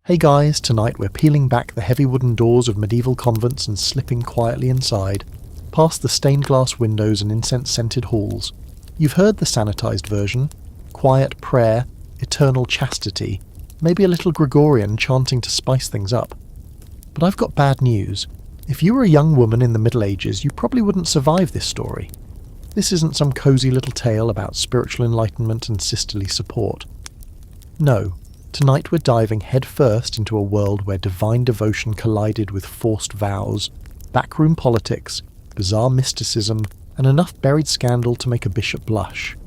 Hey guys, tonight we're peeling back the heavy wooden doors of medieval convents and slipping quietly inside, past the stained glass windows and incense-scented halls. You've heard the sanitised version: quiet prayer, eternal chastity, maybe a little Gregorian chanting to spice things up. But I've got bad news. If you were a young woman in the Middle Ages, you probably wouldn't survive this story. This isn't some cosy little tale about spiritual enlightenment and sisterly support. No, tonight we're diving headfirst into a world where divine devotion collided with forced vows, backroom politics, bizarre mysticism, and enough buried scandal to make a bishop blush.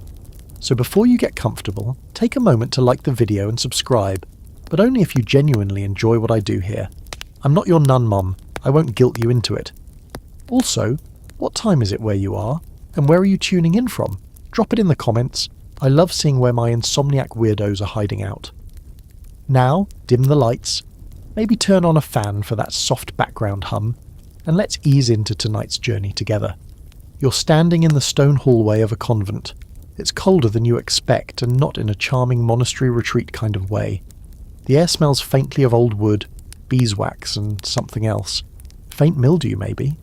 So before you get comfortable, take a moment to like the video and subscribe, but only if you genuinely enjoy what I do here. I'm not your nun mum, I won't guilt you into it. Also, what time is it where you are? And where are you tuning in from? Drop it in the comments. I love seeing where my insomniac weirdos are hiding out. Now, dim the lights, maybe turn on a fan for that soft background hum, and let's ease into tonight's journey together. You're standing in the stone hallway of a convent. It's colder than you expect, and not in a charming monastery retreat kind of way. The air smells faintly of old wood, beeswax, and something else. Faint mildew, maybe.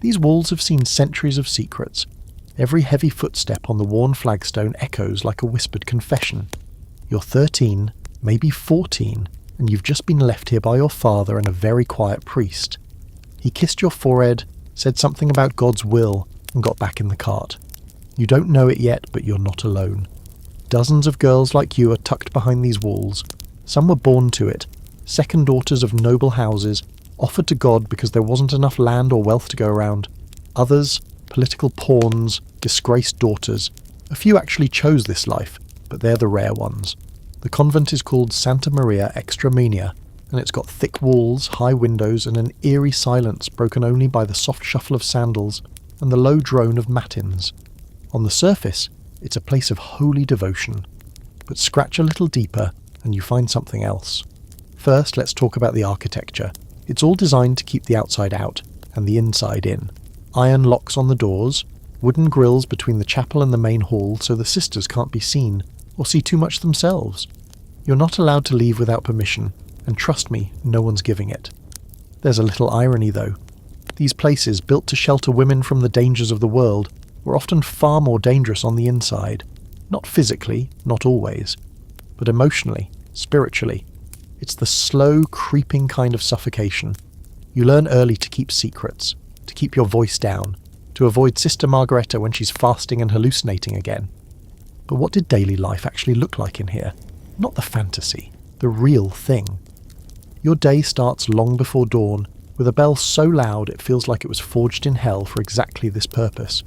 These walls have seen centuries of secrets. Every heavy footstep on the worn flagstone echoes like a whispered confession. You're 13, maybe 14, and you've just been left here by your father and a very quiet priest. He kissed your forehead, said something about God's will, and got back in the cart. You don't know it yet, but you're not alone. Dozens of girls like you are tucked behind these walls. Some were born to it, second daughters of noble houses, offered to God because there wasn't enough land or wealth to go around. Others, political pawns, disgraced daughters. A few actually chose this life, but they're the rare ones. The convent is called Santa Maria Extramania, and it's got thick walls, high windows, and an eerie silence broken only by the soft shuffle of sandals and the low drone of matins. On the surface, it's a place of holy devotion. But scratch a little deeper, and you find something else. First, let's talk about the architecture. It's all designed to keep the outside out, and the inside in. Iron locks on the doors, wooden grills between the chapel and the main hall so the sisters can't be seen, or see too much themselves. You're not allowed to leave without permission, and trust me, no one's giving it. There's a little irony though. These places, built to shelter women from the dangers of the world, were often far more dangerous on the inside. Not physically, not always, but emotionally, spiritually. It's the slow, creeping kind of suffocation. You learn early to keep secrets, to keep your voice down, to avoid Sister Margareta when she's fasting and hallucinating again. But what did daily life actually look like in here? Not the fantasy, the real thing. Your day starts long before dawn, with a bell so loud it feels like it was forged in hell for exactly this purpose.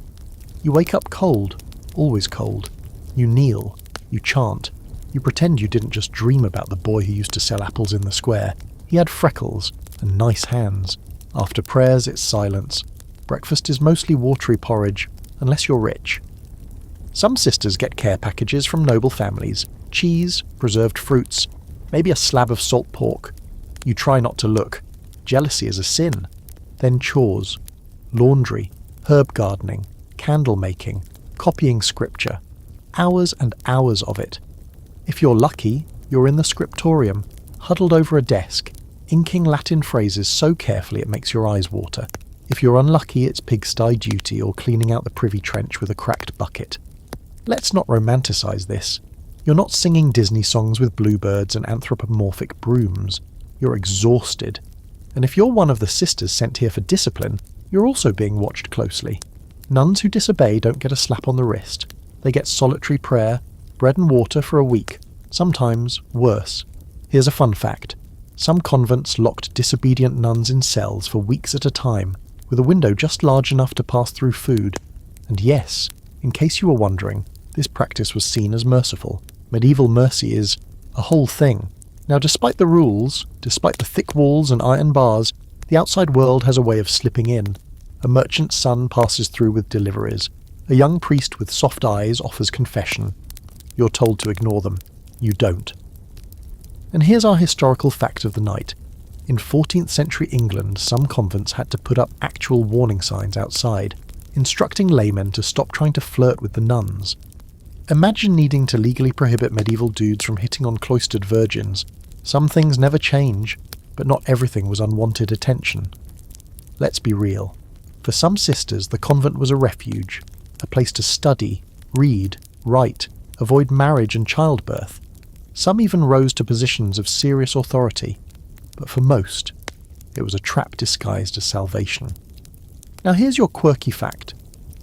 You wake up cold, always cold. You kneel, you chant, you pretend you didn't just dream about the boy who used to sell apples in the square. He had freckles and nice hands. After prayers, it's silence. Breakfast is mostly watery porridge, unless you're rich. Some sisters get care packages from noble families: cheese, preserved fruits, maybe a slab of salt pork. You try not to look. Jealousy is a sin. Then chores, laundry, herb gardening, candle making, copying scripture. Hours and hours of it. If you're lucky, you're in the scriptorium, huddled over a desk, inking Latin phrases so carefully it makes your eyes water. If you're unlucky, it's pigsty duty or cleaning out the privy trench with a cracked bucket. Let's not romanticize this. You're not singing Disney songs with bluebirds and anthropomorphic brooms. You're exhausted. And if you're one of the sisters sent here for discipline, you're also being watched closely. Nuns who disobey don't get a slap on the wrist. They get solitary prayer, bread and water for a week, sometimes worse. Here's a fun fact. Some convents locked disobedient nuns in cells for weeks at a time, with a window just large enough to pass through food. And yes, in case you were wondering, this practice was seen as merciful. Medieval mercy is a whole thing. Now, despite the rules, despite the thick walls and iron bars, the outside world has a way of slipping in. A merchant's son passes through with deliveries. A young priest with soft eyes offers confession. You're told to ignore them. You don't. And here's our historical fact of the night. In 14th century England, some convents had to put up actual warning signs outside, instructing laymen to stop trying to flirt with the nuns. Imagine needing to legally prohibit medieval dudes from hitting on cloistered virgins. Some things never change, but not everything was unwanted attention. Let's be real. For some sisters, the convent was a refuge, a place to study, read, write, avoid marriage and childbirth. Some even rose to positions of serious authority, but for most, it was a trap disguised as salvation. Now here's your quirky fact.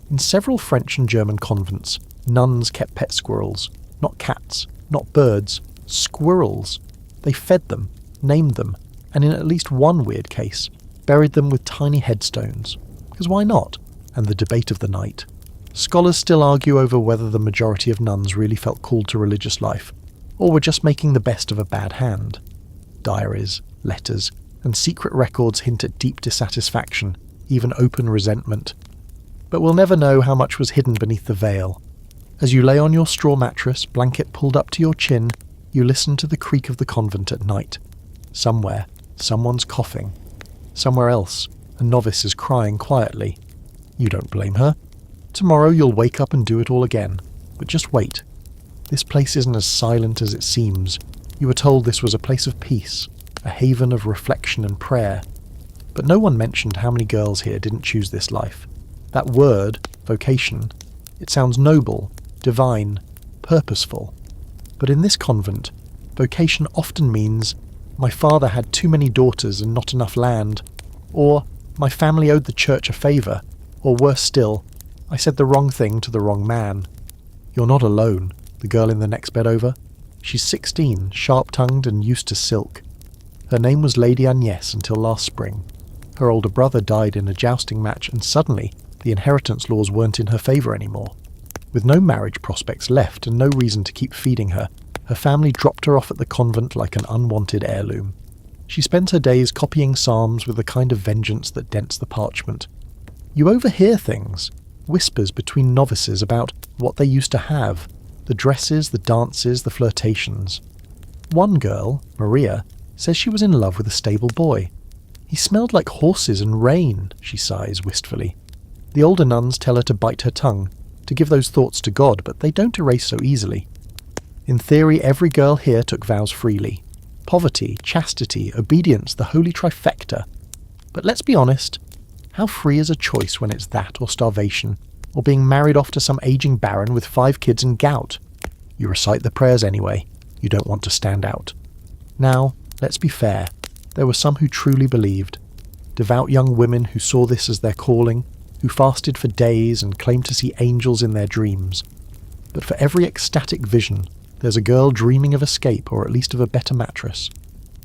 In several French and German convents, nuns kept pet squirrels. Not cats, not birds, squirrels. They fed them, named them, and in at least one weird case, buried them with tiny headstones. Because why not? And the debate of the night. Scholars still argue over whether the majority of nuns really felt called to religious life, or were just making the best of a bad hand. Diaries, letters, and secret records hint at deep dissatisfaction, even open resentment. But we'll never know how much was hidden beneath the veil. As you lay on your straw mattress, blanket pulled up to your chin, you listen to the creak of the convent at night. Somewhere, someone's coughing. Somewhere else, a novice is crying quietly. You don't blame her. Tomorrow you'll wake up and do it all again. But just wait. This place isn't as silent as it seems. You were told this was a place of peace, a haven of reflection and prayer. But no one mentioned how many girls here didn't choose this life. That word, vocation, it sounds noble, divine, purposeful. But in this convent, vocation often means, my father had too many daughters and not enough land, or my family owed the church a favour, or worse still, I said the wrong thing to the wrong man. You're not alone, the girl in the next bed over. She's 16, sharp-tongued and used to silk. Her name was Lady Agnès until last spring. Her older brother died in a jousting match, and suddenly the inheritance laws weren't in her favour anymore. With no marriage prospects left and no reason to keep feeding her, her family dropped her off at the convent like an unwanted heirloom. She spent her days copying psalms with the kind of vengeance that dents the parchment. You overhear things, whispers between novices about what they used to have, the dresses, the dances, the flirtations. One girl, Maria, says she was in love with a stable boy. He smelled like horses and rain, she sighs wistfully. The older nuns tell her to bite her tongue, to give those thoughts to God, but they don't erase so easily. In theory, every girl here took vows freely. Poverty, chastity, obedience, the holy trifecta. But let's be honest, how free is a choice when it's that or starvation, or being married off to some aging baron with 5 kids and gout? You recite the prayers anyway. You don't want to stand out. Now, let's be fair. There were some who truly believed. Devout young women who saw this as their calling, who fasted for days and claimed to see angels in their dreams. But for every ecstatic vision, there's a girl dreaming of escape, or at least of a better mattress.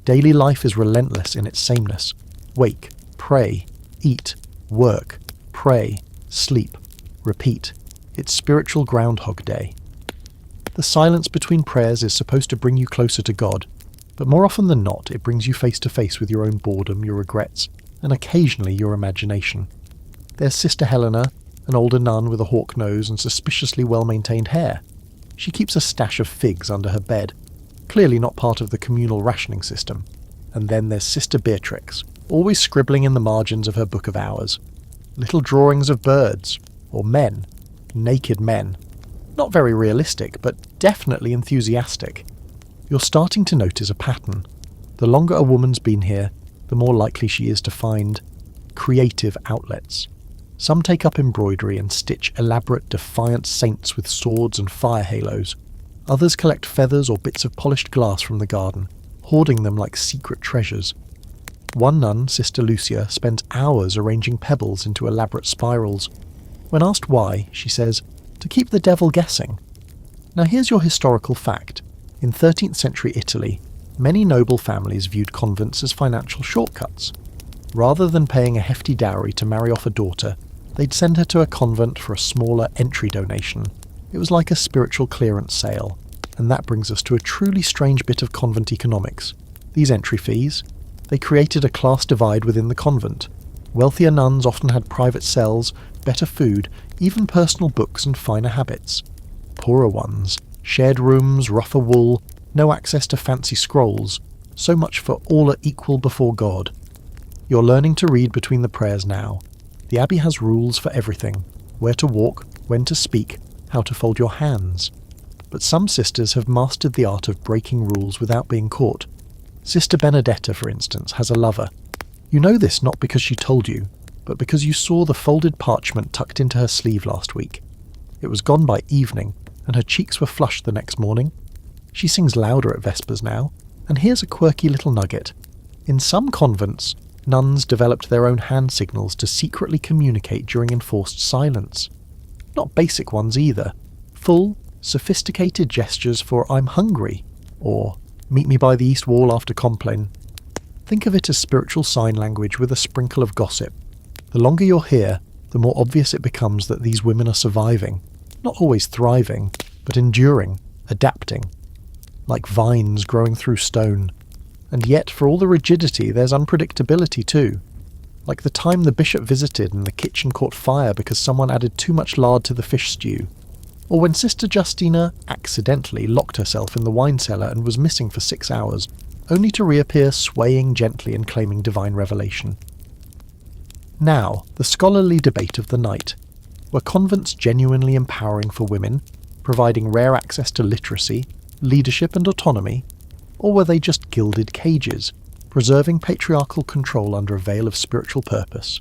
Daily life is relentless in its sameness. Wake, pray, eat, work, pray, sleep, repeat. It's spiritual Groundhog Day. The silence between prayers is supposed to bring you closer to God, but more often than not, it brings you face to face with your own boredom, your regrets, and occasionally your imagination. There's Sister Helena, an older nun with a hawk nose and suspiciously well-maintained hair. She keeps a stash of figs under her bed, clearly not part of the communal rationing system. And then there's Sister Beatrix, always scribbling in the margins of her book of hours. Little drawings of birds, or men, naked men. Not very realistic, but definitely enthusiastic. You're starting to notice a pattern. The longer a woman's been here, the more likely she is to find creative outlets. Some take up embroidery and stitch elaborate, defiant saints with swords and fire halos. Others collect feathers or bits of polished glass from the garden, hoarding them like secret treasures. One nun, Sister Lucia, spends hours arranging pebbles into elaborate spirals. When asked why, she says, to keep the devil guessing. Now here's your historical fact. In 13th century Italy, many noble families viewed convents as financial shortcuts. Rather than paying a hefty dowry to marry off a daughter, they'd send her to a convent for a smaller entry donation. It was like a spiritual clearance sale. And that brings us to a truly strange bit of convent economics. These entry fees, they created a class divide within the convent. Wealthier nuns often had private cells, better food, even personal books and finer habits. Poorer ones, shared rooms, rougher wool, no access to fancy scrolls. So much for all are equal before God. You're learning to read between the prayers now. The abbey has rules for everything. Where to walk, when to speak, how to fold your hands. But some sisters have mastered the art of breaking rules without being caught. Sister Benedetta, for instance, has a lover. You know this not because she told you, but because you saw the folded parchment tucked into her sleeve last week. It was gone by evening, and her cheeks were flushed the next morning. She sings louder at Vespers now, and here's a quirky little nugget. In some convents, nuns developed their own hand signals to secretly communicate during enforced silence. Not basic ones either. Full, sophisticated gestures for "I'm hungry," or "meet me by the east wall after compline." Think of it as spiritual sign language with a sprinkle of gossip. The longer you're here, the more obvious it becomes that these women are surviving. Not always thriving, but enduring, adapting. Like vines growing through stone. And yet, for all the rigidity, there's unpredictability too. Like the time the bishop visited and the kitchen caught fire because someone added too much lard to the fish stew. Or when Sister Justina accidentally locked herself in the wine cellar and was missing for 6 hours, only to reappear swaying gently and claiming divine revelation. Now, the scholarly debate of the night. Were convents genuinely empowering for women, providing rare access to literacy, leadership and autonomy, or were they just gilded cages, preserving patriarchal control under a veil of spiritual purpose?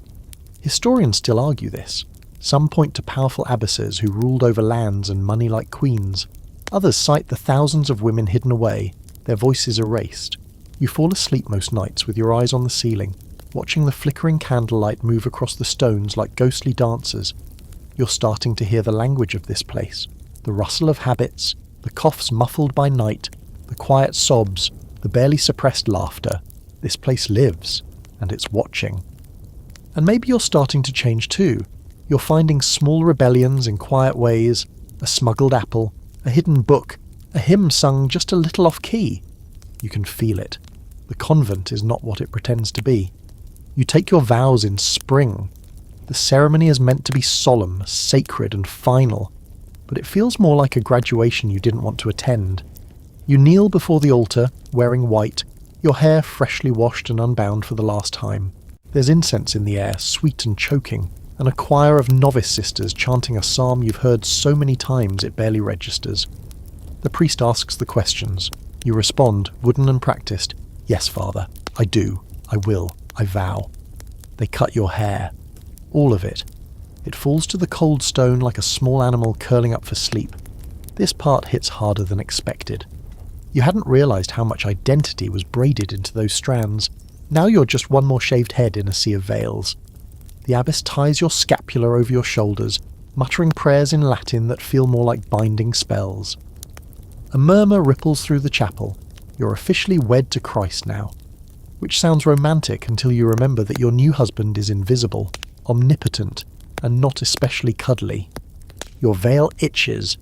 Historians still argue this. Some point to powerful abbesses who ruled over lands and money like queens. Others cite the thousands of women hidden away, their voices erased. You fall asleep most nights with your eyes on the ceiling, watching the flickering candlelight move across the stones like ghostly dancers. You're starting to hear the language of this place, the rustle of habits, the coughs muffled by night, the quiet sobs, the barely suppressed laughter. This place lives, and it's watching. And maybe you're starting to change too. You're finding small rebellions in quiet ways, a smuggled apple, a hidden book, a hymn sung just a little off-key. You can feel it. The convent is not what it pretends to be. You take your vows in spring. The ceremony is meant to be solemn, sacred and final, but it feels more like a graduation you didn't want to attend. You kneel before the altar, wearing white, your hair freshly washed and unbound for the last time. There's incense in the air, sweet and choking, and a choir of novice sisters chanting a psalm you've heard so many times it barely registers. The priest asks the questions. You respond, wooden and practiced, "Yes, Father, I do, I will, I vow." They cut your hair. All of it. It falls to the cold stone like a small animal curling up for sleep. This part hits harder than expected. You hadn't realised how much identity was braided into those strands. Now you're just one more shaved head in a sea of veils. The abbess ties your scapula over your shoulders, muttering prayers in Latin that feel more like binding spells. A murmur ripples through the chapel. You're officially wed to Christ now. Which sounds romantic until you remember that your new husband is invisible, omnipotent, and not especially cuddly. Your veil itches.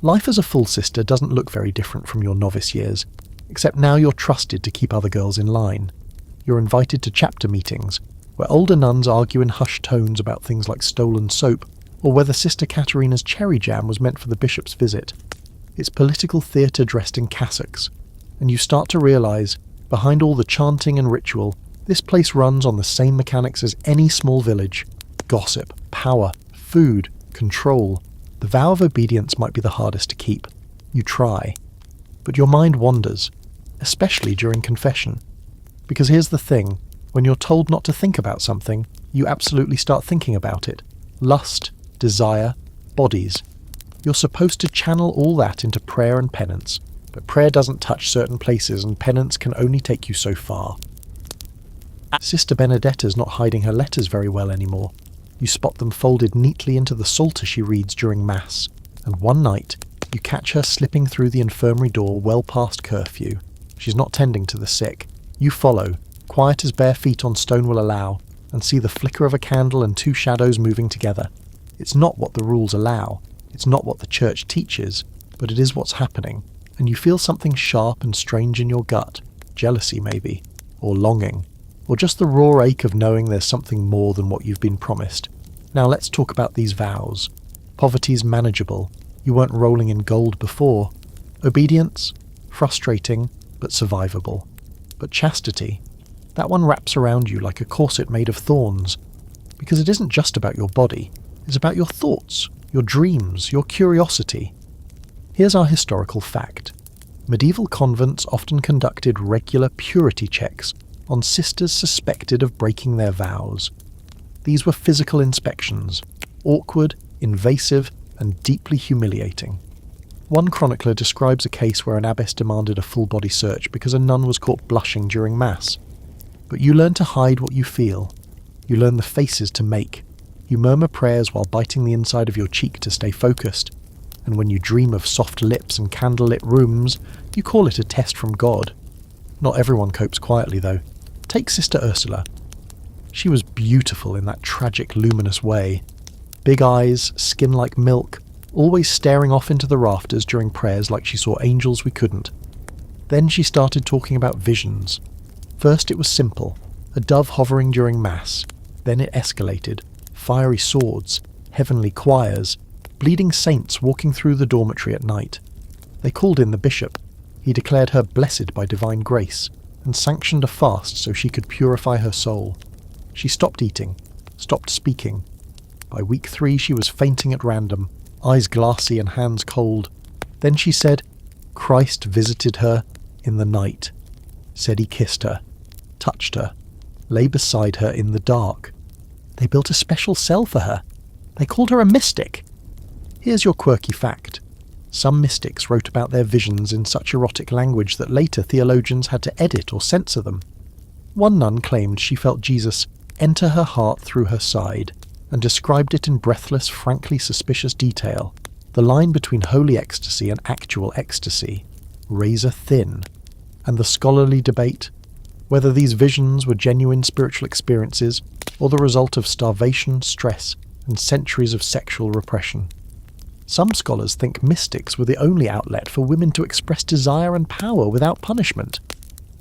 Life as a full sister doesn't look very different from your novice years, except now you're trusted to keep other girls in line. You're invited to chapter meetings, where older nuns argue in hushed tones about things like stolen soap, or whether Sister Caterina's cherry jam was meant for the bishop's visit. It's political theatre dressed in cassocks, and you start to realise, behind all the chanting and ritual, this place runs on the same mechanics as any small village. Gossip, power, food, control. The vow of obedience might be the hardest to keep. You try. But your mind wanders, especially during confession. Because here's the thing, when you're told not to think about something, you absolutely start thinking about it. Lust, desire, bodies. You're supposed to channel all that into prayer and penance, but prayer doesn't touch certain places and penance can only take you so far. Sister Benedetta's not hiding her letters very well anymore. You spot them folded neatly into the psalter she reads during Mass, and one night, you catch her slipping through the infirmary door well past curfew. She's not tending to the sick. You follow, quiet as bare feet on stone will allow, and see the flicker of a candle and two shadows moving together. It's not what the rules allow, it's not what the church teaches, but it is what's happening, and you feel something sharp and strange in your gut, jealousy maybe, or longing, or just the raw ache of knowing there's something more than what you've been promised. Now let's talk about these vows. Poverty's manageable, you weren't rolling in gold before. Obedience? Frustrating, but survivable. But chastity? That one wraps around you like a corset made of thorns. Because it isn't just about your body, it's about your thoughts, your dreams, your curiosity. Here's our historical fact. Medieval convents often conducted regular purity checks on sisters suspected of breaking their vows. These were physical inspections, awkward, invasive, and deeply humiliating. One chronicler describes a case where an abbess demanded a full-body search because a nun was caught blushing during Mass. But you learn to hide what you feel. You learn the faces to make. You murmur prayers while biting the inside of your cheek to stay focused. And when you dream of soft lips and candlelit rooms, you call it a test from God. Not everyone copes quietly, though. Take Sister Ursula. She was beautiful in that tragic, luminous way. Big eyes, skin like milk, always staring off into the rafters during prayers like she saw angels we couldn't. Then she started talking about visions. First it was simple, a dove hovering during Mass. Then it escalated, fiery swords, heavenly choirs, bleeding saints walking through the dormitory at night. They called in the bishop. He declared her blessed by divine grace, and sanctioned a fast so she could purify her soul. She stopped eating, stopped speaking. By week 3 she was fainting at random, eyes glassy and hands cold. Then she said, Christ visited her in the night, said he kissed her, touched her, lay beside her in the dark. They built a special cell for her. They called her a mystic. Here's your quirky fact. Some mystics wrote about their visions in such erotic language that later theologians had to edit or censor them. One nun claimed she felt Jesus enter her heart through her side, and described it in breathless, frankly suspicious detail. The line between holy ecstasy and actual ecstasy, razor thin. And the scholarly debate, whether these visions were genuine spiritual experiences or the result of starvation, stress, and centuries of sexual repression. Some scholars think mystics were the only outlet for women to express desire and power without punishment.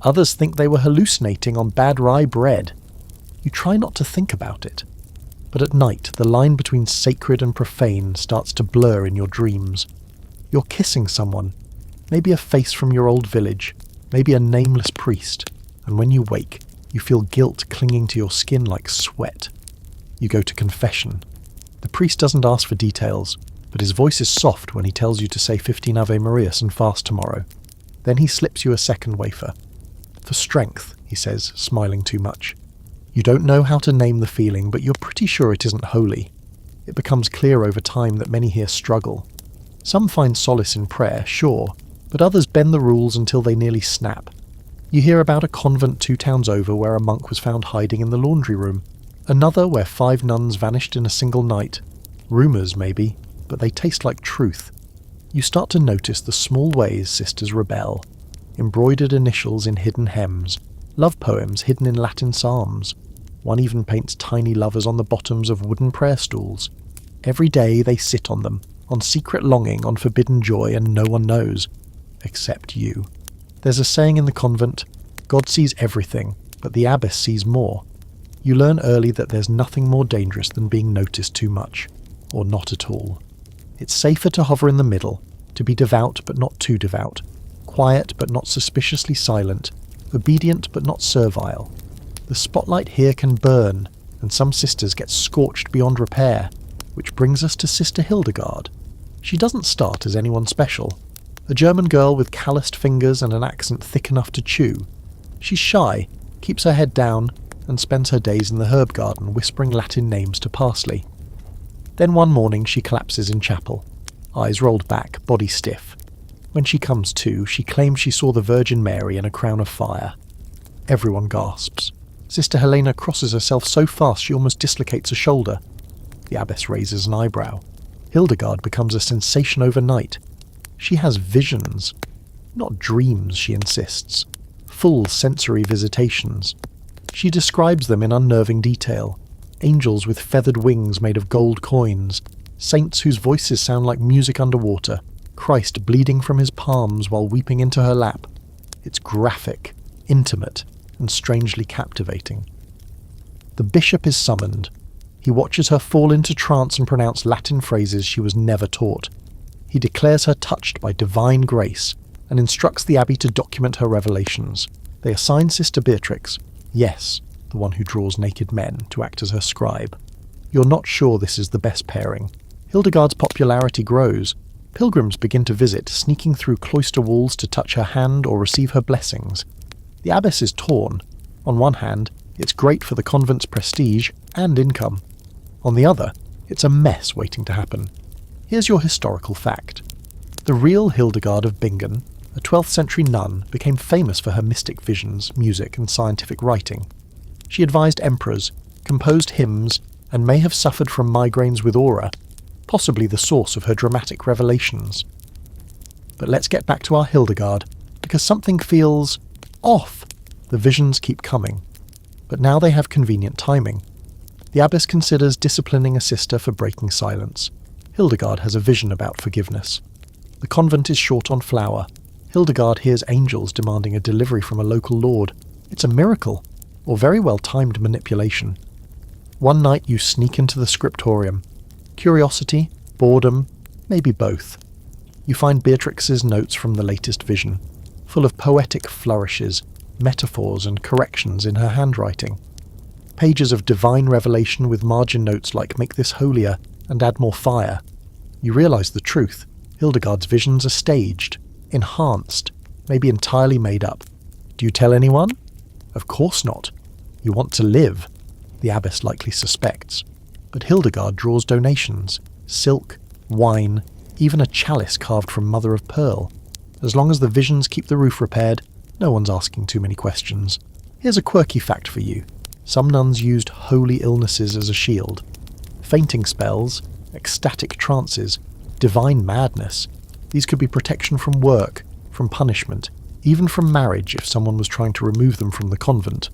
Others think they were hallucinating on bad rye bread. You try not to think about it. But at night, the line between sacred and profane starts to blur in your dreams. You're kissing someone, maybe a face from your old village, maybe a nameless priest, and when you wake, you feel guilt clinging to your skin like sweat. You go to confession. The priest doesn't ask for details, but his voice is soft when he tells you to say 15 Ave Marias and fast tomorrow. Then he slips you a second wafer. For strength, he says, smiling too much. You don't know how to name the feeling, but you're pretty sure it isn't holy. It becomes clear over time that many here struggle. Some find solace in prayer, sure, but others bend the rules until they nearly snap. You hear about a convent 2 towns over where a monk was found hiding in the laundry room. Another where 5 nuns vanished in a single night. Rumours, maybe, but they taste like truth. You start to notice the small ways sisters rebel. Embroidered initials in hidden hems. Love poems hidden in Latin psalms. One even paints tiny lovers on the bottoms of wooden prayer stools. Every day they sit on them, on secret longing, on forbidden joy, and no one knows. Except you. There's a saying in the convent, God sees everything, but the abbess sees more. You learn early that there's nothing more dangerous than being noticed too much, or not at all. It's safer to hover in the middle, to be devout but not too devout, quiet but not suspiciously silent, obedient but not servile. The spotlight here can burn, and some sisters get scorched beyond repair, which brings us to Sister Hildegard. She doesn't start as anyone special. A German girl with calloused fingers and an accent thick enough to chew. She's shy, keeps her head down, and spends her days in the herb garden whispering Latin names to parsley. Then one morning she collapses in chapel, eyes rolled back, body stiff. When she comes to, she claims she saw the Virgin Mary in a crown of fire. Everyone gasps. Sister Helena crosses herself so fast she almost dislocates a shoulder. The abbess raises an eyebrow. Hildegard becomes a sensation overnight. She has visions. Not dreams, she insists. Full sensory visitations. She describes them in unnerving detail. Angels with feathered wings made of gold coins. Saints whose voices sound like music underwater. Christ bleeding from his palms while weeping into her lap. It's graphic, intimate, and strangely captivating. The bishop is summoned. He watches her fall into trance and pronounce Latin phrases she was never taught. He declares her touched by divine grace and instructs the abbey to document her revelations. They assign Sister Beatrix, yes, the one who draws naked men, to act as her scribe. You're not sure this is the best pairing. Hildegard's popularity grows. Pilgrims begin to visit, sneaking through cloister walls to touch her hand or receive her blessings. The abbess is torn. On one hand, it's great for the convent's prestige and income. On the other, it's a mess waiting to happen. Here's your historical fact. The real Hildegard of Bingen, a 12th century nun, became famous for her mystic visions, music, and scientific writing. She advised emperors, composed hymns, and may have suffered from migraines with aura, possibly the source of her dramatic revelations. But let's get back to our Hildegard, because something feels off. The visions keep coming, but now they have convenient timing. The abbess considers disciplining a sister for breaking silence. Hildegard has a vision about forgiveness. The convent is short on flour. Hildegard hears angels demanding a delivery from a local lord. It's a miracle, or very well-timed manipulation. One night you sneak into the scriptorium. Curiosity, boredom, maybe both. You find Beatrix's notes from the latest vision, full of poetic flourishes, metaphors and corrections in her handwriting. Pages of divine revelation with margin notes like "make this holier" and "add more fire." You realise the truth. Hildegard's visions are staged, enhanced, maybe entirely made up. Do you tell anyone? Of course not. You want to live, the abbess likely suspects. But Hildegard draws donations, silk, wine, even a chalice carved from mother of pearl. As long as the visions keep the roof repaired, no one's asking too many questions. Here's a quirky fact for you. Some nuns used holy illnesses as a shield. Fainting spells, ecstatic trances, divine madness. These could be protection from work, from punishment, even from marriage if someone was trying to remove them from the convent.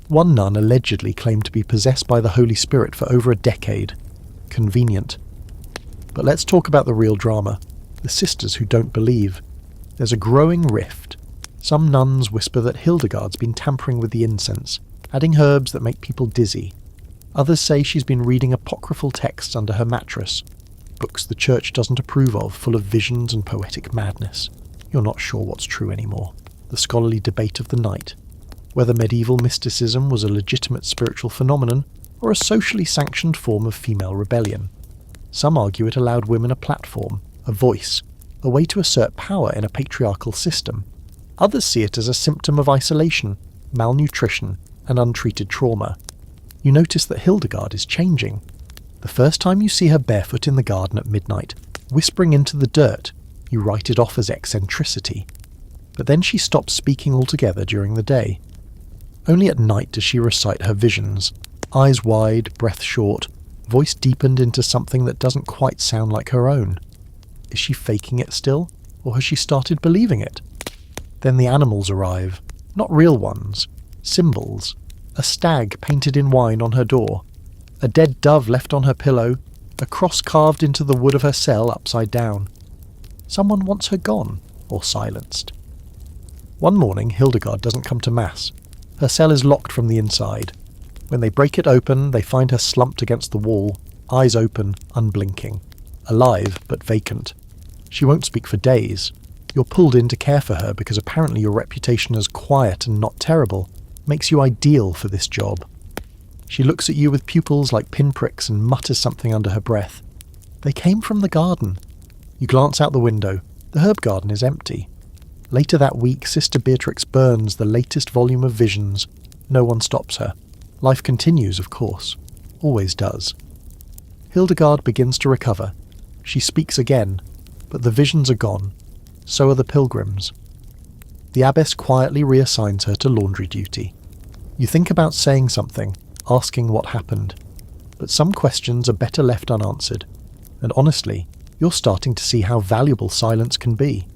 One nun allegedly claimed to be possessed by the Holy Spirit for over a decade. Convenient. But let's talk about the real drama. The sisters who don't believe. There's a growing rift. Some nuns whisper that Hildegard's been tampering with the incense, adding herbs that make people dizzy. Others say she's been reading apocryphal texts under her mattress, books the church doesn't approve of, full of visions and poetic madness. You're not sure what's true anymore. The scholarly debate of the night. Whether medieval mysticism was a legitimate spiritual phenomenon or a socially sanctioned form of female rebellion. Some argue it allowed women a platform, a voice, a way to assert power in a patriarchal system. Others see it as a symptom of isolation, malnutrition, and untreated trauma. You notice that Hildegard is changing. The first time you see her barefoot in the garden at midnight, whispering into the dirt, you write it off as eccentricity. But then she stops speaking altogether during the day. Only at night does she recite her visions, eyes wide, breath short, voice deepened into something that doesn't quite sound like her own. Is she faking it still, or has she started believing it? Then the animals arrive, not real ones, symbols. A stag painted in wine on her door, a dead dove left on her pillow, a cross carved into the wood of her cell upside down. Someone wants her gone, or silenced. One morning Hildegard doesn't come to Mass. Her cell is locked from the inside. When they break it open, they find her slumped against the wall, eyes open, unblinking. Alive, but vacant. She won't speak for days. You're pulled in to care for her because apparently your reputation as quiet and not terrible makes you ideal for this job. She looks at you with pupils like pinpricks and mutters something under her breath. They came from the garden. You glance out the window. The herb garden is empty. Later that week, Sister Beatrix burns the latest volume of visions. No one stops her. Life continues, of course. Always does. Hildegard begins to recover. She speaks again, but the visions are gone. So are the pilgrims. The abbess quietly reassigns her to laundry duty. You think about saying something, asking what happened. But some questions are better left unanswered. And honestly, you're starting to see how valuable silence can be.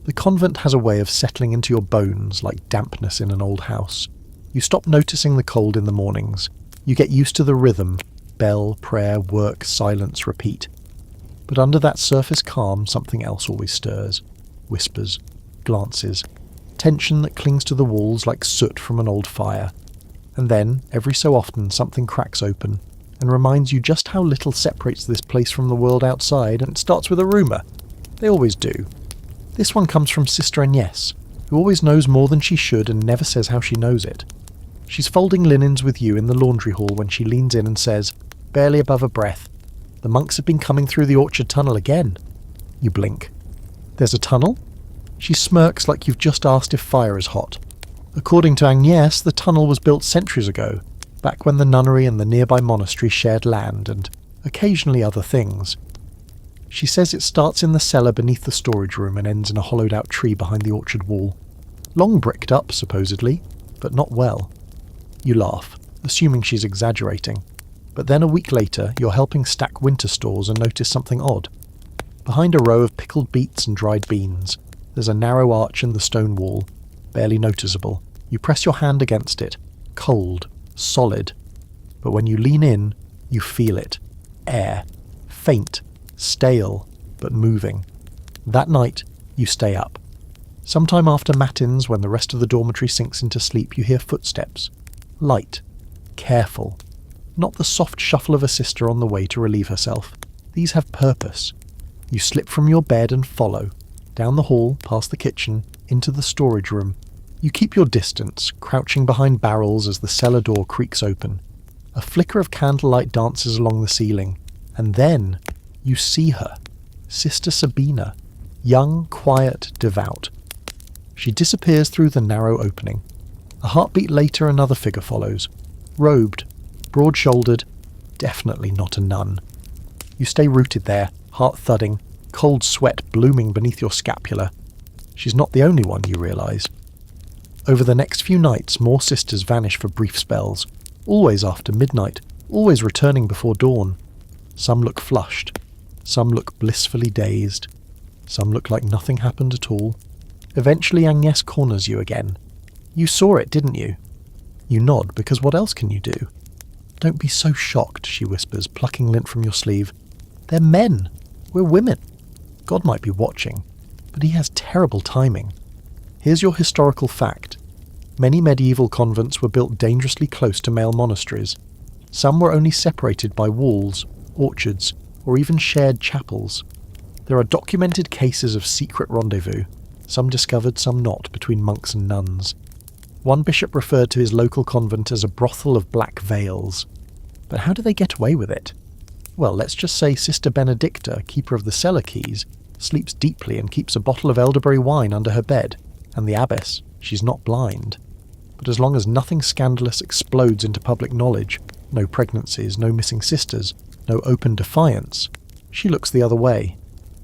The convent has a way of settling into your bones like dampness in an old house. You stop noticing the cold in the mornings. You get used to the rhythm, bell, prayer, work, silence, repeat. But under that surface calm, something else always stirs. Whispers, glances, tension that clings to the walls like soot from an old fire. And then, every so often, something cracks open and reminds you just how little separates this place from the world outside, and it starts with a rumour. They always do. This one comes from Sister Agnes, who always knows more than she should and never says how she knows it. She's folding linens with you in the laundry hall when she leans in and says, barely above her breath, "The monks have been coming through the orchard tunnel again." You blink. There's a tunnel? She smirks like you've just asked if fire is hot. According to Agnes, the tunnel was built centuries ago, back when the nunnery and the nearby monastery shared land and occasionally other things. She says it starts in the cellar beneath the storage room and ends in a hollowed-out tree behind the orchard wall. Long bricked up, supposedly, but not well. You laugh, assuming she's exaggerating. But then a week later, you're helping stack winter stores and notice something odd. Behind a row of pickled beets and dried beans, there's a narrow arch in the stone wall, barely noticeable. You press your hand against it, cold, solid. But when you lean in, you feel it. Air. Faint. Stale. But moving. That night, you stay up. Sometime after matins, when the rest of the dormitory sinks into sleep, you hear footsteps. Light. Careful. Not the soft shuffle of a sister on the way to relieve herself. These have purpose. You slip from your bed and follow. Down the hall, past the kitchen, into the storage room. You keep your distance, crouching behind barrels as the cellar door creaks open. A flicker of candlelight dances along the ceiling. And then, you see her. Sister Sabina. Young, quiet, devout. She disappears through the narrow opening. A heartbeat later, another figure follows. Robed. Broad-shouldered. Definitely not a nun. You stay rooted there, heart thudding, cold sweat blooming beneath your scapula. She's not the only one, you realise. Over the next few nights, more sisters vanish for brief spells, always after midnight, always returning before dawn. Some look flushed, some look blissfully dazed, some look like nothing happened at all. Eventually Agnes corners you again. You saw it, didn't you? You nod, because what else can you do? Don't be so shocked, she whispers, plucking lint from your sleeve. They're men. We're women. God might be watching, but he has terrible timing. Here's your historical fact. Many medieval convents were built dangerously close to male monasteries. Some were only separated by walls, orchards, or even shared chapels. There are documented cases of secret rendezvous, some discovered, some not, between monks and nuns. One bishop referred to his local convent as a brothel of black veils. But how do they get away with it? Well, let's just say Sister Benedicta, keeper of the cellar keys, sleeps deeply and keeps a bottle of elderberry wine under her bed, and the abbess, she's not blind. But as long as nothing scandalous explodes into public knowledge, no pregnancies, no missing sisters, no open defiance, she looks the other way.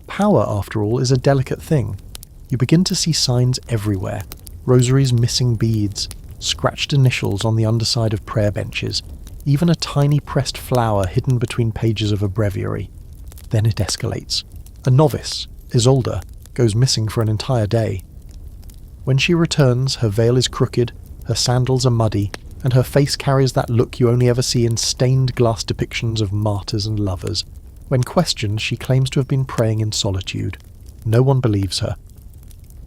Power, after all, is a delicate thing. You begin to see signs everywhere. Rosaries missing beads, scratched initials on the underside of prayer benches, even a tiny pressed flower hidden between pages of a breviary. Then it escalates. A novice, Isolde, goes missing for an entire day. When she returns, her veil is crooked, her sandals are muddy, and her face carries that look you only ever see in stained glass depictions of martyrs and lovers. When questioned, she claims to have been praying in solitude. No one believes her.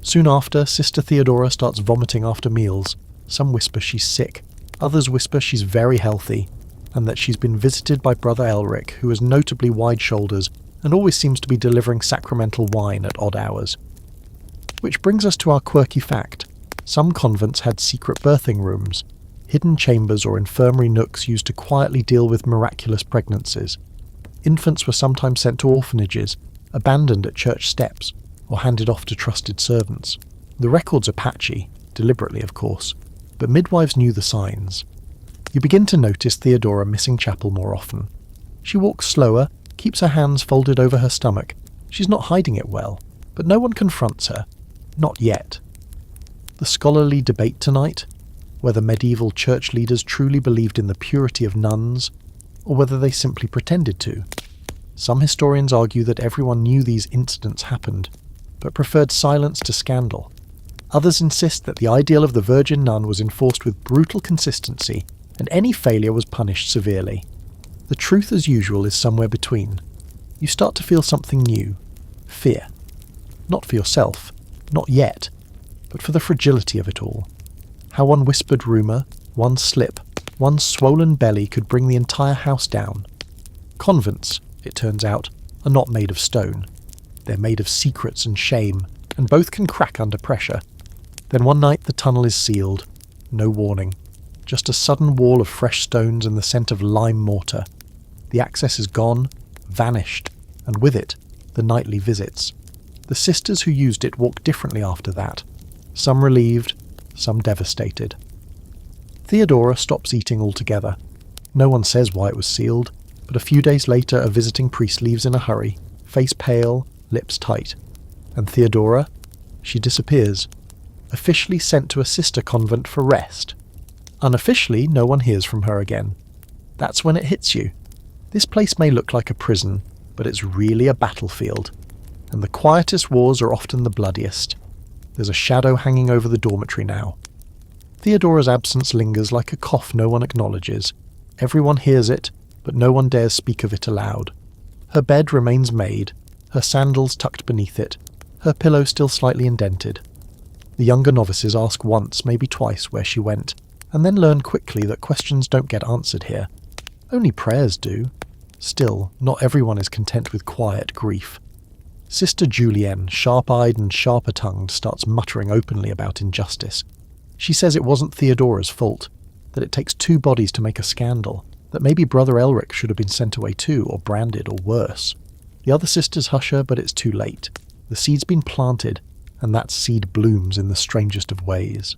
Soon after, Sister Theodora starts vomiting after meals. Some whisper she's sick, others whisper she's very healthy, and that she's been visited by Brother Elric, who has notably wide shoulders and always seems to be delivering sacramental wine at odd hours. Which brings us to our quirky fact. Some convents had secret birthing rooms, hidden chambers or infirmary nooks used to quietly deal with miraculous pregnancies. Infants were sometimes sent to orphanages, abandoned at church steps, or handed off to trusted servants. The records are patchy, deliberately of course, but midwives knew the signs. You begin to notice Theodora missing chapel more often. She walks slower, keeps her hands folded over her stomach. She's not hiding it well, but no one confronts her. Not yet. The scholarly debate tonight, whether medieval church leaders truly believed in the purity of nuns, or whether they simply pretended to. Some historians argue that everyone knew these incidents happened, but preferred silence to scandal. Others insist that the ideal of the virgin nun was enforced with brutal consistency, and any failure was punished severely. The truth, as usual, is somewhere between. You start to feel something new. Fear. Not for yourself, not yet, but for the fragility of it all. How one whispered rumour, one slip, one swollen belly could bring the entire house down. Convents, it turns out, are not made of stone. They're made of secrets and shame, and both can crack under pressure. Then one night the tunnel is sealed. No warning. Just a sudden wall of fresh stones and the scent of lime mortar. The access is gone, vanished, and with it, the nightly visits. The sisters who used it walked differently after that, some relieved, some devastated. Theodora stops eating altogether. No one says why it was sealed, but a few days later a visiting priest leaves in a hurry, face pale, lips tight. And Theodora? She disappears. Officially sent to a sister convent for rest. Unofficially, no one hears from her again. That's when it hits you. This place may look like a prison, but it's really a battlefield. And the quietest wars are often the bloodiest. There's a shadow hanging over the dormitory now. Theodora's absence lingers like a cough no one acknowledges. Everyone hears it, but no one dares speak of it aloud. Her bed remains made, her sandals tucked beneath it, her pillow still slightly indented. The younger novices ask once, maybe twice, where she went, and then learn quickly that questions don't get answered here. Only prayers do. Still, not everyone is content with quiet grief. Sister Julienne, sharp-eyed and sharper-tongued, starts muttering openly about injustice. She says it wasn't Theodora's fault, that it takes 2 bodies to make a scandal, that maybe Brother Elric should have been sent away too, or branded, or worse. The other sisters hush her, but it's too late. The seed's been planted, and that seed blooms in the strangest of ways.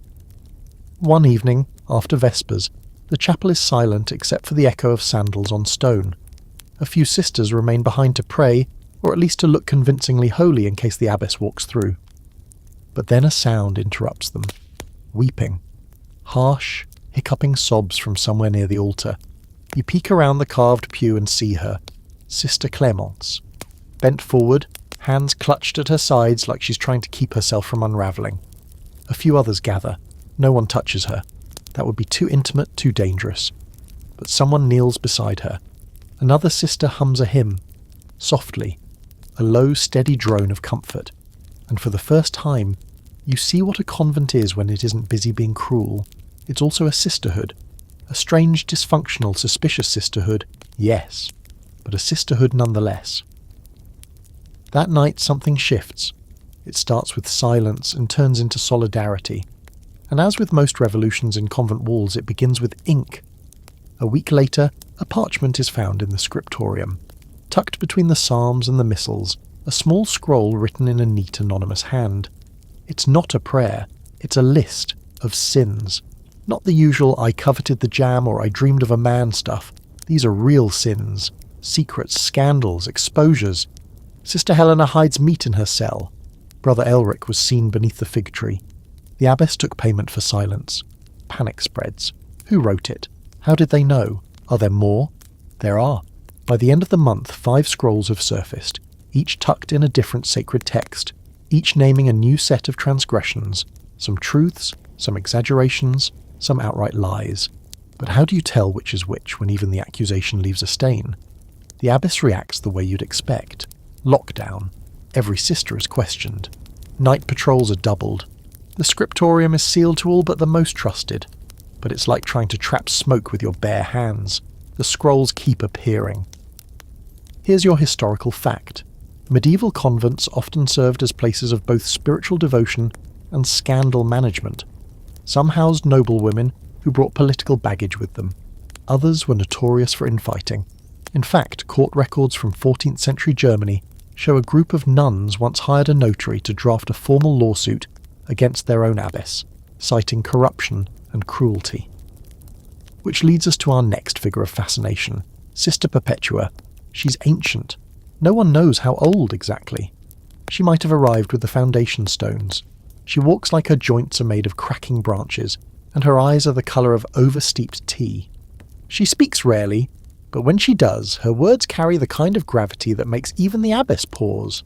One evening, after Vespers, the chapel is silent except for the echo of sandals on stone. A few sisters remain behind to pray, or at least to look convincingly holy in case the abbess walks through. But then a sound interrupts them. Weeping. Harsh, hiccuping sobs from somewhere near the altar. You peek around the carved pew and see her, Sister Clemence. Bent forward, hands clutched at her sides like she's trying to keep herself from unravelling. A few others gather. No one touches her. That would be too intimate, too dangerous. But someone kneels beside her. Another sister hums a hymn, softly, a low, steady drone of comfort. And for the first time, you see what a convent is when it isn't busy being cruel. It's also a sisterhood. A strange, dysfunctional, suspicious sisterhood, yes, but a sisterhood nonetheless. That night something shifts. It starts with silence and turns into solidarity. And as with most revolutions in convent walls, it begins with ink. A week later, a parchment is found in the scriptorium. Tucked between the psalms and the missals, a small scroll written in a neat anonymous hand. It's not a prayer, it's a list of sins. Not the usual "I coveted the jam" or "I dreamed of a man" stuff. These are real sins. Secrets, scandals, exposures. Sister Helena hides meat in her cell. Brother Elric was seen beneath the fig tree. The abbess took payment for silence. Panic spreads. Who wrote it? How did they know? Are there more? There are. By the end of the month, 5 scrolls have surfaced, each tucked in a different sacred text, each naming a new set of transgressions, some truths, some exaggerations, some outright lies. But how do you tell which is which when even the accusation leaves a stain? The abbess reacts the way you'd expect. Lockdown. Every sister is questioned. Night patrols are doubled. The scriptorium is sealed to all but the most trusted. But it's like trying to trap smoke with your bare hands. The scrolls keep appearing. Here's your historical fact. Medieval convents often served as places of both spiritual devotion and scandal management. Some housed noblewomen who brought political baggage with them. Others were notorious for infighting. In fact, court records from 14th century Germany show a group of nuns once hired a notary to draft a formal lawsuit against their own abbess, citing corruption and cruelty. Which leads us to our next figure of fascination, Sister Perpetua. She's ancient. No one knows how old exactly. She might have arrived with the foundation stones. She walks like her joints are made of cracking branches, and her eyes are the colour of oversteeped tea. She speaks rarely, but when she does, her words carry the kind of gravity that makes even the abbess pause.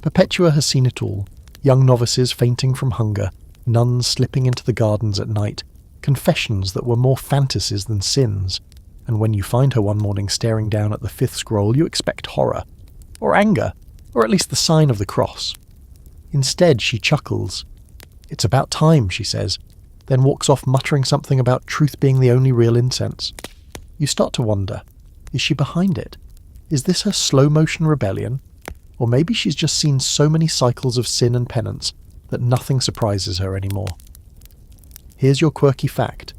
Perpetua has seen it all. Young novices fainting from hunger, nuns slipping into the gardens at night, confessions that were more fantasies than sins. And when you find her one morning staring down at the 5th scroll, you expect horror. Or anger. Or at least the sign of the cross. Instead, she chuckles. "It's about time," she says, then walks off muttering something about truth being the only real incense. You start to wonder, is she behind it? Is this her slow-motion rebellion? Or maybe she's just seen so many cycles of sin and penance that nothing surprises her anymore. Here's your quirky fact.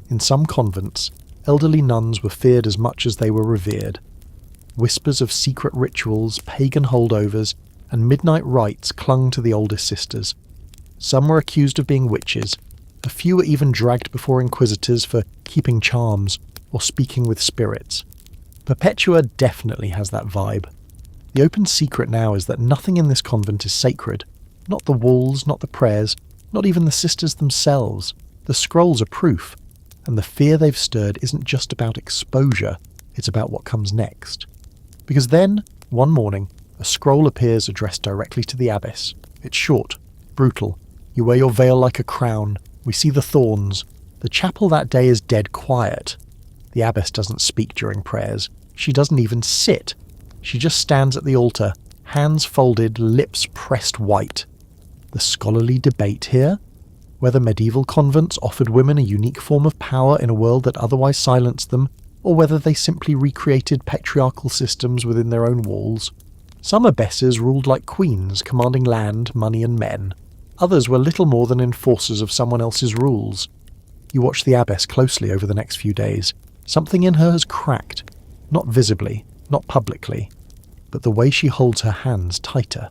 In some convents, elderly nuns were feared as much as they were revered. Whispers of secret rituals, pagan holdovers, and midnight rites clung to the oldest sisters. Some were accused of being witches. A few were even dragged before inquisitors for keeping charms or speaking with spirits. Perpetua definitely has that vibe. The open secret now is that nothing in this convent is sacred. Not the walls, not the prayers, not even the sisters themselves. The scrolls are proof, and the fear they've stirred isn't just about exposure, it's about what comes next. Because then, one morning, a scroll appears addressed directly to the abbess. It's short, brutal. You wear your veil like a crown. We see the thorns. The chapel that day is dead quiet. The abbess doesn't speak during prayers. She doesn't even sit. She just stands at the altar, hands folded, lips pressed white. The scholarly debate here? Whether medieval convents offered women a unique form of power in a world that otherwise silenced them, or whether they simply recreated patriarchal systems within their own walls. Some abbesses ruled like queens, commanding land, money and men. Others were little more than enforcers of someone else's rules. You watch the abbess closely over the next few days. Something in her has cracked. Not visibly, not publicly, but the way she holds her hands tighter.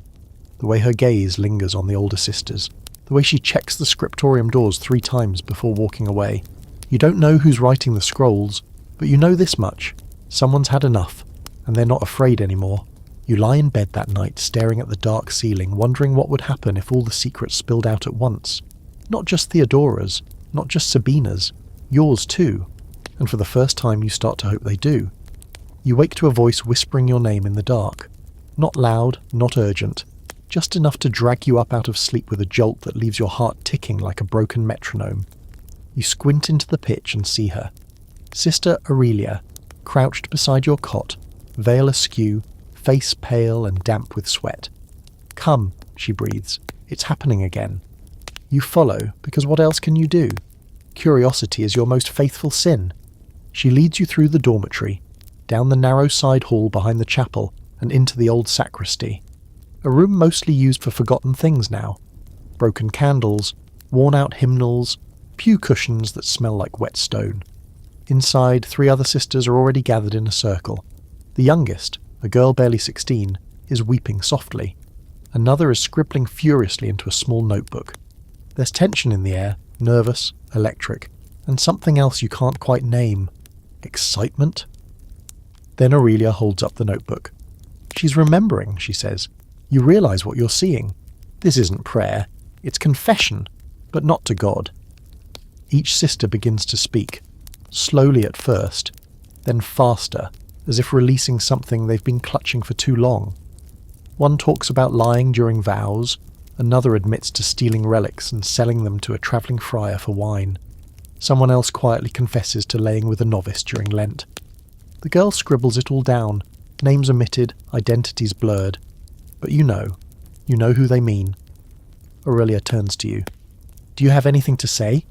The way her gaze lingers on the older sisters. The way she checks the scriptorium doors 3 times before walking away. You don't know who's writing the scrolls, but you know this much. Someone's had enough, and they're not afraid anymore. You lie in bed that night, staring at the dark ceiling, wondering what would happen if all the secrets spilled out at once. Not just Theodora's, not just Sabina's, yours too. And for the first time you start to hope they do. You wake to a voice whispering your name in the dark. Not loud, not urgent, just enough to drag you up out of sleep with a jolt that leaves your heart ticking like a broken metronome. You squint into the pitch and see her. Sister Aurelia, crouched beside your cot, veil askew, face pale and damp with sweat. "Come," she breathes. "It's happening again." You follow, because what else can you do? Curiosity is your most faithful sin. She leads you through the dormitory, down the narrow side hall behind the chapel, and into the old sacristy. A room mostly used for forgotten things now. Broken candles, worn-out hymnals, pew cushions that smell like wet stone. Inside, 3 other sisters are already gathered in a circle. The youngest, a girl barely 16, is weeping softly. Another is scribbling furiously into a small notebook. There's tension in the air, nervous, electric, and something else you can't quite name. Excitement? Then Aurelia holds up the notebook. "She's remembering," she says. "You realize what you're seeing. This isn't prayer. It's confession, but not to God." Each sister begins to speak, slowly at first, then faster, as if releasing something they've been clutching for too long. One talks about lying during vows, another admits to stealing relics and selling them to a travelling friar for wine. Someone else quietly confesses to laying with a novice during Lent. The girl scribbles it all down, names omitted, identities blurred. But you know who they mean. Aurelia turns to you. "Do you have anything to say?"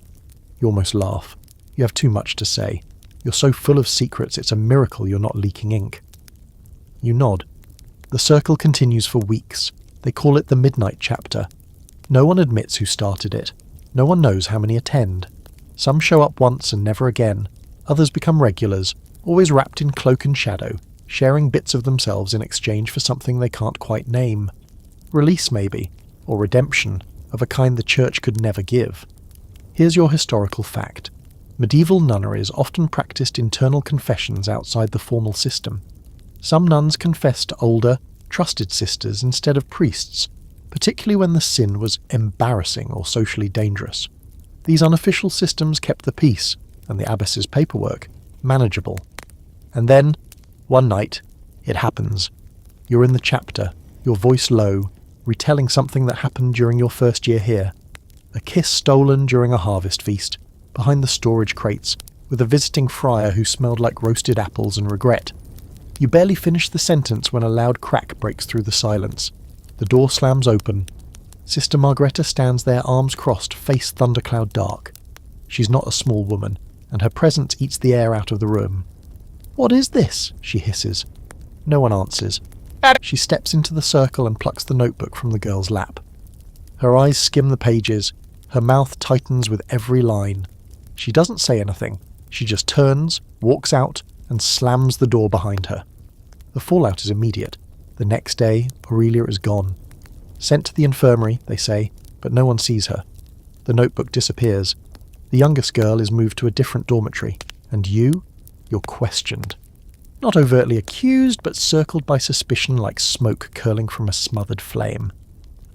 You almost laugh. You have too much to say. You're so full of secrets it's a miracle you're not leaking ink. You nod. The circle continues for weeks. They call it the Midnight Chapter. No one admits who started it. No one knows how many attend. Some show up once and never again. Others become regulars, always wrapped in cloak and shadow, sharing bits of themselves in exchange for something they can't quite name. Release maybe, or redemption, of a kind the church could never give. Here's your historical fact. Medieval nunneries often practiced internal confessions outside the formal system. Some nuns confessed to older, trusted sisters instead of priests, particularly when the sin was embarrassing or socially dangerous. These unofficial systems kept the peace, and the abbess's paperwork, manageable. And then, one night, it happens. You're in the chapter, your voice low, retelling something that happened during your first year here. A kiss stolen during a harvest feast, behind the storage crates, with a visiting friar who smelled like roasted apples and regret. You barely finish the sentence when a loud crack breaks through the silence. The door slams open. Sister Margareta stands there, arms crossed, face thundercloud dark. She's not a small woman, and her presence eats the air out of the room. "What is this?" she hisses. No one answers. She steps into the circle and plucks the notebook from the girl's lap. Her eyes skim the pages, her mouth tightens with every line. She doesn't say anything. She just turns, walks out, and slams the door behind her. The fallout is immediate. The next day, Aurelia is gone. Sent to the infirmary, they say, but no one sees her. The notebook disappears. The youngest girl is moved to a different dormitory. And you're questioned. Not overtly accused, but circled by suspicion like smoke curling from a smothered flame.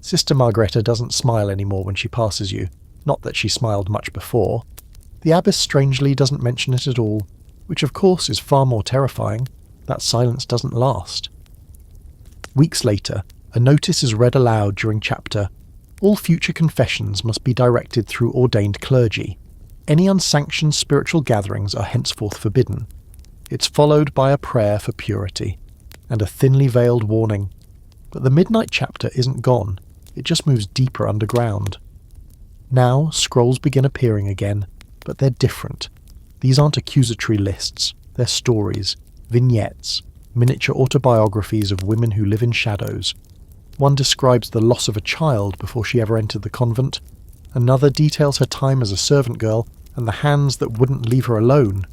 Sister Margareta doesn't smile anymore when she passes you, not that she smiled much before. The abbess strangely doesn't mention it at all, which of course is far more terrifying. That silence doesn't last. Weeks later, a notice is read aloud during chapter. All future confessions must be directed through ordained clergy. Any unsanctioned spiritual gatherings are henceforth forbidden. It's followed by a prayer for purity, and a thinly veiled warning. But the midnight chapter isn't gone, it just moves deeper underground. Now, scrolls begin appearing again, but they're different. These aren't accusatory lists, they're stories, vignettes, miniature autobiographies of women who live in shadows. One describes the loss of a child before she ever entered the convent. Another details her time as a servant girl and the hands that wouldn't leave her alone.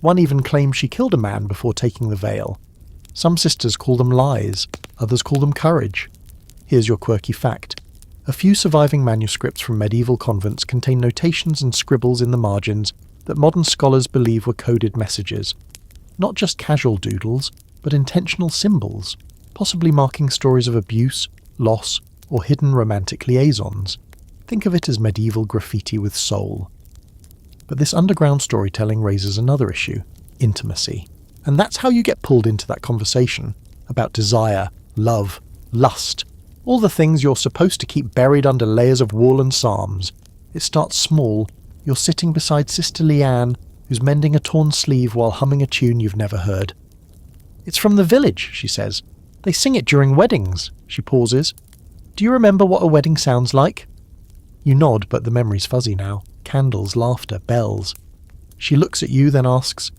One even claims she killed a man before taking the veil. Some sisters call them lies, others call them courage. Here's your quirky fact. A few surviving manuscripts from medieval convents contain notations and scribbles in the margins that modern scholars believe were coded messages. Not just casual doodles, but intentional symbols, possibly marking stories of abuse, loss, or hidden romantic liaisons. Think of it as medieval graffiti with soul. But this underground storytelling raises another issue, intimacy. And that's how you get pulled into that conversation about desire, love, lust, all the things you're supposed to keep buried under layers of wool and psalms. It starts small. You're sitting beside Sister Leanne, who's mending a torn sleeve while humming a tune you've never heard. "It's from the village," she says. "They sing it during weddings." She pauses. "Do you remember what a wedding sounds like?" You nod, but the memory's fuzzy now. Candles, laughter, bells. She looks at you, then asks,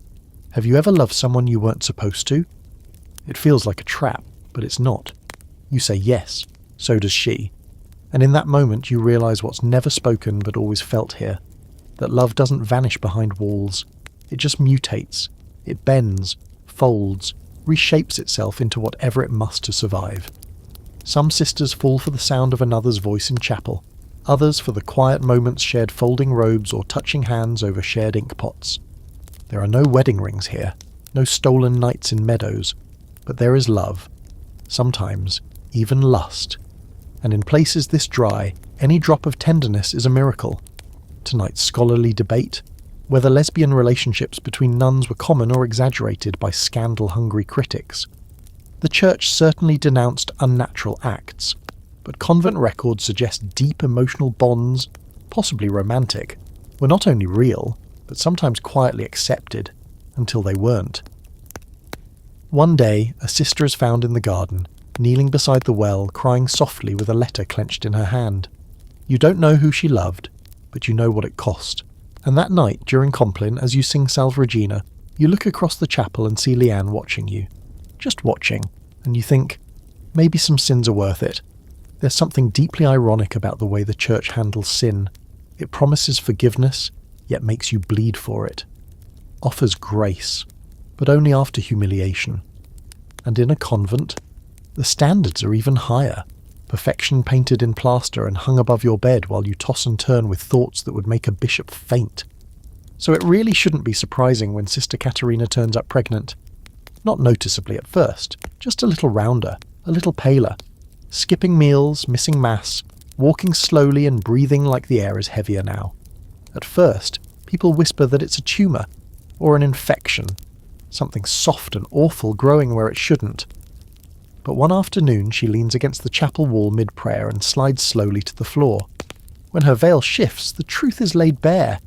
"Have you ever loved someone you weren't supposed to?" It feels like a trap, but it's not. You say yes. So does she. And in that moment you realise what's never spoken but always felt here. That love doesn't vanish behind walls. It just mutates. It bends, folds, reshapes itself into whatever it must to survive. Some sisters fall for the sound of another's voice in chapel. Others for the quiet moments shared folding robes or touching hands over shared ink pots. There are no wedding rings here, no stolen nights in meadows, but there is love. Sometimes even lust. And in places this dry, any drop of tenderness is a miracle. Tonight's scholarly debate, whether lesbian relationships between nuns were common or exaggerated by scandal-hungry critics. The Church certainly denounced unnatural acts, but convent records suggest deep emotional bonds, possibly romantic, were not only real, but sometimes quietly accepted, until they weren't. One day, a sister is found in the garden, kneeling beside the well, crying softly with a letter clenched in her hand. You don't know who she loved, but you know what it cost. And that night, during Compline, as you sing Salve Regina, you look across the chapel and see Leanne watching you. Just watching, and you think, maybe some sins are worth it. There's something deeply ironic about the way the Church handles sin. It promises forgiveness, yet makes you bleed for it. Offers grace, but only after humiliation. And in a convent, the standards are even higher. Perfection painted in plaster and hung above your bed while you toss and turn with thoughts that would make a bishop faint. So it really shouldn't be surprising when Sister Caterina turns up pregnant. Not noticeably at first, just a little rounder, a little paler. Skipping meals, missing mass, walking slowly and breathing like the air is heavier now. At first, people whisper that it's a tumour, or an infection, something soft and awful growing where it shouldn't. But one afternoon she leans against the chapel wall mid-prayer and slides slowly to the floor. When her veil shifts, the truth is laid bare.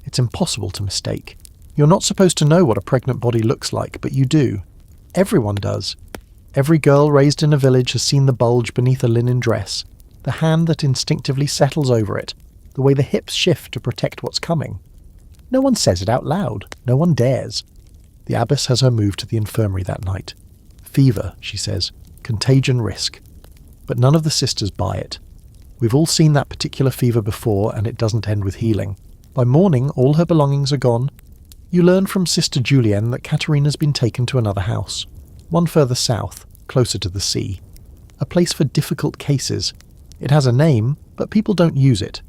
It's impossible to mistake. You're not supposed to know what a pregnant body looks like, but you do. Everyone does. Every girl raised in a village has seen the bulge beneath a linen dress, the hand that instinctively settles over it, the way the hips shift to protect what's coming. No one says it out loud. No one dares. The abbess has her moved to the infirmary that night. Fever, she says. Contagion risk. But none of the sisters buy it. We've all seen that particular fever before, and it doesn't end with healing. By morning, all her belongings are gone. You learn from Sister Julienne that Caterina's been taken to another house, one further south, closer to the sea. A place for difficult cases. It has a name, but people don't use it.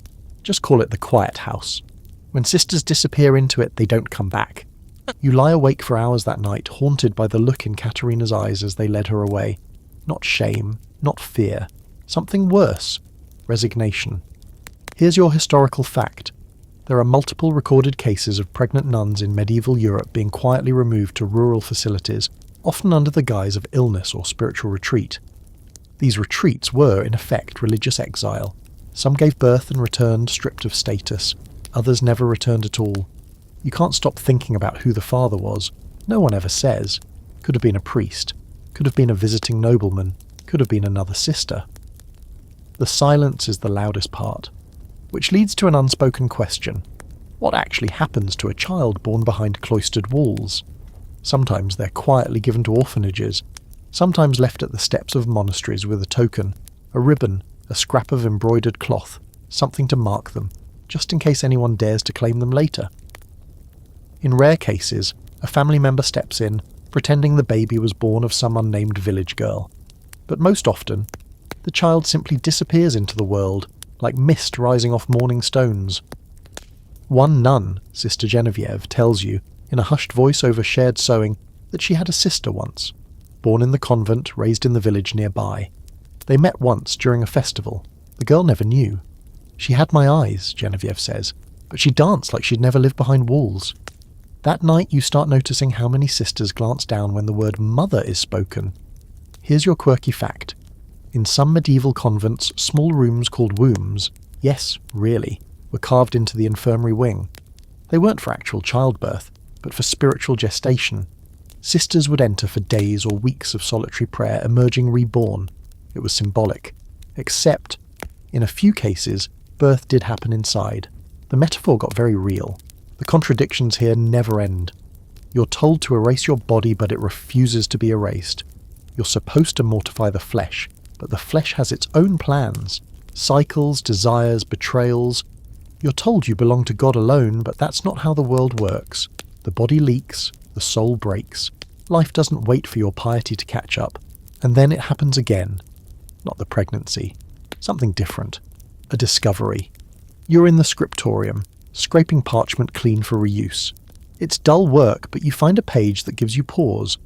Just call it the quiet house. When sisters disappear into it, they don't come back. You lie awake for hours that night, haunted by the look in Katerina's eyes as they led her away. Not shame, not fear. Something worse. Resignation. Here's your historical fact. There are multiple recorded cases of pregnant nuns in medieval Europe being quietly removed to rural facilities, often under the guise of illness or spiritual retreat. These retreats were, in effect, religious exile. Some gave birth and returned stripped of status. Others never returned at all. You can't stop thinking about who the father was. No one ever says. Could have been a priest. Could have been a visiting nobleman. Could have been another sister. The silence is the loudest part. Which leads to an unspoken question. What actually happens to a child born behind cloistered walls? Sometimes they're quietly given to orphanages. Sometimes left at the steps of monasteries with a token, a ribbon, a scrap of embroidered cloth, something to mark them, just in case anyone dares to claim them later. In rare cases, a family member steps in, pretending the baby was born of some unnamed village girl. But most often, the child simply disappears into the world, like mist rising off morning stones. One nun, Sister Genevieve, tells you, in a hushed voice over shared sewing, that she had a sister once, born in the convent, raised in the village nearby. They met once during a festival. The girl never knew. She had my eyes, Genevieve says, but she danced like she'd never lived behind walls. That night you start noticing how many sisters glance down when the word mother is spoken. Here's your quirky fact. In some medieval convents, small rooms called wombs, yes, really, were carved into the infirmary wing. They weren't for actual childbirth, but for spiritual gestation. Sisters would enter for days or weeks of solitary prayer, emerging reborn. It was symbolic. Except, in a few cases, birth did happen inside. The metaphor got very real. The contradictions here never end. You're told to erase your body, but it refuses to be erased. You're supposed to mortify the flesh, but the flesh has its own plans. Cycles, desires, betrayals. You're told you belong to God alone, but that's not how the world works. The body leaks, the soul breaks. Life doesn't wait for your piety to catch up. And then it happens again. Not the pregnancy. Something different. A discovery. You're in the scriptorium, scraping parchment clean for reuse. It's dull work, but you find a page that gives you pause.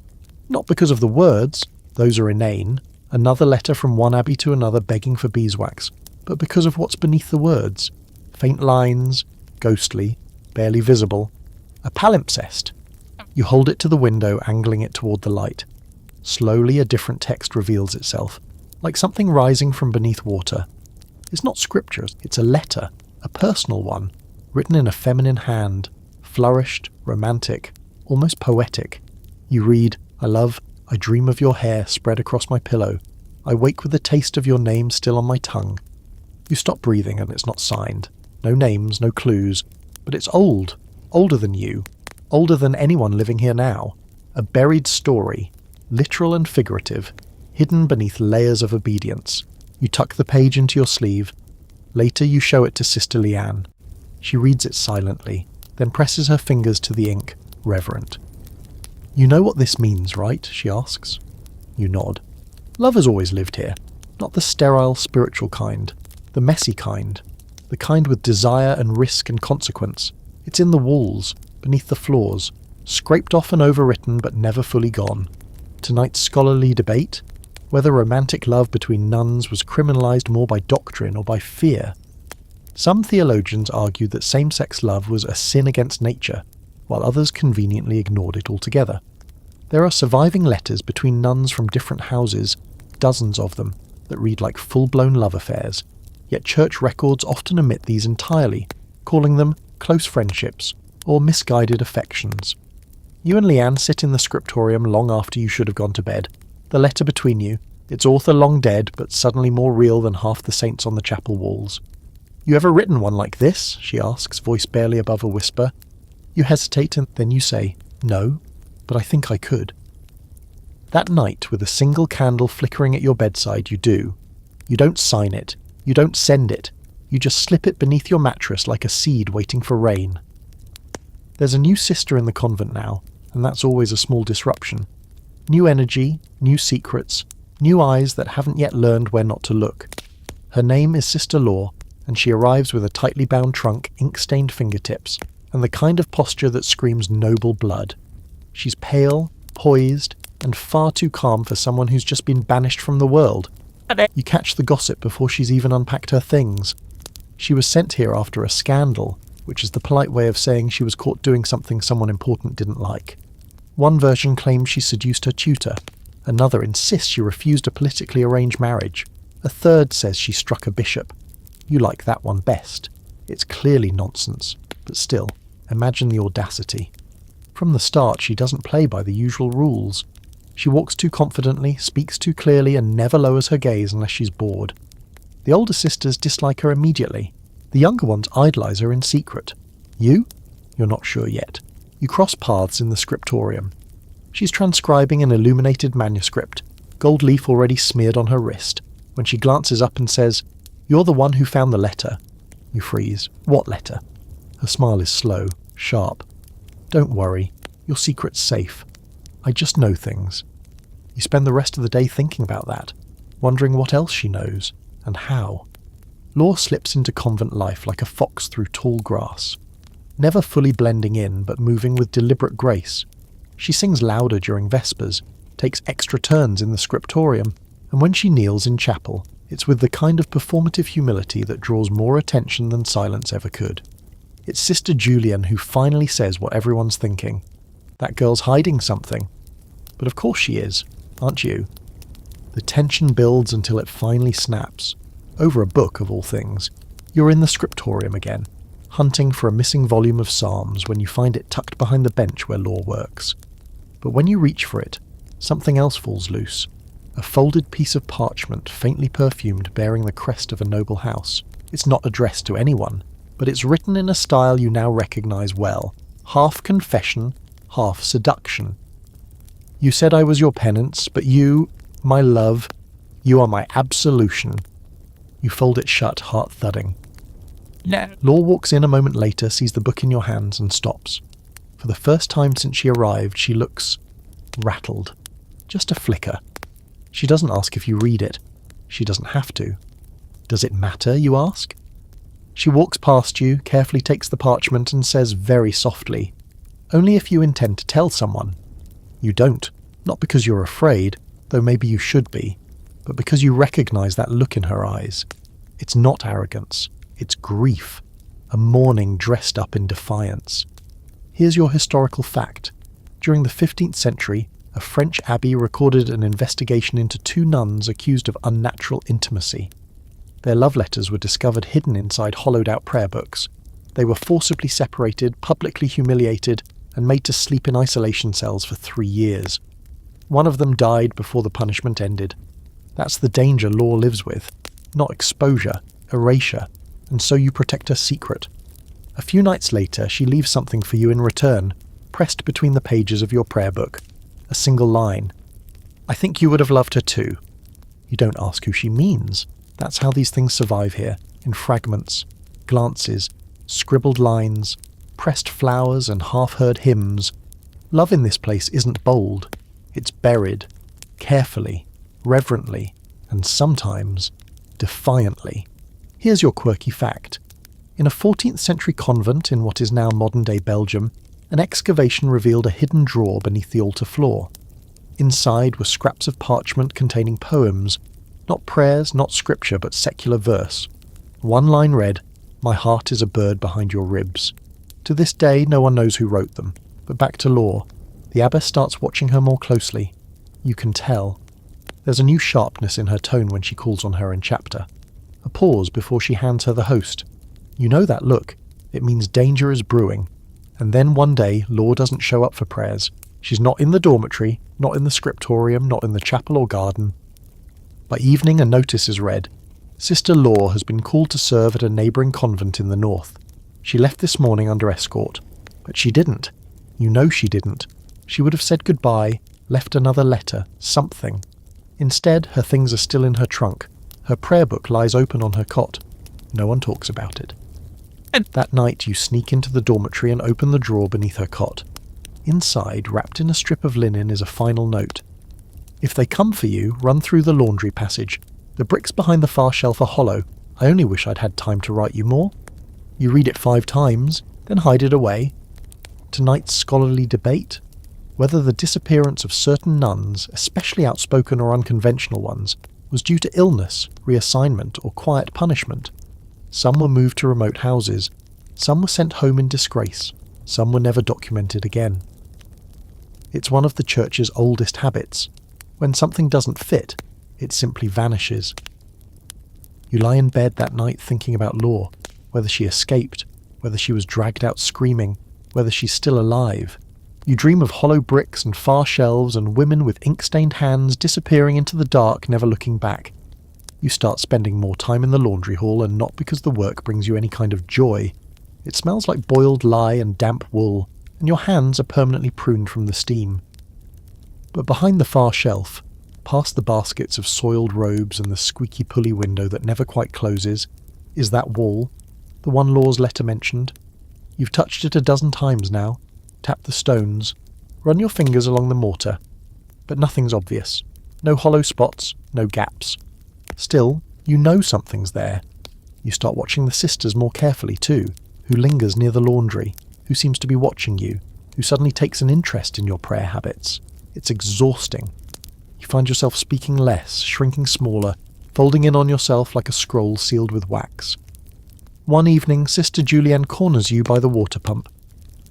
Not because of the words, those are inane, another letter from one abbey to another begging for beeswax, but because of what's beneath the words. Faint lines, ghostly, barely visible. A palimpsest. You hold it to the window, angling it toward the light. Slowly a different text reveals itself, like something rising from beneath water. It's not scripture, it's a letter, a personal one, written in a feminine hand, flourished, romantic, almost poetic. You read, I dream of your hair spread across my pillow. I wake with the taste of your name still on my tongue. You stop breathing and it's not signed. No names, no clues. But it's old. Older than you. Older than anyone living here now. A buried story. Literal and figurative. Hidden beneath layers of obedience. You tuck the page into your sleeve. Later you show it to Sister Leanne. She reads it silently, then presses her fingers to the ink, reverent. You know what this means, right? She asks. You nod. Love has always lived here. Not the sterile, spiritual kind. The messy kind. The kind with desire and risk and consequence. It's in the walls, beneath the floors, scraped off and overwritten but never fully gone. Tonight's scholarly debate? Whether romantic love between nuns was criminalized more by doctrine or by fear. Some theologians argued that same-sex love was a sin against nature, while others conveniently ignored it altogether. There are surviving letters between nuns from different houses, dozens of them, that read like full-blown love affairs, yet church records often omit these entirely, calling them close friendships or misguided affections. You and Leanne sit in the scriptorium long after you should have gone to bed, the letter between you, its author long dead but suddenly more real than half the saints on the chapel walls. You ever written one like this? She asks, voice barely above a whisper. You hesitate and then you say, no, but I think I could. That night, with a single candle flickering at your bedside, you do. You don't sign it. You don't send it. You just slip it beneath your mattress like a seed waiting for rain. There's a new sister in the convent now, and that's always a small disruption. New energy, new secrets, new eyes that haven't yet learned where not to look. Her name is Sister Law, and she arrives with a tightly bound trunk, ink-stained fingertips, and the kind of posture that screams noble blood. She's pale, poised, and far too calm for someone who's just been banished from the world. You catch the gossip before she's even unpacked her things. She was sent here after a scandal, which is the polite way of saying she was caught doing something someone important didn't like. One version claims she seduced her tutor. Another insists she refused a politically arranged marriage. A third says she struck a bishop. You like that one best. It's clearly nonsense, but still, imagine the audacity. From the start, she doesn't play by the usual rules. She walks too confidently, speaks too clearly, and never lowers her gaze unless she's bored. The older sisters dislike her immediately. The younger ones idolize her in secret. You? You're not sure yet. You cross paths in the scriptorium. She's transcribing an illuminated manuscript, gold leaf already smeared on her wrist, when she glances up and says, "You're the one who found the letter." You freeze. What letter? Her smile is slow, sharp. Don't worry, your secret's safe. I just know things. You spend the rest of the day thinking about that, wondering what else she knows, and how. Law slips into convent life like a fox through tall grass, never fully blending in but moving with deliberate grace. She sings louder during Vespers, takes extra turns in the scriptorium, and when she kneels in chapel, it's with the kind of performative humility that draws more attention than silence ever could. It's Sister Julian who finally says what everyone's thinking. That girl's hiding something. But of course she is, aren't you? The tension builds until it finally snaps. Over a book, of all things. You're in the scriptorium again, hunting for a missing volume of Psalms when you find it tucked behind the bench where Law works. But when you reach for it, something else falls loose. A folded piece of parchment, faintly perfumed, bearing the crest of a noble house. It's not addressed to anyone, but it's written in a style you now recognize well. Half confession, half seduction. You said I was your penance, but you, my love, you are my absolution. You fold it shut, heart thudding. No. Law walks in a moment later, sees the book in your hands, and stops. For the first time since she arrived, she looks rattled. Just a flicker. She doesn't ask if you read it. She doesn't have to. Does it matter, you ask? She walks past you, carefully takes the parchment, and says very softly, "Only if you intend to tell someone." You don't, not because you're afraid, though maybe you should be, but because you recognize that look in her eyes. It's not arrogance, it's grief, a mourning dressed up in defiance. Here's your historical fact. During the 15th century, a French abbey recorded an investigation into two nuns accused of unnatural intimacy. Their love letters were discovered hidden inside hollowed-out prayer books. They were forcibly separated, publicly humiliated, and made to sleep in isolation cells for 3 years. One of them died before the punishment ended. That's the danger Law lives with. Not exposure, erasure, and so you protect her secret. A few nights later, she leaves something for you in return, pressed between the pages of your prayer book. A single line. "I think you would have loved her too." You don't ask who she means. That's how these things survive here, in fragments, glances, scribbled lines, pressed flowers and half-heard hymns. Love in this place isn't bold. It's buried, carefully, reverently, and sometimes defiantly. Here's your quirky fact. In a 14th century convent in what is now modern-day Belgium, an excavation revealed a hidden drawer beneath the altar floor. Inside were scraps of parchment containing poems, not prayers, not scripture, but secular verse. One line read, "My heart is a bird behind your ribs." To this day, no one knows who wrote them. But back to Law. The abbess starts watching her more closely. You can tell. There's a new sharpness in her tone when she calls on her in chapter. A pause before she hands her the host. You know that look. It means danger is brewing. And then one day, Law doesn't show up for prayers. She's not in the dormitory, not in the scriptorium, not in the chapel or garden. By evening, a notice is read. Sister Law has been called to serve at a neighbouring convent in the north. She left this morning under escort. But she didn't. You know she didn't. She would have said goodbye, left another letter, something. Instead, her things are still in her trunk. Her prayer book lies open on her cot. No one talks about it. That night, you sneak into the dormitory and open the drawer beneath her cot. Inside, wrapped in a strip of linen, is a final note. If they come for you, run through the laundry passage. The bricks behind the far shelf are hollow. I only wish I'd had time to write you more. You read it 5 times, then hide it away. Tonight's scholarly debate? Whether the disappearance of certain nuns, especially outspoken or unconventional ones, was due to illness, reassignment, or quiet punishment. Some were moved to remote houses. Some were sent home in disgrace. Some were never documented again. It's one of the Church's oldest habits. When something doesn't fit, it simply vanishes. You lie in bed that night thinking about Law, whether she escaped, whether she was dragged out screaming, whether she's still alive. You dream of hollow bricks and far shelves and women with ink-stained hands disappearing into the dark, never looking back. You start spending more time in the laundry hall, and not because the work brings you any kind of joy. It smells like boiled lye and damp wool, and your hands are permanently pruned from the steam. But behind the far shelf, past the baskets of soiled robes and the squeaky pulley window that never quite closes, is that wall, the one Law's letter mentioned. You've touched it a dozen times now, tapped the stones, run your fingers along the mortar, but nothing's obvious. No hollow spots, no gaps. Still, you know something's there. You start watching the sisters more carefully too, who lingers near the laundry, who seems to be watching you, who suddenly takes an interest in your prayer habits. It's exhausting. You find yourself speaking less, shrinking smaller, folding in on yourself like a scroll sealed with wax. One evening, Sister Julienne corners you by the water pump.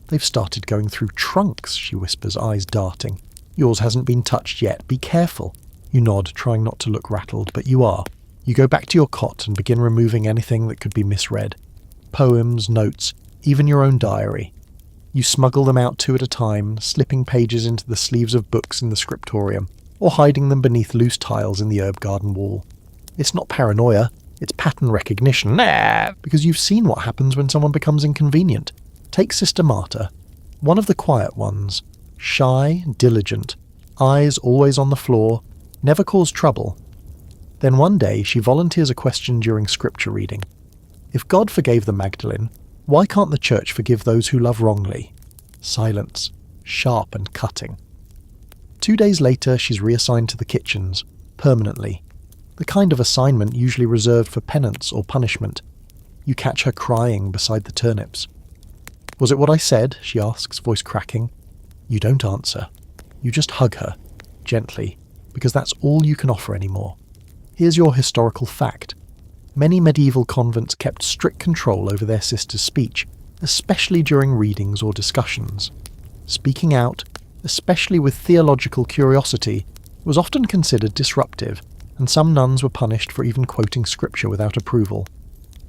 "They've started going through trunks," she whispers, eyes darting. "Yours hasn't been touched yet. Be careful." You nod, trying not to look rattled, but you are. You go back to your cot and begin removing anything that could be misread. Poems, notes, even your own diary. You smuggle them out 2 at a time, slipping pages into the sleeves of books in the scriptorium, or hiding them beneath loose tiles in the herb garden wall. It's not paranoia, it's pattern recognition, because you've seen what happens when someone becomes inconvenient. Take Sister Marta, one of the quiet ones, shy, diligent, eyes always on the floor, never cause trouble. Then one day she volunteers a question during scripture reading. If God forgave the Magdalene, why can't the Church forgive those who love wrongly? Silence, sharp and cutting. 2 days later she's reassigned to the kitchens, permanently. The kind of assignment usually reserved for penance or punishment. You catch her crying beside the turnips. "Was it what I said?" she asks, voice cracking. You don't answer. You just hug her, gently, because that's all you can offer anymore. Here's your historical fact. Many medieval convents kept strict control over their sisters' speech, especially during readings or discussions. Speaking out, especially with theological curiosity, was often considered disruptive, and some nuns were punished for even quoting scripture without approval.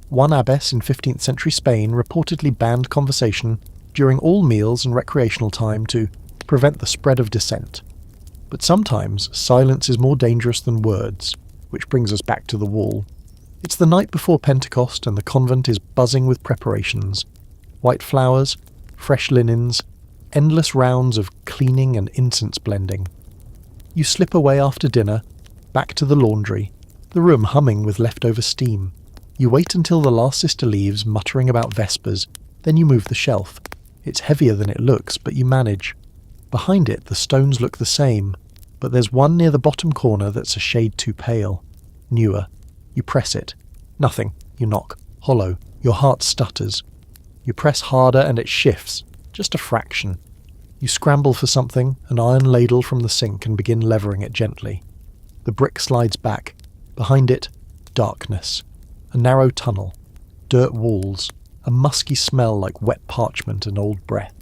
One abbess in 15th century Spain reportedly banned conversation during all meals and recreational time to prevent the spread of dissent. But sometimes silence is more dangerous than words, which brings us back to the wall. It's the night before Pentecost and the convent is buzzing with preparations. White flowers, fresh linens, endless rounds of cleaning and incense blending. You slip away after dinner, back to the laundry, the room humming with leftover steam. You wait until the last sister leaves, muttering about Vespers, then you move the shelf. It's heavier than it looks, but you manage. Behind it, the stones look the same, but there's one near the bottom corner that's a shade too pale. Newer. You press it. Nothing. You knock. Hollow. Your heart stutters. You press harder and it shifts, just a fraction. You scramble for something, an iron ladle from the sink, and begin levering it gently. The brick slides back. Behind it, darkness. A narrow tunnel. Dirt walls. A musky smell like wet parchment and old breath.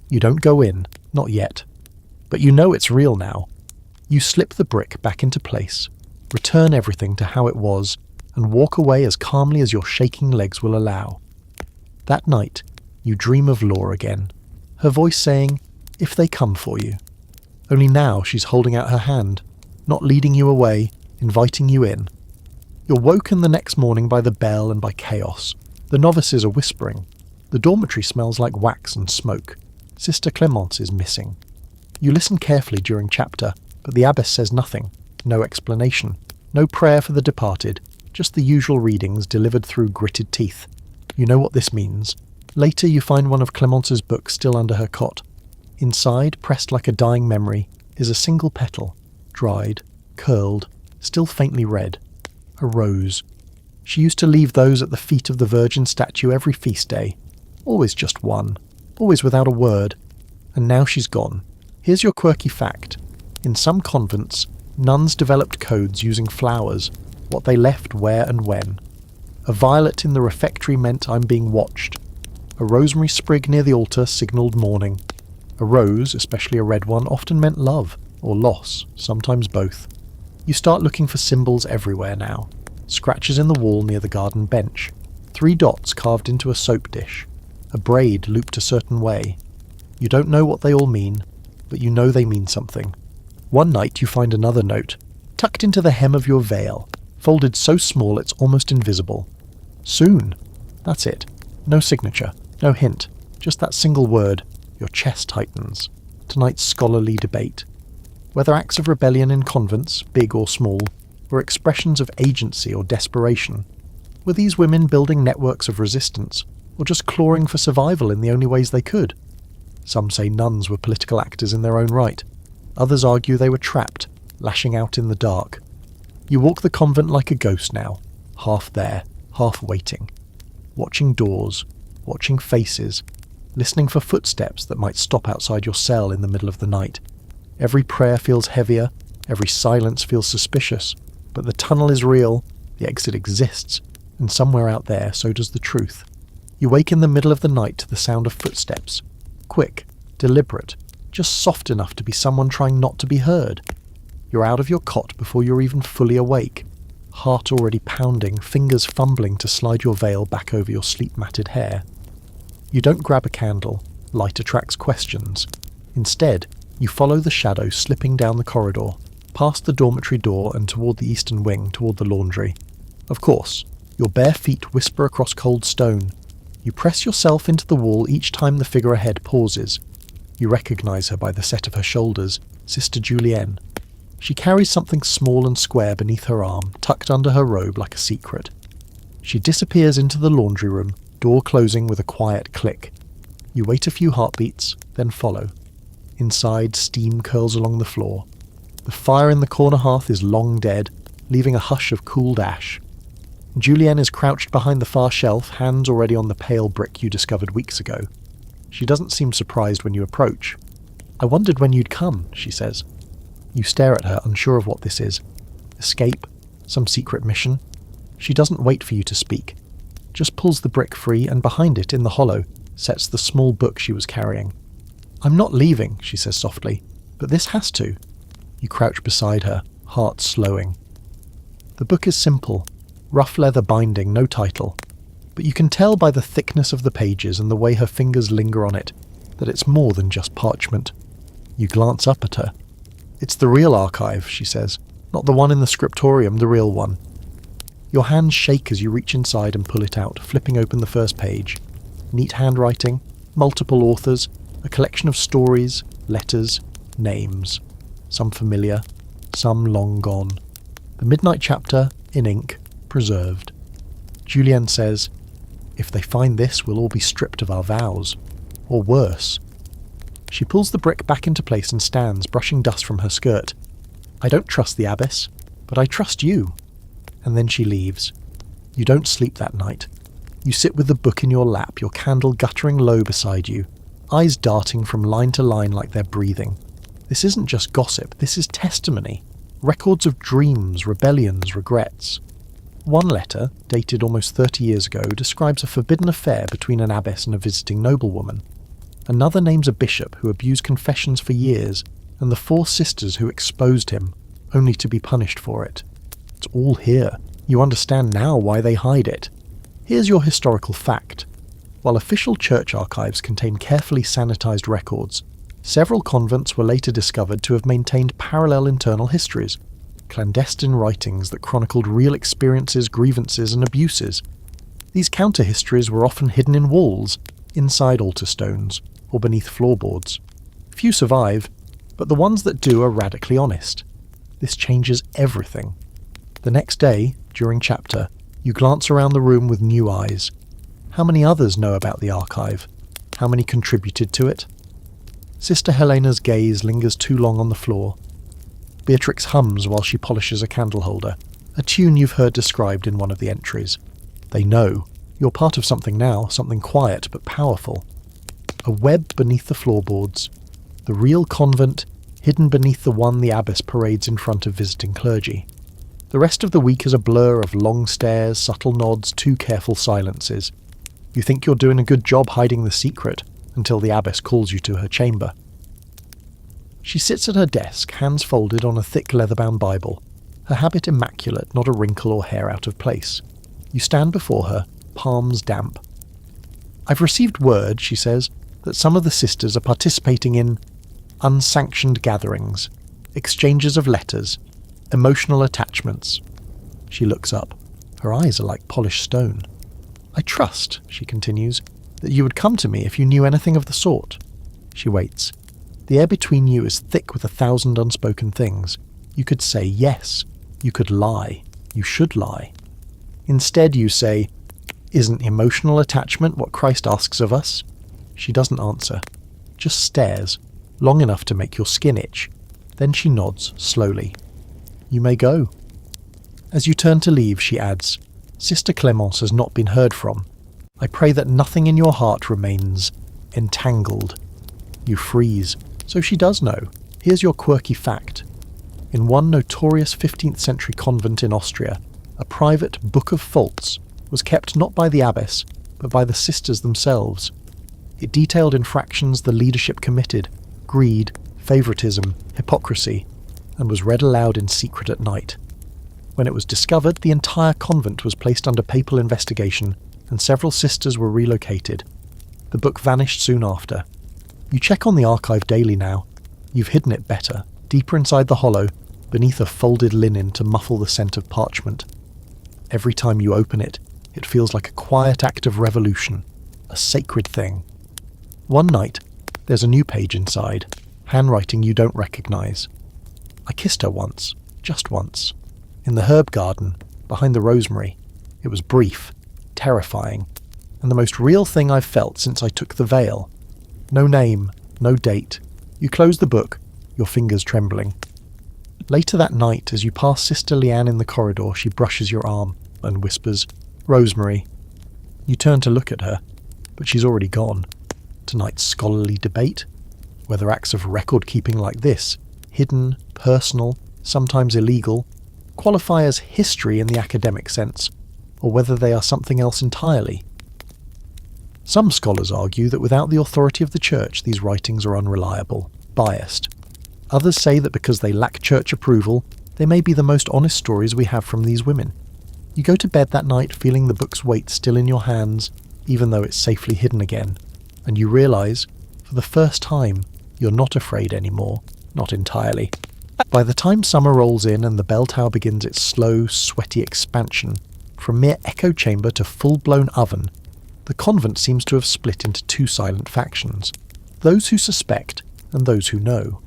You don't go in, not yet. But you know it's real now. You slip the brick back into place, return everything to how it was, and walk away as calmly as your shaking legs will allow. That night, you dream of Law again, her voice saying, "If they come for you." Only now she's holding out her hand, not leading you away, inviting you in. You're woken the next morning by the bell and by chaos. The novices are whispering. The dormitory smells like wax and smoke. Sister Clemence is missing. You listen carefully during chapter, but the abbess says nothing, no explanation, no prayer for the departed, just the usual readings delivered through gritted teeth. You know what this means. Later you find one of Clemence's books still under her cot. Inside, pressed like a dying memory, is a single petal. dried, curled, still faintly red. A rose. She used to leave those at the feet of the Virgin statue every feast day. Always just one. Always without a word. And now she's gone. Here's your quirky fact. In some convents, nuns developed codes using flowers, what they left where and when. A violet in the refectory meant I'm being watched. A rosemary sprig near the altar signalled mourning. A rose, especially a red one, often meant love, or loss, sometimes both. You start looking for symbols everywhere now. Scratches in the wall near the garden bench. 3 dots carved into a soap dish. A braid looped a certain way. You don't know what they all mean, but you know they mean something. One night you find another note, tucked into the hem of your veil, folded so small it's almost invisible. Soon. That's it. No signature, no hint, just that single word. Your chest tightens. Tonight's scholarly debate. Whether acts of rebellion in convents, big or small, were expressions of agency or desperation. Were these women building networks of resistance, or just clawing for survival in the only ways they could? Some say nuns were political actors in their own right. Others argue they were trapped, lashing out in the dark. You walk the convent like a ghost now, half there, half waiting. Watching doors, watching faces, listening for footsteps that might stop outside your cell in the middle of the night. Every prayer feels heavier, every silence feels suspicious, but the tunnel is real, the exit exists, and somewhere out there so does the truth. You wake in the middle of the night to the sound of footsteps. Quick, deliberate, just soft enough to be someone trying not to be heard. You're out of your cot before you're even fully awake, heart already pounding, fingers fumbling to slide your veil back over your sleep-matted hair. You don't grab a candle, light attracts questions. Instead, you follow the shadow slipping down the corridor, past the dormitory door and toward the eastern wing, toward the laundry. Of course, your bare feet whisper across cold stone. You press yourself into the wall each time the figure ahead pauses. You recognize her by the set of her shoulders, Sister Julienne. She carries something small and square beneath her arm, tucked under her robe like a secret. She disappears into the laundry room, door closing with a quiet click. You wait a few heartbeats, then follow. Inside, steam curls along the floor. The fire in the corner hearth is long dead, leaving a hush of cooled ash. Julienne is crouched behind the far shelf, hands already on the pale brick you discovered weeks ago. She doesn't seem surprised when you approach. "I wondered when you'd come," she says. You stare at her, unsure of what this is. Escape? Some secret mission? She doesn't wait for you to speak. Just pulls the brick free and behind it, in the hollow, sets the small book she was carrying. "I'm not leaving," she says softly, "but this has to." You crouch beside her, heart slowing. The book is simple, rough leather binding, no title, but you can tell by the thickness of the pages and the way her fingers linger on it that it's more than just parchment. You glance up at her. "It's the real archive," she says, "not the one in the scriptorium, the real one." Your hands shake as you reach inside and pull it out, flipping open the first page. Neat handwriting, multiple authors, a collection of stories, letters, names. Some familiar, some long gone. The midnight chapter, in ink, preserved. Julienne says, "If they find this, we'll all be stripped of our vows. Or worse." She pulls the brick back into place and stands, brushing dust from her skirt. "I don't trust the abbess, but I trust you." And then she leaves. You don't sleep that night. You sit with the book in your lap, your candle guttering low beside you, eyes darting from line to line like they're breathing. This isn't just gossip, this is testimony. Records of dreams, rebellions, regrets. One letter, dated almost 30 years ago, describes a forbidden affair between an abbess and a visiting noblewoman. Another names a bishop who abused confessions for years, and the 4 sisters who exposed him, only to be punished for it. It's all here. You understand now why they hide it. Here's your historical fact. While official church archives contain carefully sanitized records, several convents were later discovered to have maintained parallel internal histories, clandestine writings that chronicled real experiences, grievances, and abuses. These counter-histories were often hidden in walls, inside altar stones, or beneath floorboards. Few survive, but the ones that do are radically honest. This changes everything. The next day, during chapter, you glance around the room with new eyes. How many others know about the archive? How many contributed to it? Sister Helena's gaze lingers too long on the floor. Beatrix hums while she polishes a candle holder, a tune you've heard described in one of the entries. They know. You're part of something now, something quiet but powerful. A web beneath the floorboards. The real convent, hidden beneath the one the abbess parades in front of visiting clergy. The rest of the week is a blur of long stares, subtle nods, too careful silences. You think you're doing a good job hiding the secret, until the abbess calls you to her chamber. She sits at her desk, hands folded on a thick leather-bound Bible, her habit immaculate, not a wrinkle or hair out of place. You stand before her, palms damp. "I've received word," she says, "that some of the sisters are participating in unsanctioned gatherings, exchanges of letters, emotional attachments." She looks up. Her eyes are like polished stone. "I trust," she continues, "that you would come to me if you knew anything of the sort." She waits. The air between you is thick with 1,000 unspoken things. You could say yes. You could lie. You should lie. Instead you say, "Isn't emotional attachment what Christ asks of us?" She doesn't answer. Just stares, long enough to make your skin itch. Then she nods, slowly. "You may go." As you turn to leave, she adds, "Sister Clémence has not been heard from. I pray that nothing in your heart remains entangled." You freeze. So she does know. Here's your quirky fact. In one notorious 15th century convent in Austria, a private Book of Faults was kept not by the abbess, but by the sisters themselves. It detailed infractions the leadership committed, greed, favouritism, hypocrisy, and was read aloud in secret at night. When it was discovered, the entire convent was placed under papal investigation, and several sisters were relocated. The book vanished soon after. You check on the archive daily now. You've hidden it better, deeper inside the hollow, beneath a folded linen to muffle the scent of parchment. Every time you open it, it feels like a quiet act of revolution, a sacred thing. One night, there's a new page inside, handwriting you don't recognise. I kissed her once, just once, in the herb garden, behind the rosemary. It was brief, terrifying, and the most real thing I've felt since I took the veil. No name, no date. You close the book, your fingers trembling. Later that night, as you pass Sister Leanne in the corridor, she brushes your arm and whispers, "Rosemary." You turn to look at her, but she's already gone. Tonight's scholarly debate, whether acts of record-keeping like this, hidden, personal, sometimes illegal, qualify as history in the academic sense, or whether they are something else entirely. Some scholars argue that without the authority of the Church, these writings are unreliable, biased. Others say that because they lack Church approval, they may be the most honest stories we have from these women. You go to bed that night feeling the book's weight still in your hands, even though it's safely hidden again, and you realise, for the first time, you're not afraid anymore, not entirely. By the time summer rolls in and the bell tower begins its slow, sweaty expansion, from mere echo chamber to full-blown oven, the convent seems to have split into two silent factions, those who suspect and those who know.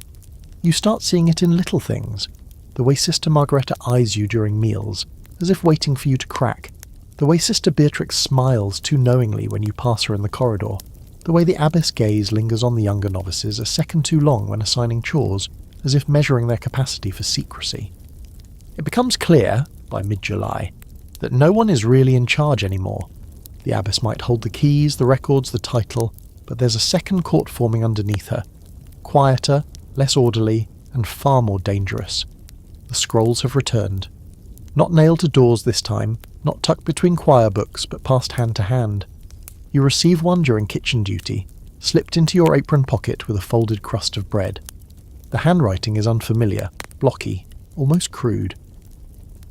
You start seeing it in little things, the way Sister Margareta eyes you during meals, as if waiting for you to crack, the way Sister Beatrix smiles too knowingly when you pass her in the corridor, the way the abbess' gaze lingers on the younger novices a second too long when assigning chores, as if measuring their capacity for secrecy. It becomes clear, by mid-July, that no one is really in charge anymore. The abbess might hold the keys, the records, the title, but there's a second court forming underneath her, quieter, less orderly, and far more dangerous. The scrolls have returned. Not nailed to doors this time, not tucked between choir books, but passed hand to hand. You receive one during kitchen duty, slipped into your apron pocket with a folded crust of bread. The handwriting is unfamiliar, blocky, almost crude.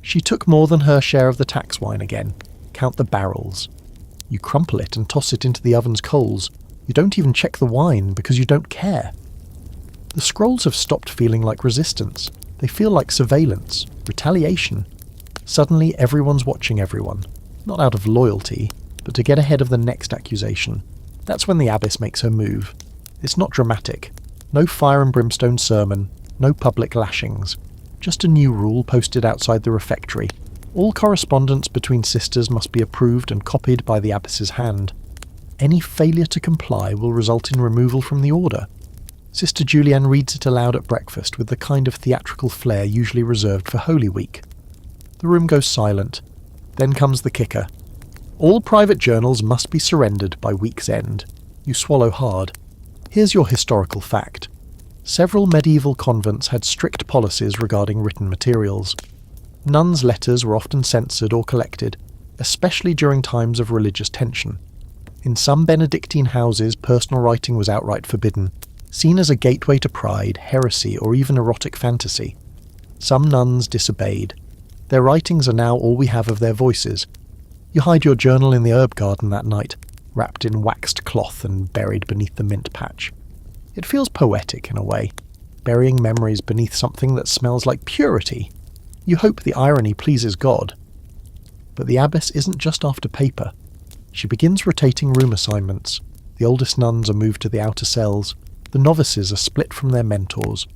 She took more than her share of the tax wine again. Count the barrels. You crumple it and toss it into the oven's coals. You don't even check the wine because you don't care. The scrolls have stopped feeling like resistance. They feel like surveillance, retaliation. Suddenly everyone's watching everyone, not out of loyalty, but to get ahead of the next accusation. That's when the abbess makes her move. It's not dramatic. No fire and brimstone sermon, no public lashings. Just a new rule posted outside the refectory. All correspondence between sisters must be approved and copied by the abbess's hand. Any failure to comply will result in removal from the order. Sister Julianne reads it aloud at breakfast with the kind of theatrical flair usually reserved for Holy Week. The room goes silent. Then comes the kicker. All private journals must be surrendered by week's end. You swallow hard. Here's your historical fact. Several medieval convents had strict policies regarding written materials. Nuns' letters were often censored or collected, especially during times of religious tension. In some Benedictine houses, personal writing was outright forbidden, seen as a gateway to pride, heresy, or even erotic fantasy. Some nuns disobeyed. Their writings are now all we have of their voices. You hide your journal in the herb garden that night, wrapped in waxed cloth and buried beneath the mint patch. It feels poetic in a way, burying memories beneath something that smells like purity. You hope the irony pleases God. But the abbess isn't just after paper. She begins rotating room assignments. The oldest nuns are moved to the outer cells. The novices are split from their mentors.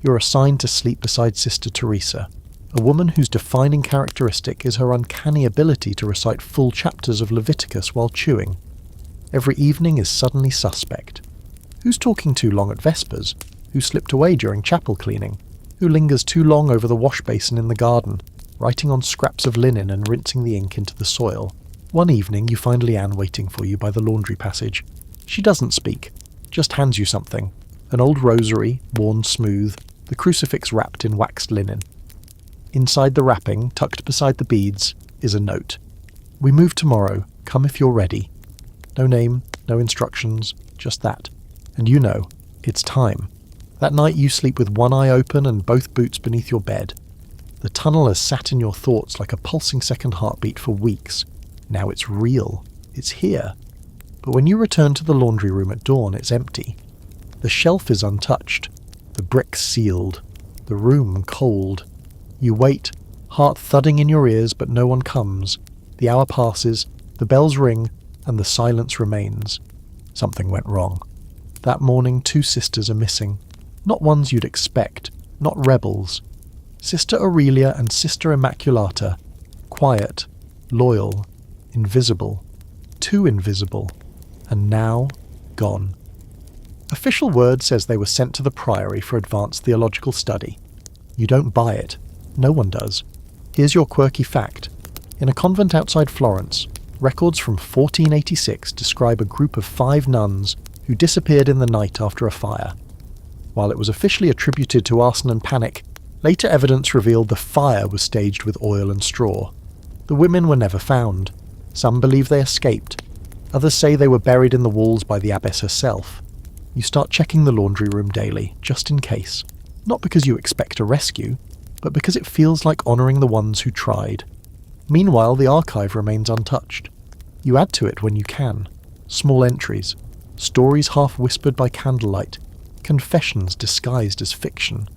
You're assigned to sleep beside Sister Teresa, a woman whose defining characteristic is her uncanny ability to recite full chapters of Leviticus while chewing. Every evening is suddenly suspect. Who's talking too long at Vespers? Who slipped away during chapel cleaning? Who lingers too long over the wash basin in the garden, writing on scraps of linen and rinsing the ink into the soil? One evening you find Leanne waiting for you by the laundry passage. She doesn't speak, just hands you something. An old rosary, worn smooth, the crucifix wrapped in waxed linen. Inside the wrapping, tucked beside the beads, is a note. We move tomorrow, come if you're ready. No name, no instructions, just that. And you know, it's time. That night you sleep with one eye open and both boots beneath your bed. The tunnel has sat in your thoughts like a pulsing second heartbeat for weeks. Now it's real. It's here. But when you return to the laundry room at dawn, it's empty. The shelf is untouched. The bricks sealed. The room cold. You wait, heart thudding in your ears, but no one comes. The hour passes, the bells ring, and the silence remains. Something went wrong. That morning, 2 sisters are missing. Not ones you'd expect, not rebels. Sister Aurelia and Sister Immaculata. Quiet, loyal, invisible. Too invisible. And now, gone. Official word says they were sent to the priory for advanced theological study. You don't buy it. No one does. Here's your quirky fact. In a convent outside Florence, records from 1486 describe a group of 5 nuns who disappeared in the night after a fire. While it was officially attributed to arson and panic, later evidence revealed the fire was staged with oil and straw. The women were never found. Some believe they escaped. Others say they were buried in the walls by the abbess herself. You start checking the laundry room daily, just in case. Not because you expect a rescue, but because it feels like honouring the ones who tried. Meanwhile, the archive remains untouched. You add to it when you can. Small entries. Stories half whispered by candlelight. Confessions disguised as fiction.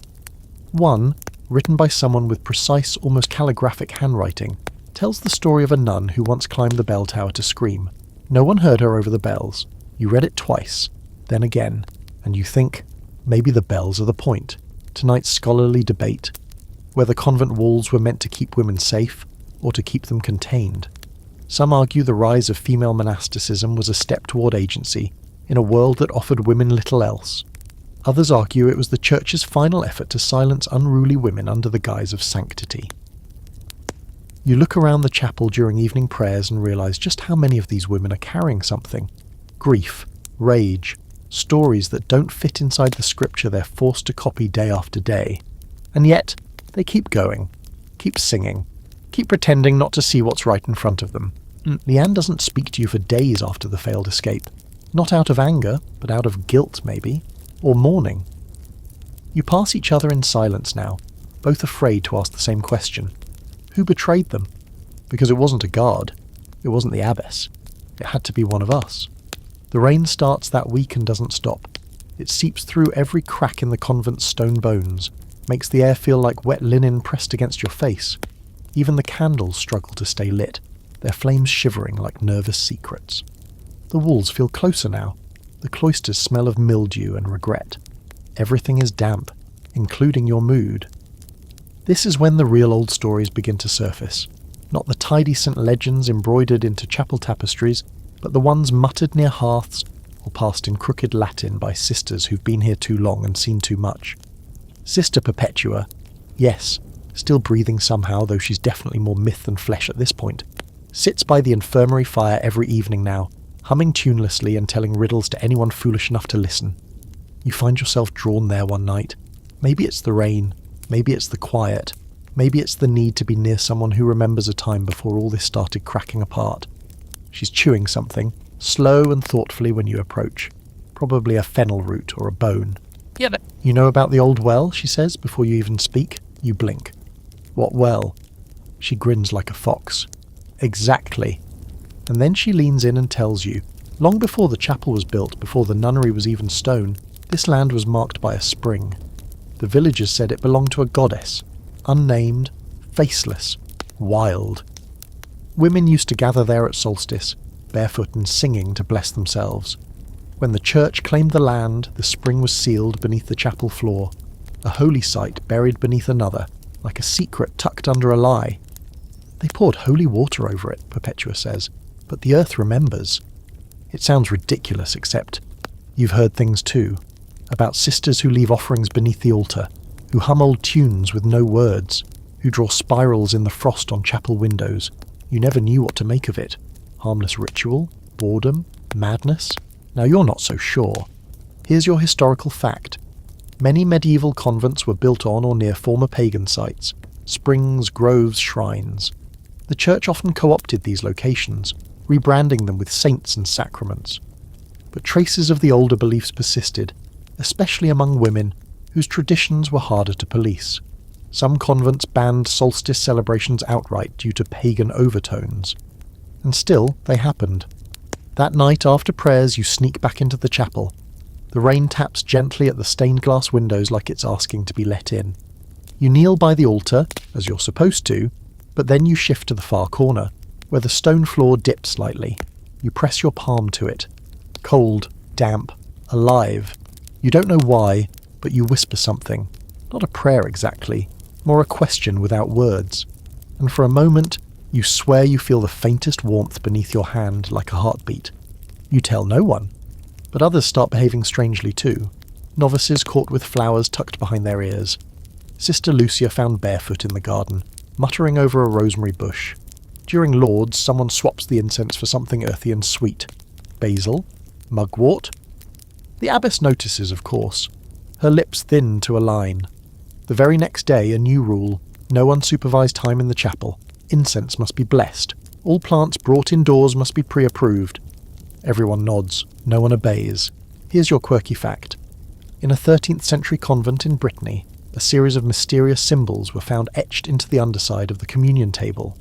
One, written by someone with precise, almost calligraphic handwriting, tells the story of a nun who once climbed the bell tower to scream. No one heard her over the bells. You read it twice, then again, and you think, maybe the bells are the point. Tonight's scholarly debate. Whether convent walls were meant to keep women safe, or to keep them contained. Some argue the rise of female monasticism was a step toward agency, in a world that offered women little else. Others argue it was the Church's final effort to silence unruly women under the guise of sanctity. You look around the chapel during evening prayers and realise just how many of these women are carrying something. Grief, rage, stories that don't fit inside the scripture they're forced to copy day after day. And yet, they keep going, keep singing, keep pretending not to see what's right in front of them. Leanne doesn't speak to you for days after the failed escape. Not out of anger, but out of guilt maybe, or mourning. You pass each other in silence now, both afraid to ask the same question. Who betrayed them? Because it wasn't a guard. It wasn't the abbess. It had to be one of us. The rain starts that week and doesn't stop. It seeps through every crack in the convent's stone bones, makes the air feel like wet linen pressed against your face. Even the candles struggle to stay lit, their flames shivering like nervous secrets. The walls feel closer now. The cloisters smell of mildew and regret. Everything is damp, including your mood. This is when the real old stories begin to surface. Not the tidy St. Legends embroidered into chapel tapestries, but the ones muttered near hearths, or passed in crooked Latin by sisters who've been here too long and seen too much. Sister Perpetua, yes, still breathing somehow, though she's definitely more myth than flesh at this point, sits by the infirmary fire every evening now, humming tunelessly and telling riddles to anyone foolish enough to listen. You find yourself drawn there one night. Maybe it's the rain, maybe it's the quiet, maybe it's the need to be near someone who remembers a time before all this started cracking apart. She's chewing something, slow and thoughtfully when you approach. Probably a fennel root or a bone. Yeah. You know about the old well, she says, before you even speak. You blink. What well? She grins like a fox. Exactly. And then she leans in and tells you, long before the chapel was built, before the nunnery was even stone, this land was marked by a spring. The villagers said it belonged to a goddess, unnamed, faceless, wild. Women used to gather there at solstice, barefoot and singing to bless themselves. When the church claimed the land, the spring was sealed beneath the chapel floor, a holy site buried beneath another, like a secret tucked under a lie. They poured holy water over it, Perpetua says, but the earth remembers. It sounds ridiculous, except you've heard things too, about sisters who leave offerings beneath the altar, who hum old tunes with no words, who draw spirals in the frost on chapel windows. You never knew what to make of it. Harmless ritual? Boredom? Madness? Now you're not so sure. Here's your historical fact. Many medieval convents were built on or near former pagan sites, springs, groves, shrines. The church often co-opted these locations, rebranding them with saints and sacraments. But traces of the older beliefs persisted, especially among women, whose traditions were harder to police. Some convents banned solstice celebrations outright due to pagan overtones. And still, they happened. That night after prayers you sneak back into the chapel. The rain taps gently at the stained glass windows like it's asking to be let in. You kneel by the altar, as you're supposed to, but then you shift to the far corner, where the stone floor dips slightly. You press your palm to it. Cold, damp, alive. You don't know why, but you whisper something. Not a prayer exactly, more a question without words. And for a moment, you swear you feel the faintest warmth beneath your hand like a heartbeat. You tell no one. But others start behaving strangely too. Novices caught with flowers tucked behind their ears. Sister Lucia found barefoot in the garden, muttering over a rosemary bush. During Lauds, someone swaps the incense for something earthy and sweet. Basil? Mugwort? The abbess notices, of course. Her lips thin to a line. The very next day, a new rule. No unsupervised time in the chapel. Incense must be blessed. All plants brought indoors must be pre-approved. Everyone nods. No one obeys. Here's your quirky fact. In a 13th century convent in Brittany, a series of mysterious symbols were found etched into the underside of the communion table.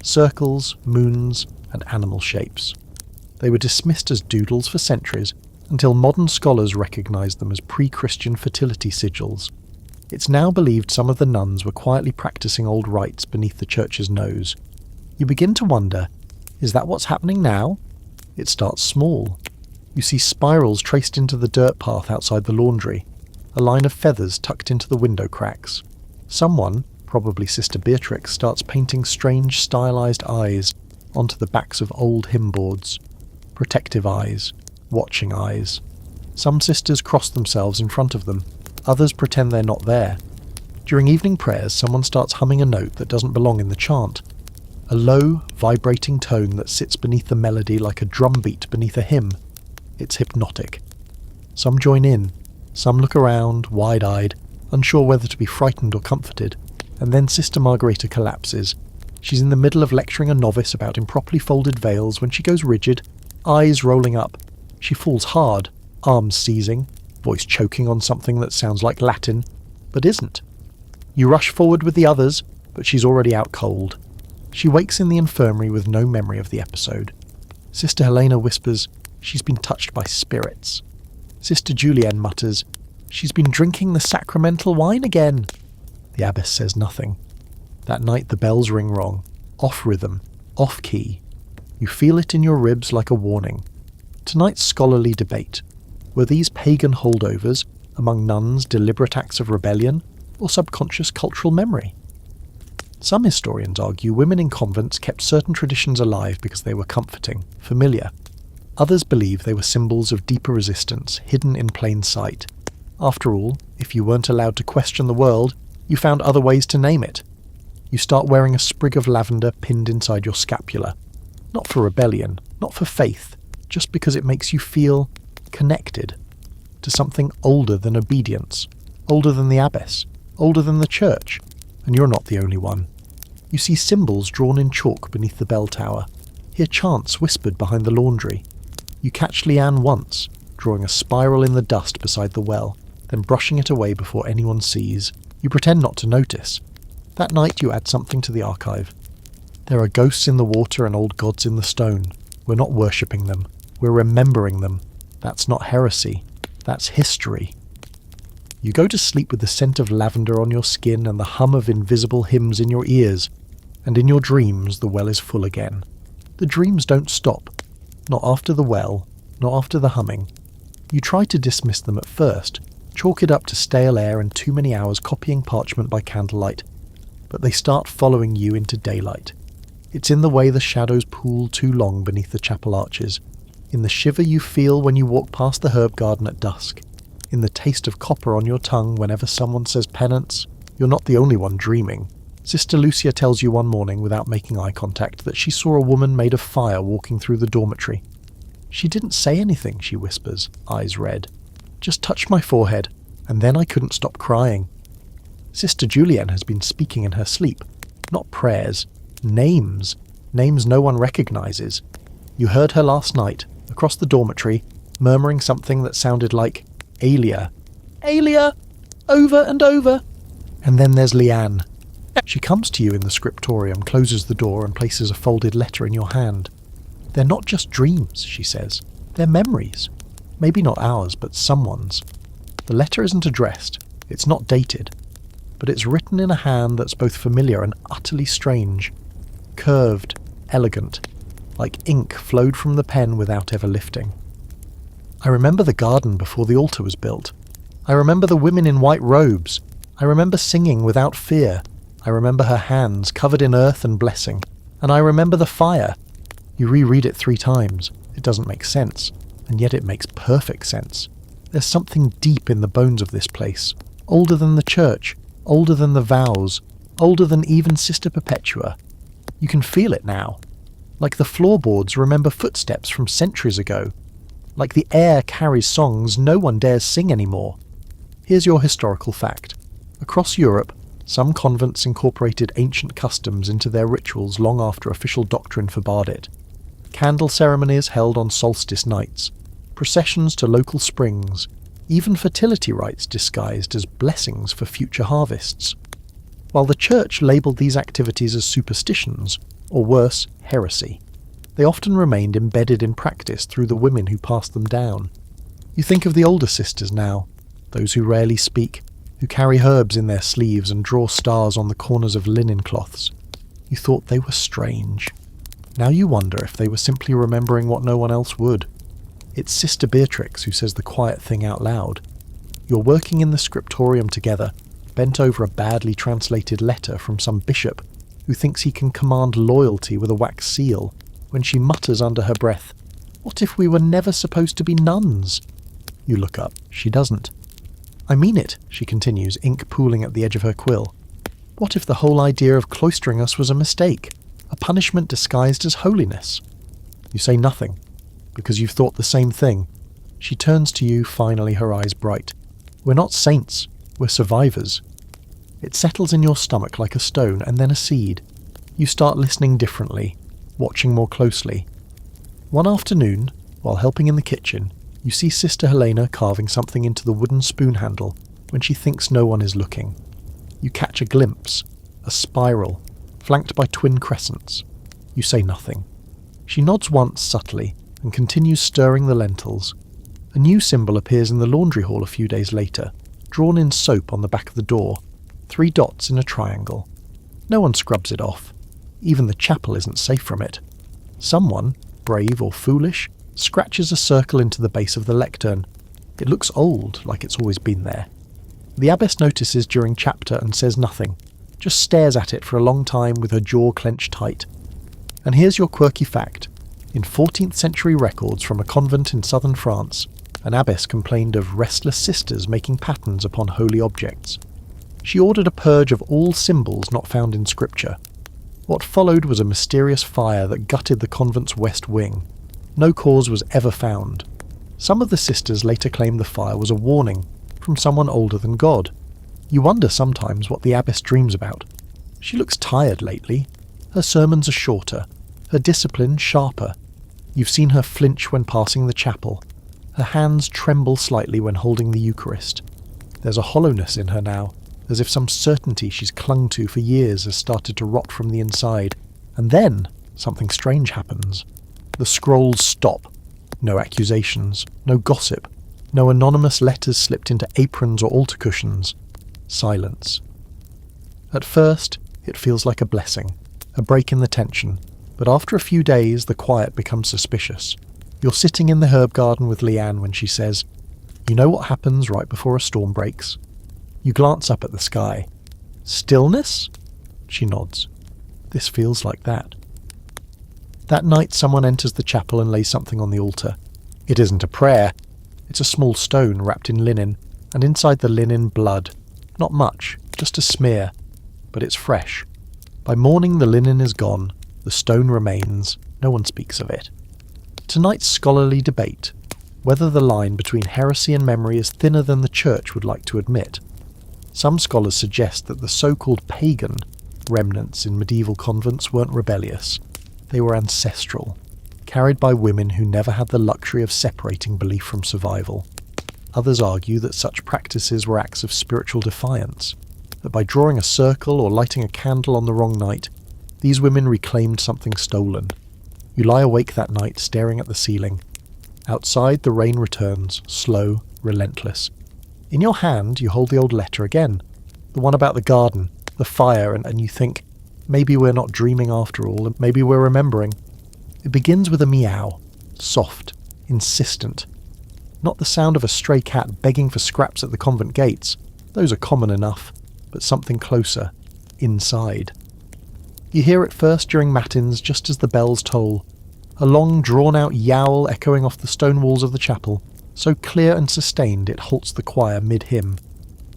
Circles, moons, and animal shapes. They were dismissed as doodles for centuries, until modern scholars recognized them as pre-Christian fertility sigils. It's now believed some of the nuns were quietly practicing old rites beneath the church's nose. You begin to wonder, is that what's happening now? It starts small. You see spirals traced into the dirt path outside the laundry, a line of feathers tucked into the window cracks. Someone, probably Sister Beatrix, starts painting strange stylized eyes onto the backs of old hymn boards. Protective eyes. Watching eyes. Some sisters cross themselves in front of them. Others pretend they're not there. During evening prayers, someone starts humming a note that doesn't belong in the chant. A low, vibrating tone that sits beneath the melody like a drum beat beneath a hymn. It's hypnotic. Some join in. Some look around, wide-eyed, unsure whether to be frightened or comforted. And then Sister Margarita collapses. She's in the middle of lecturing a novice about improperly folded veils when she goes rigid, eyes rolling up. She falls hard, arms seizing, voice choking on something that sounds like Latin, but isn't. You rush forward with the others, but she's already out cold. She wakes in the infirmary with no memory of the episode. Sister Helena whispers, she's been touched by spirits. Sister Julienne mutters, she's been drinking the sacramental wine again. The abbess says nothing. That night the bells ring wrong, off rhythm, off key. You feel it in your ribs like a warning. Tonight's scholarly debate. Were these pagan holdovers among nuns deliberate acts of rebellion or subconscious cultural memory? Some historians argue women in convents kept certain traditions alive because they were comforting, familiar. Others believe they were symbols of deeper resistance, hidden in plain sight. After all, if you weren't allowed to question the world, you found other ways to name it. You start wearing a sprig of lavender pinned inside your scapula. Not for rebellion, not for faith, just because it makes you feel connected to something older than obedience, older than the abbess, older than the church, and you're not the only one. You see symbols drawn in chalk beneath the bell tower, hear chants whispered behind the laundry. You catch Leanne once, drawing a spiral in the dust beside the well, then brushing it away before anyone sees. You pretend not to notice. That night you add something to the archive. There are ghosts in the water and old gods in the stone. We're not worshipping them. We're remembering them. That's not heresy. That's history. You go to sleep with the scent of lavender on your skin and the hum of invisible hymns in your ears, and in your dreams the well is full again. The dreams don't stop. Not after the well, not after the humming. You try to dismiss them at first, chalk it up to stale air and too many hours copying parchment by candlelight, but they start following you into daylight. It's in the way the shadows pool too long beneath the chapel arches, in the shiver you feel when you walk past the herb garden at dusk, in the taste of copper on your tongue whenever someone says penance. You're not the only one dreaming. Sister Lucia tells you one morning without making eye contact that she saw a woman made of fire walking through the dormitory. She didn't say anything, she whispers, eyes red. Just touched my forehead, and then I couldn't stop crying. Sister Julienne has been speaking in her sleep. Not prayers. Names. Names no one recognizes. You heard her last night, across the dormitory, murmuring something that sounded like Alia. Alia! Over and over! And then there's Leanne. She comes to you in the scriptorium, closes the door, and places a folded letter in your hand. They're not just dreams, she says. They're memories. Maybe not ours, but someone's. The letter isn't addressed. It's not dated. But it's written in a hand that's both familiar and utterly strange. Curved, elegant, like ink flowed from the pen without ever lifting. I remember the garden before the altar was built. I remember the women in white robes. I remember singing without fear. I remember her hands covered in earth and blessing. And I remember the fire. You reread it 3 times. It doesn't make sense. And yet it makes perfect sense. There's something deep in the bones of this place, older than the church, older than the vows, older than even Sister Perpetua. You can feel it now. Like the floorboards remember footsteps from centuries ago. Like the air carries songs no one dares sing anymore. Here's your historical fact. Across Europe, some convents incorporated ancient customs into their rituals long after official doctrine forbade it. Candle ceremonies held on solstice nights, processions to local springs, even fertility rites disguised as blessings for future harvests. While the church labelled these activities as superstitions, or worse, heresy, they often remained embedded in practice through the women who passed them down. You think of the older sisters now, those who rarely speak, who carry herbs in their sleeves and draw stars on the corners of linen cloths. You thought they were strange. Now you wonder if they were simply remembering what no one else would. It's Sister Beatrix who says the quiet thing out loud. You're working in the scriptorium together, bent over a badly translated letter from some bishop who thinks he can command loyalty with a wax seal, when she mutters under her breath, "What if we were never supposed to be nuns?" You look up. She doesn't. "I mean it," she continues, ink pooling at the edge of her quill. "What if the whole idea of cloistering us was a mistake? A punishment disguised as holiness?" You say nothing, because you've thought the same thing. She turns to you, finally, her eyes bright. "We're not saints, we're survivors." It settles in your stomach like a stone, and then a seed. You start listening differently, watching more closely. One afternoon, while helping in the kitchen, you see Sister Helena carving something into the wooden spoon handle when she thinks no one is looking. You catch a glimpse, a spiral, flanked by twin crescents. You say nothing. She nods once subtly and continues stirring the lentils. A new symbol appears in the laundry hall a few days later, drawn in soap on the back of the door, 3 dots in a triangle. No one scrubs it off. Even the chapel isn't safe from it. Someone, brave or foolish, scratches a circle into the base of the lectern. It looks old, like it's always been there. The abbess notices during chapter and says nothing, just stares at it for a long time with her jaw clenched tight. And here's your quirky fact. In 14th century records from a convent in southern France, an abbess complained of restless sisters making patterns upon holy objects. She ordered a purge of all symbols not found in scripture. What followed was a mysterious fire that gutted the convent's west wing. No cause was ever found. Some of the sisters later claimed the fire was a warning from someone older than God. You wonder sometimes what the abbess dreams about. She looks tired lately. Her sermons are shorter, her discipline sharper. You've seen her flinch when passing the chapel. Her hands tremble slightly when holding the Eucharist. There's a hollowness in her now, as if some certainty she's clung to for years has started to rot from the inside. And then something strange happens. The scrolls stop. No accusations, no gossip, no anonymous letters slipped into aprons or altar cushions. Silence. At first, it feels like a blessing, a break in the tension, but after a few days the quiet becomes suspicious. You're sitting in the herb garden with Leanne when she says, "You know what happens right before a storm breaks?" You glance up at the sky. "Stillness?" She nods. "This feels like that." That night someone enters the chapel and lays something on the altar. It isn't a prayer. It's a small stone wrapped in linen, and inside the linen blood. Not much, just a smear, but it's fresh. By morning the linen is gone, the stone remains, no one speaks of it. Tonight's scholarly debate, whether the line between heresy and memory is thinner than the Church would like to admit. Some scholars suggest that the so-called pagan remnants in medieval convents weren't rebellious. They were ancestral, carried by women who never had the luxury of separating belief from survival. Others argue that such practices were acts of spiritual defiance, that by drawing a circle or lighting a candle on the wrong night, these women reclaimed something stolen. You lie awake that night staring at the ceiling. Outside the rain returns, slow, relentless. In your hand you hold the old letter again, the one about the garden, the fire, and you think, maybe we're not dreaming after all, and maybe we're remembering. It begins with a meow, soft, insistent. Not the sound of a stray cat begging for scraps at the convent gates. Those are common enough, but something closer, inside. You hear it first during matins just as the bells toll. A long drawn-out yowl echoing off the stone walls of the chapel, so clear and sustained it halts the choir mid-hymn.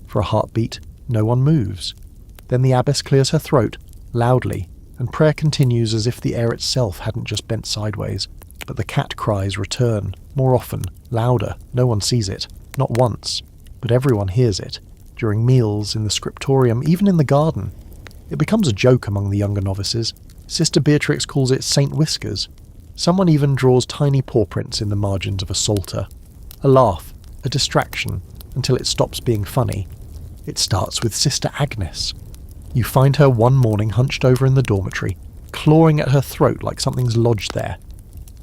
For a heartbeat, no one moves. Then the abbess clears her throat, loudly, and prayer continues as if the air itself hadn't just bent sideways. But the cat cries return, more often, louder. No one sees it, not once, but everyone hears it. During meals, in the scriptorium, even in the garden. It becomes a joke among the younger novices. Sister Beatrix calls it Saint Whiskers. Someone even draws tiny paw prints in the margins of a psalter. A laugh, a distraction, until it stops being funny. It starts with Sister Agnes. You find her one morning hunched over in the dormitory, clawing at her throat like something's lodged there.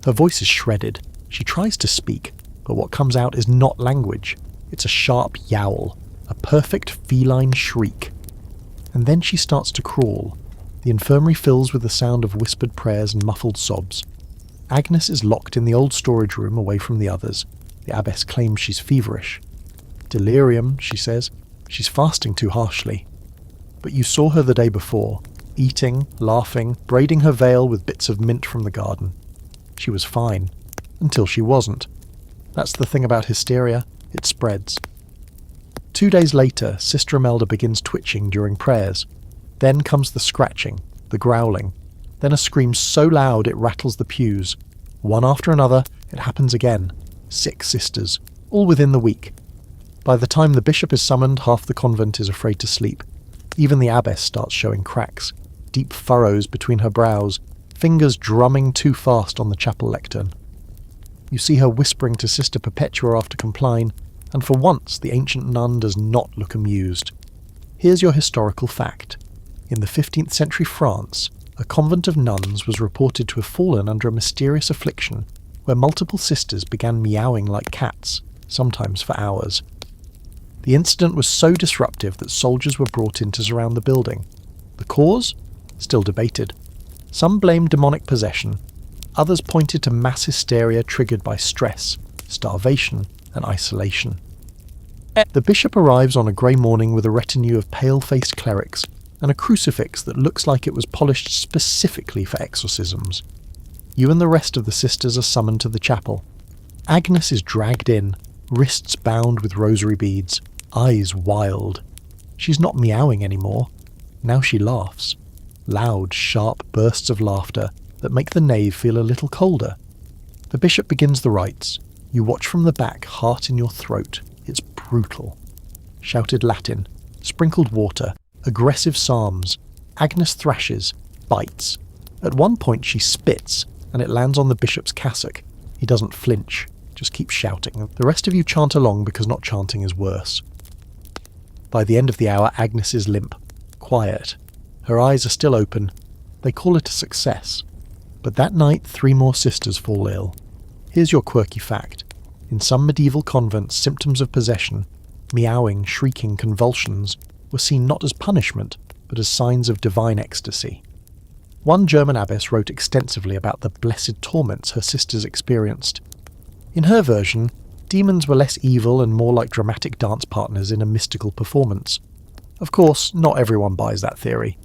Her voice is shredded. She tries to speak, but what comes out is not language. It's a sharp yowl, a perfect feline shriek. And then she starts to crawl. The infirmary fills with the sound of whispered prayers and muffled sobs. Agnes is locked in the old storage room away from the others. The abbess claims she's feverish. Delirium, she says. She's fasting too harshly. But you saw her the day before, eating, laughing, braiding her veil with bits of mint from the garden. She was fine, until she wasn't. That's the thing about hysteria, it spreads. 2 days later, Sister Imelda begins twitching during prayers. Then comes the scratching, the growling, then a scream so loud it rattles the pews. One after another, it happens again. 6 sisters, all within the week. By the time the bishop is summoned, half the convent is afraid to sleep. Even the abbess starts showing cracks, deep furrows between her brows, fingers drumming too fast on the chapel lectern. You see her whispering to Sister Perpetua after compline, and for once the ancient nun does not look amused. Here's your historical fact. In the 15th century France, a convent of nuns was reported to have fallen under a mysterious affliction, where multiple sisters began meowing like cats, sometimes for hours. The incident was so disruptive that soldiers were brought in to surround the building. The cause? Still debated. Some blamed demonic possession. Others pointed to mass hysteria triggered by stress, starvation, and isolation. The bishop arrives on a grey morning with a retinue of pale-faced clerics and a crucifix that looks like it was polished specifically for exorcisms. You and the rest of the sisters are summoned to the chapel. Agnes is dragged in, wrists bound with rosary beads, eyes wild. She's not meowing anymore. Now she laughs. Loud, sharp bursts of laughter that make the nave feel a little colder. The bishop begins the rites. You watch from the back, heart in your throat. It's brutal. Shouted Latin, sprinkled water, aggressive psalms. Agnes thrashes, bites. At one point she spits, and it lands on the bishop's cassock. He doesn't flinch, just keeps shouting. The rest of you chant along because not chanting is worse. By the end of the hour, Agnes is limp, quiet. Her eyes are still open. They call it a success. But that night, 3 more sisters fall ill. Here's your quirky fact. In some medieval convents, symptoms of possession, meowing, shrieking, convulsions, were seen not as punishment, but as signs of divine ecstasy. One German abbess wrote extensively about the blessed torments her sisters experienced. In her version, demons were less evil and more like dramatic dance partners in a mystical performance. Of course, not everyone buys that theory.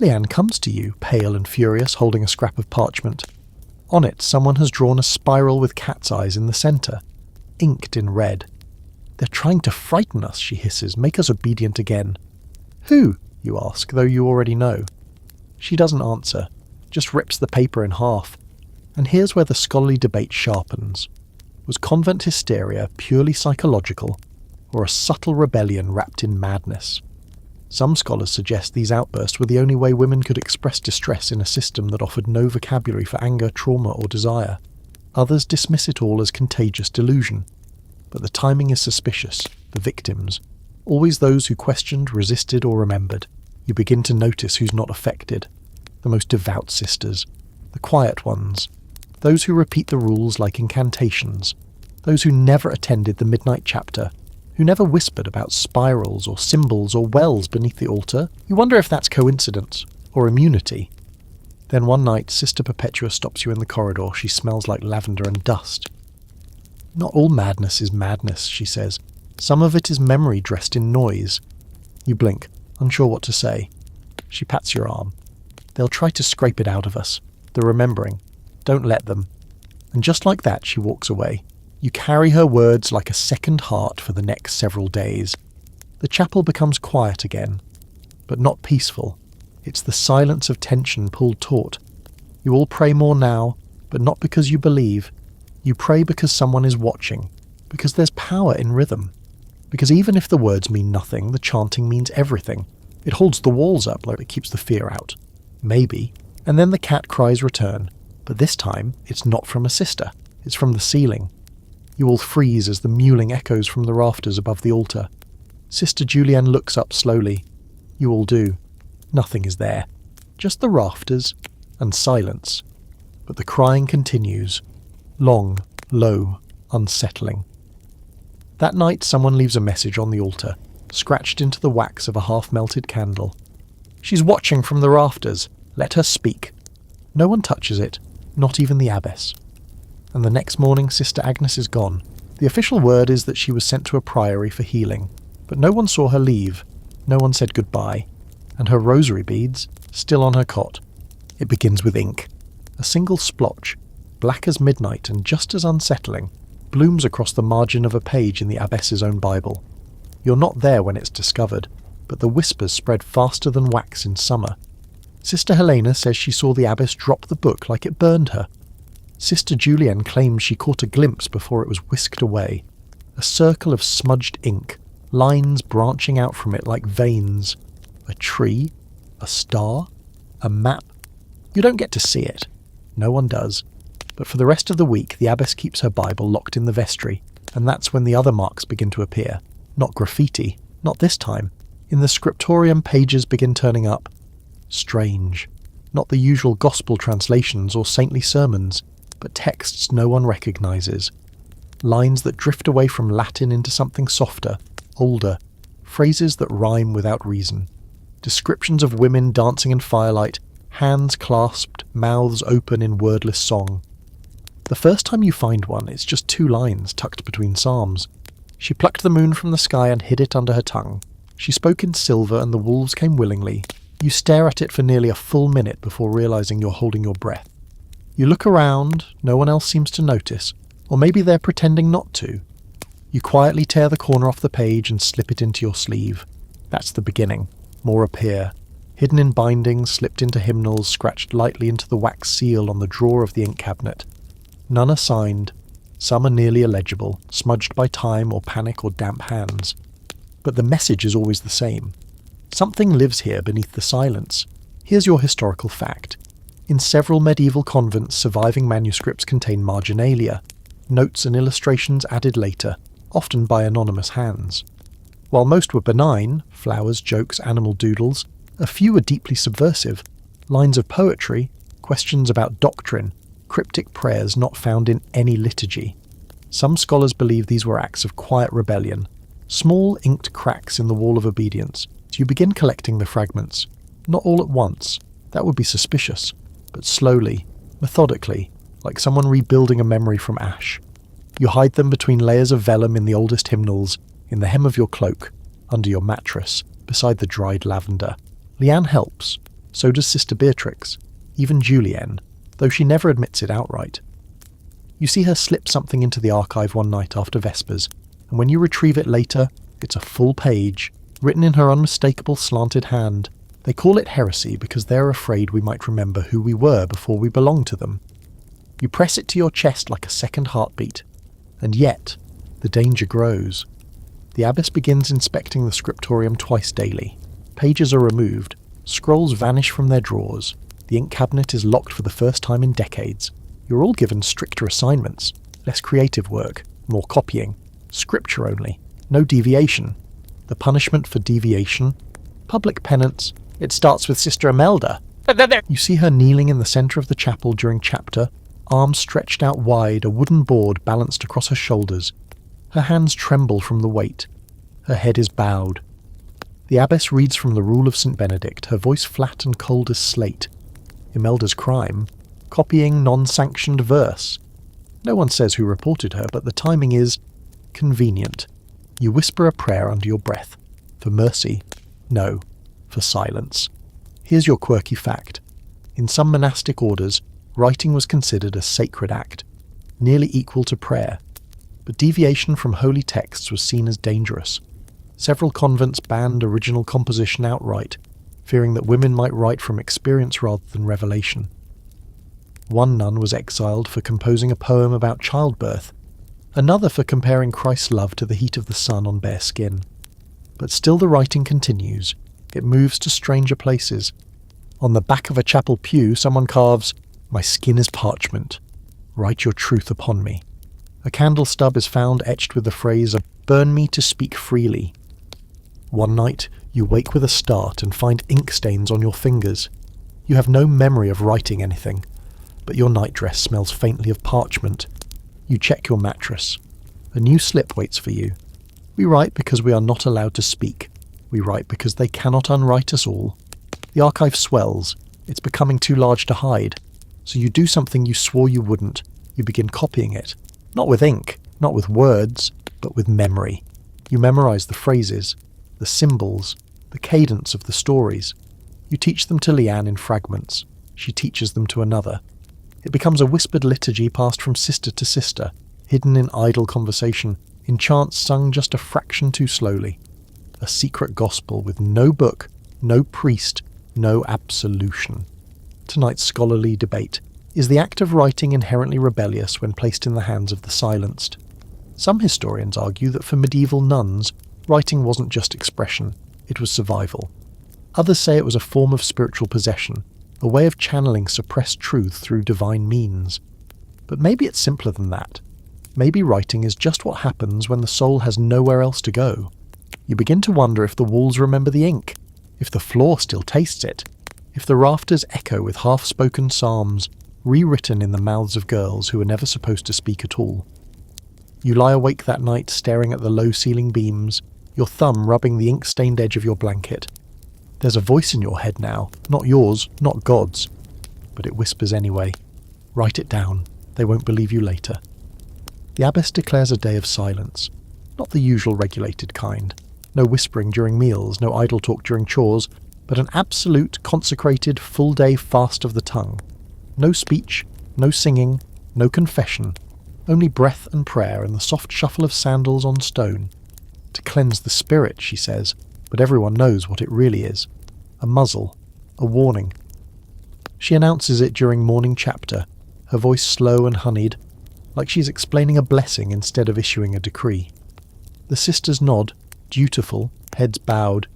Leanne comes to you, pale and furious, holding a scrap of parchment. On it, someone has drawn a spiral with cat's eyes in the centre, inked in red. "They're trying to frighten us," she hisses, "make us obedient again." "Who?" you ask, though you already know. She doesn't answer, just rips the paper in half. And here's where the scholarly debate sharpens. Was convent hysteria purely psychological, or a subtle rebellion wrapped in madness? Some scholars suggest these outbursts were the only way women could express distress in a system that offered no vocabulary for anger, trauma, or desire. Others dismiss it all as contagious delusion. But the timing is suspicious. The victims, always those who questioned, resisted, or remembered. You begin to notice who's not affected. The most devout sisters. The quiet ones. Those who repeat the rules like incantations. Those who never attended the midnight chapter. Who never whispered about spirals or symbols or wells beneath the altar. You wonder if that's coincidence or immunity. Then one night, Sister Perpetua stops you in the corridor. She smells like lavender and dust. "Not all madness is madness," she says. "Some of it is memory dressed in noise." You blink, unsure what to say. She pats your arm. "They'll try to scrape it out of us. The remembering. Don't let them." And just like that, she walks away. You carry her words like a second heart for the next several days. The chapel becomes quiet again, but not peaceful. It's the silence of tension pulled taut. You all pray more now, but not because you believe. You pray because someone is watching, because there's power in rhythm. Because even if the words mean nothing, the chanting means everything. It holds the walls up like it keeps the fear out. Maybe. And then the cat cries return. But this time, it's not from a sister. It's from the ceiling. You all freeze as the mewling echoes from the rafters above the altar. Sister Julienne looks up slowly. You all do. Nothing is there. Just the rafters and silence. But the crying continues. Long, low, unsettling. That night someone leaves a message on the altar, scratched into the wax of a half-melted candle. "She's watching from the rafters. Let her speak." No one touches it, not even the abbess. And the next morning Sister Agnes is gone. The official word is that she was sent to a priory for healing, but no one saw her leave. No one said goodbye. And her rosary beads, still on her cot. It begins with ink. A single splotch, black as midnight and just as unsettling, blooms across the margin of a page in the abbess's own Bible. You're not there when it's discovered, but the whispers spread faster than wax in summer. Sister Helena says she saw the abbess drop the book like it burned her. Sister Julienne claims she caught a glimpse before it was whisked away. A circle of smudged ink, lines branching out from it like veins. A tree, a star, a map. You don't get to see it. No one does. But for the rest of the week, the abbess keeps her Bible locked in the vestry, and that's when the other marks begin to appear. Not graffiti, not this time. In the scriptorium, pages begin turning up. Strange. Not the usual gospel translations or saintly sermons, but texts no one recognizes. Lines that drift away from Latin into something softer, older. Phrases that rhyme without reason. Descriptions of women dancing in firelight, hands clasped, mouths open in wordless song. The first time you find one, it's just 2 lines tucked between psalms. She plucked the moon from the sky and hid it under her tongue. She spoke in silver and the wolves came willingly. You stare at it for nearly a full minute before realizing you're holding your breath. You look around, no one else seems to notice, or maybe they're pretending not to. You quietly tear the corner off the page and slip it into your sleeve. That's the beginning. More appear. Hidden in bindings, slipped into hymnals, scratched lightly into the wax seal on the drawer of the ink cabinet. None are signed. Some are nearly illegible, smudged by time or panic or damp hands. But the message is always the same. Something lives here beneath the silence. Here's your historical fact. In several medieval convents, surviving manuscripts contain marginalia, notes and illustrations added later, often by anonymous hands. While most were benign, flowers, jokes, animal doodles, a few were deeply subversive, lines of poetry, questions about doctrine, cryptic prayers not found in any liturgy. Some scholars believe these were acts of quiet rebellion, small inked cracks in the wall of obedience. So you begin collecting the fragments, not all at once, that would be suspicious, but slowly, methodically, like someone rebuilding a memory from ash. You hide them between layers of vellum in the oldest hymnals, in the hem of your cloak, under your mattress, beside the dried lavender. Leanne helps, so does Sister Beatrix, even Julienne, though she never admits it outright. You see her slip something into the archive one night after Vespers, and when you retrieve it later, it's a full page, written in her unmistakable slanted hand. They call it heresy because they're afraid we might remember who we were before we belonged to them. You press it to your chest like a second heartbeat, and yet the danger grows. The abbess begins inspecting the scriptorium twice daily. Pages are removed, scrolls vanish from their drawers, the ink cabinet is locked for the first time in decades. You're all given stricter assignments, less creative work, more copying, scripture only, no deviation. The punishment for deviation? Public penance. It starts with Sister Imelda. You see her kneeling in the centre of the chapel during chapter, arms stretched out wide, a wooden board balanced across her shoulders. Her hands tremble from the weight. Her head is bowed. The abbess reads from the Rule of St. Benedict, her voice flat and cold as slate. Imelda's crime? Copying non-sanctioned verse. No one says who reported her, but the timing is convenient. You whisper a prayer under your breath. For mercy? No. For silence. Here's your quirky fact. In some monastic orders, writing was considered a sacred act, nearly equal to prayer. But deviation from holy texts was seen as dangerous. Several convents banned original composition outright, fearing that women might write from experience rather than revelation. One nun was exiled for composing a poem about childbirth, another for comparing Christ's love to the heat of the sun on bare skin. But still the writing continues. It moves to stranger places. On the back of a chapel pew, someone carves, "My skin is parchment. Write your truth upon me." A candle stub is found etched with the phrase, "Burn me to speak freely." One night, you wake with a start and find ink stains on your fingers. You have no memory of writing anything, but your nightdress smells faintly of parchment. You check your mattress. A new slip waits for you. We write because we are not allowed to speak. We write because they cannot unwrite us all. The archive swells. It's becoming too large to hide. So you do something you swore you wouldn't. You begin copying it. Not with ink, not with words, but with memory. You memorize the phrases, the symbols, the cadence of the stories. You teach them to Leanne in fragments. She teaches them to another. It becomes a whispered liturgy passed from sister to sister, hidden in idle conversation, in chants sung just a fraction too slowly. A secret gospel with no book, no priest, no absolution. Tonight's scholarly debate. Is the act of writing inherently rebellious when placed in the hands of the silenced? Some historians argue that for medieval nuns, writing wasn't just expression, it was survival. Others say it was a form of spiritual possession, a way of channeling suppressed truth through divine means. But maybe it's simpler than that. Maybe writing is just what happens when the soul has nowhere else to go. You begin to wonder if the walls remember the ink, if the floor still tastes it, if the rafters echo with half-spoken psalms, rewritten in the mouths of girls who were never supposed to speak at all. You lie awake that night staring at the low-ceiling beams, your thumb rubbing the ink-stained edge of your blanket. There's a voice in your head now, not yours, not God's. But it whispers anyway. Write it down. They won't believe you later. The abbess declares a day of silence. Not the usual regulated kind. No whispering during meals, no idle talk during chores, but an absolute, consecrated, full-day fast of the tongue. No speech, No singing, no confession, only breath and prayer and the soft shuffle of sandals on stone. To cleanse the spirit, she says, but everyone knows what it really is. A muzzle, a warning. She announces it during morning chapter, her voice slow and honeyed, like she's explaining a blessing instead of issuing a decree. The sisters nod, dutiful, heads bowed,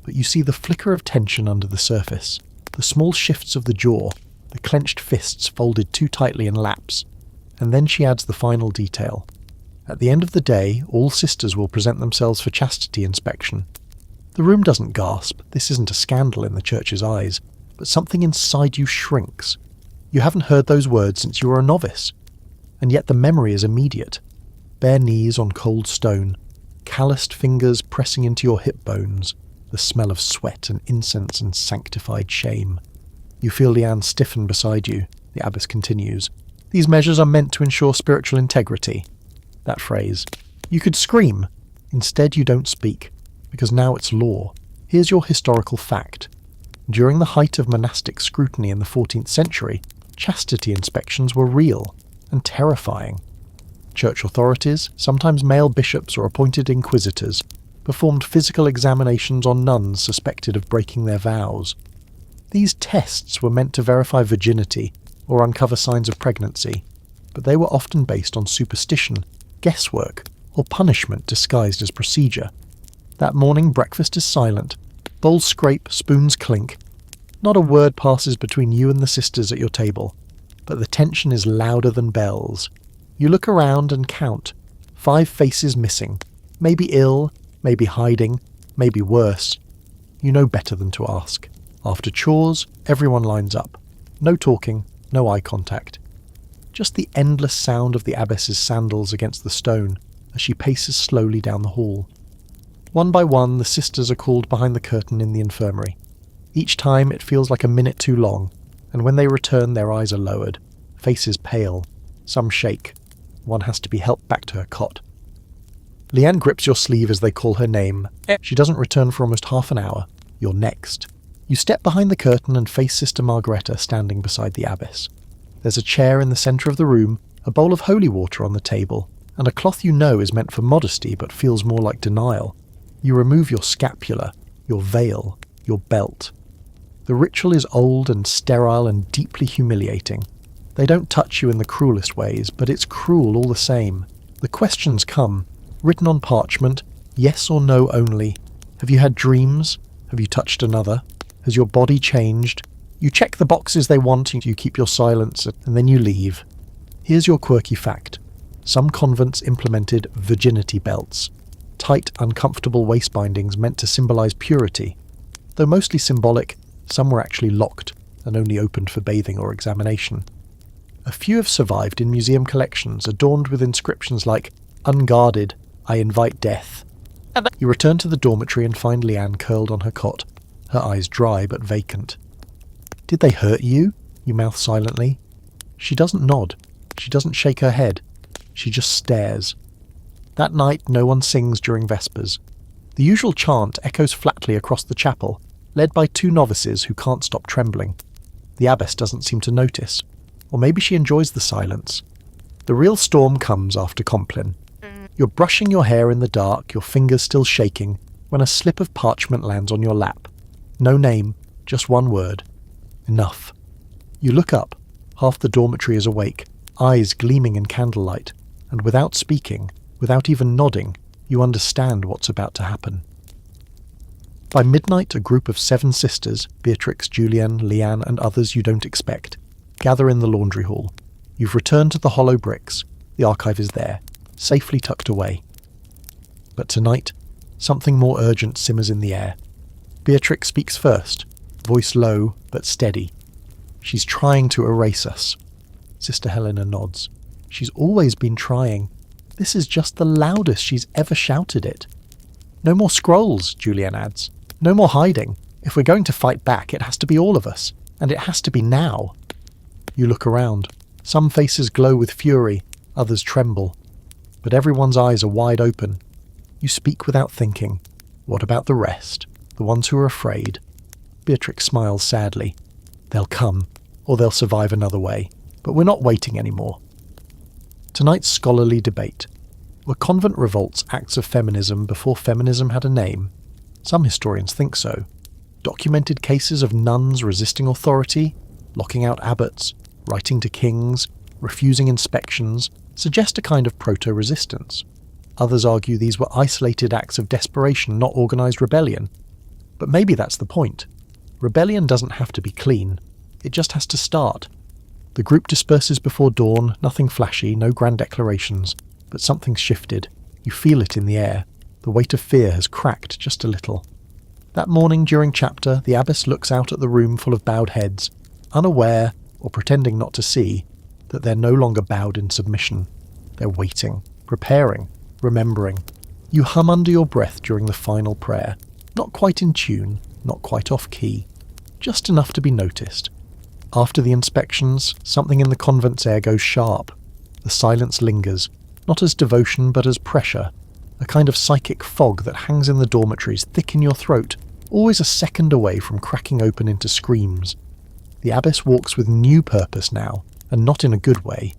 but you see the flicker of tension under the surface, the small shifts of the jaw, the clenched fists folded too tightly in laps, and then she adds the final detail. At the end of the day, all sisters will present themselves for chastity inspection. The room doesn't gasp, this isn't a scandal in the church's eyes, but something inside you shrinks. You haven't heard those words since you were a novice, and yet the memory is immediate. Bare knees on cold stone, calloused fingers pressing into your hip bones, the smell of sweat and incense and sanctified shame. You feel Leanne stiffen beside you, the abbess continues. These measures are meant to ensure spiritual integrity. That phrase. You could scream. Instead you don't speak, because now it's law. Here's your historical fact. During the height of monastic scrutiny in the 14th century, chastity inspections were real and terrifying. Church authorities, sometimes male bishops or appointed inquisitors, performed physical examinations on nuns suspected of breaking their vows. These tests were meant to verify virginity or uncover signs of pregnancy, but they were often based on superstition, guesswork, or punishment disguised as procedure. That morning breakfast is silent. Bowls scrape, spoons clink. Not a word passes between you and the sisters at your table, but the tension is louder than bells. You look around and count. 5 faces missing. Maybe ill, maybe hiding, maybe worse. You know better than to ask. After chores, everyone lines up. No talking, no eye contact. Just the endless sound of the abbess's sandals against the stone as she paces slowly down the hall. One by one, the sisters are called behind the curtain in the infirmary. Each time it feels like a minute too long, and when they return their eyes are lowered, faces pale, some shake. One has to be helped back to her cot. Leanne grips your sleeve as they call her name. She doesn't return for almost half an hour. You're next. You step behind the curtain and face Sister Margareta standing beside the abbess. There's a chair in the centre of the room, a bowl of holy water on the table, and a cloth you know is meant for modesty but feels more like denial. You remove your scapula, your veil, your belt. The ritual is old and sterile and deeply humiliating. They don't touch you in the cruelest ways, but it's cruel all the same. The questions come, written on parchment, yes or no only. Have you had dreams? Have you touched another? Has your body changed? You check the boxes they want, you keep your silence, and then you leave. Here's your quirky fact. Some convents implemented virginity belts. Tight, uncomfortable waist bindings meant to symbolize purity. Though mostly symbolic, some were actually locked and only opened for bathing or examination. A few have survived in museum collections adorned with inscriptions like, "Unguarded, I invite death." You return to the dormitory and find Leanne curled on her cot, her eyes dry but vacant. "Did they hurt you?" you mouth silently. She doesn't nod. She doesn't shake her head. She just stares. That night no one sings during Vespers. The usual chant echoes flatly across the chapel, led by 2 novices who can't stop trembling. The abbess doesn't seem to notice. Or maybe she enjoys the silence. The real storm comes after Compline. You're brushing your hair in the dark, your fingers still shaking, when a slip of parchment lands on your lap. No name, just one word. Enough. You look up. Half the dormitory is awake, eyes gleaming in candlelight, and without speaking, without even nodding, you understand what's about to happen. By midnight, a group of 7 sisters, Beatrix, Julienne, Leanne, and others you don't expect, gather in the laundry hall. You've returned to the hollow bricks. The archive is there, safely tucked away. But tonight, something more urgent simmers in the air. Beatrix speaks first, voice low but steady. She's trying to erase us. Sister Helena nods. She's always been trying. This is just the loudest she's ever shouted it. No more scrolls, Julienne adds. No more hiding. If we're going to fight back, it has to be all of us. And it has to be now. You look around. Some faces glow with fury, others tremble. But everyone's eyes are wide open. You speak without thinking. What about the rest? The ones who are afraid? Beatrix smiles sadly. They'll come, or they'll survive another way. But we're not waiting anymore. Tonight's scholarly debate. Were convent revolts acts of feminism before feminism had a name? Some historians think so. Documented cases of nuns resisting authority, locking out abbots, writing to kings, refusing inspections, suggest a kind of proto-resistance. Others argue these were isolated acts of desperation, not organised rebellion. But maybe that's the point. Rebellion doesn't have to be clean. It just has to start. The group disperses before dawn, nothing flashy, no grand declarations, but something's shifted. You feel it in the air. The weight of fear has cracked just a little. That morning during chapter, the abbess looks out at the room full of bowed heads, unaware, or pretending not to see, that they're no longer bowed in submission. They're waiting, preparing, remembering. You hum under your breath during the final prayer, not quite in tune, not quite off-key, just enough to be noticed. After the inspections, something in the convent's air goes sharp. The silence lingers, not as devotion but as pressure, a kind of psychic fog that hangs in the dormitories, thick in your throat, always a second away from cracking open into screams. The abbess walks with new purpose now, and not in a good way.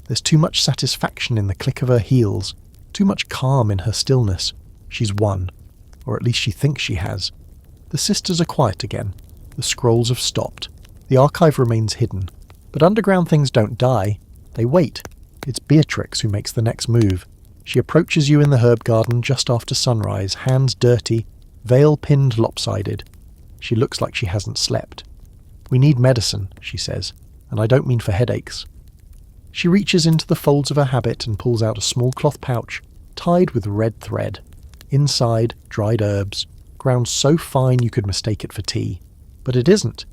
There's too much satisfaction in the click of her heels, too much calm in her stillness. She's won, or at least she thinks she has. The sisters are quiet again. The scrolls have stopped. The archive remains hidden. But underground things don't die. They wait. It's Beatrix who makes the next move. She approaches you in the herb garden just after sunrise, hands dirty, veil pinned lopsided. She looks like she hasn't slept. "We need medicine," she says, "and I don't mean for headaches." She reaches into the folds of her habit and pulls out a small cloth pouch, tied with red thread. Inside, dried herbs, ground so fine you could mistake it for tea. But it isn't.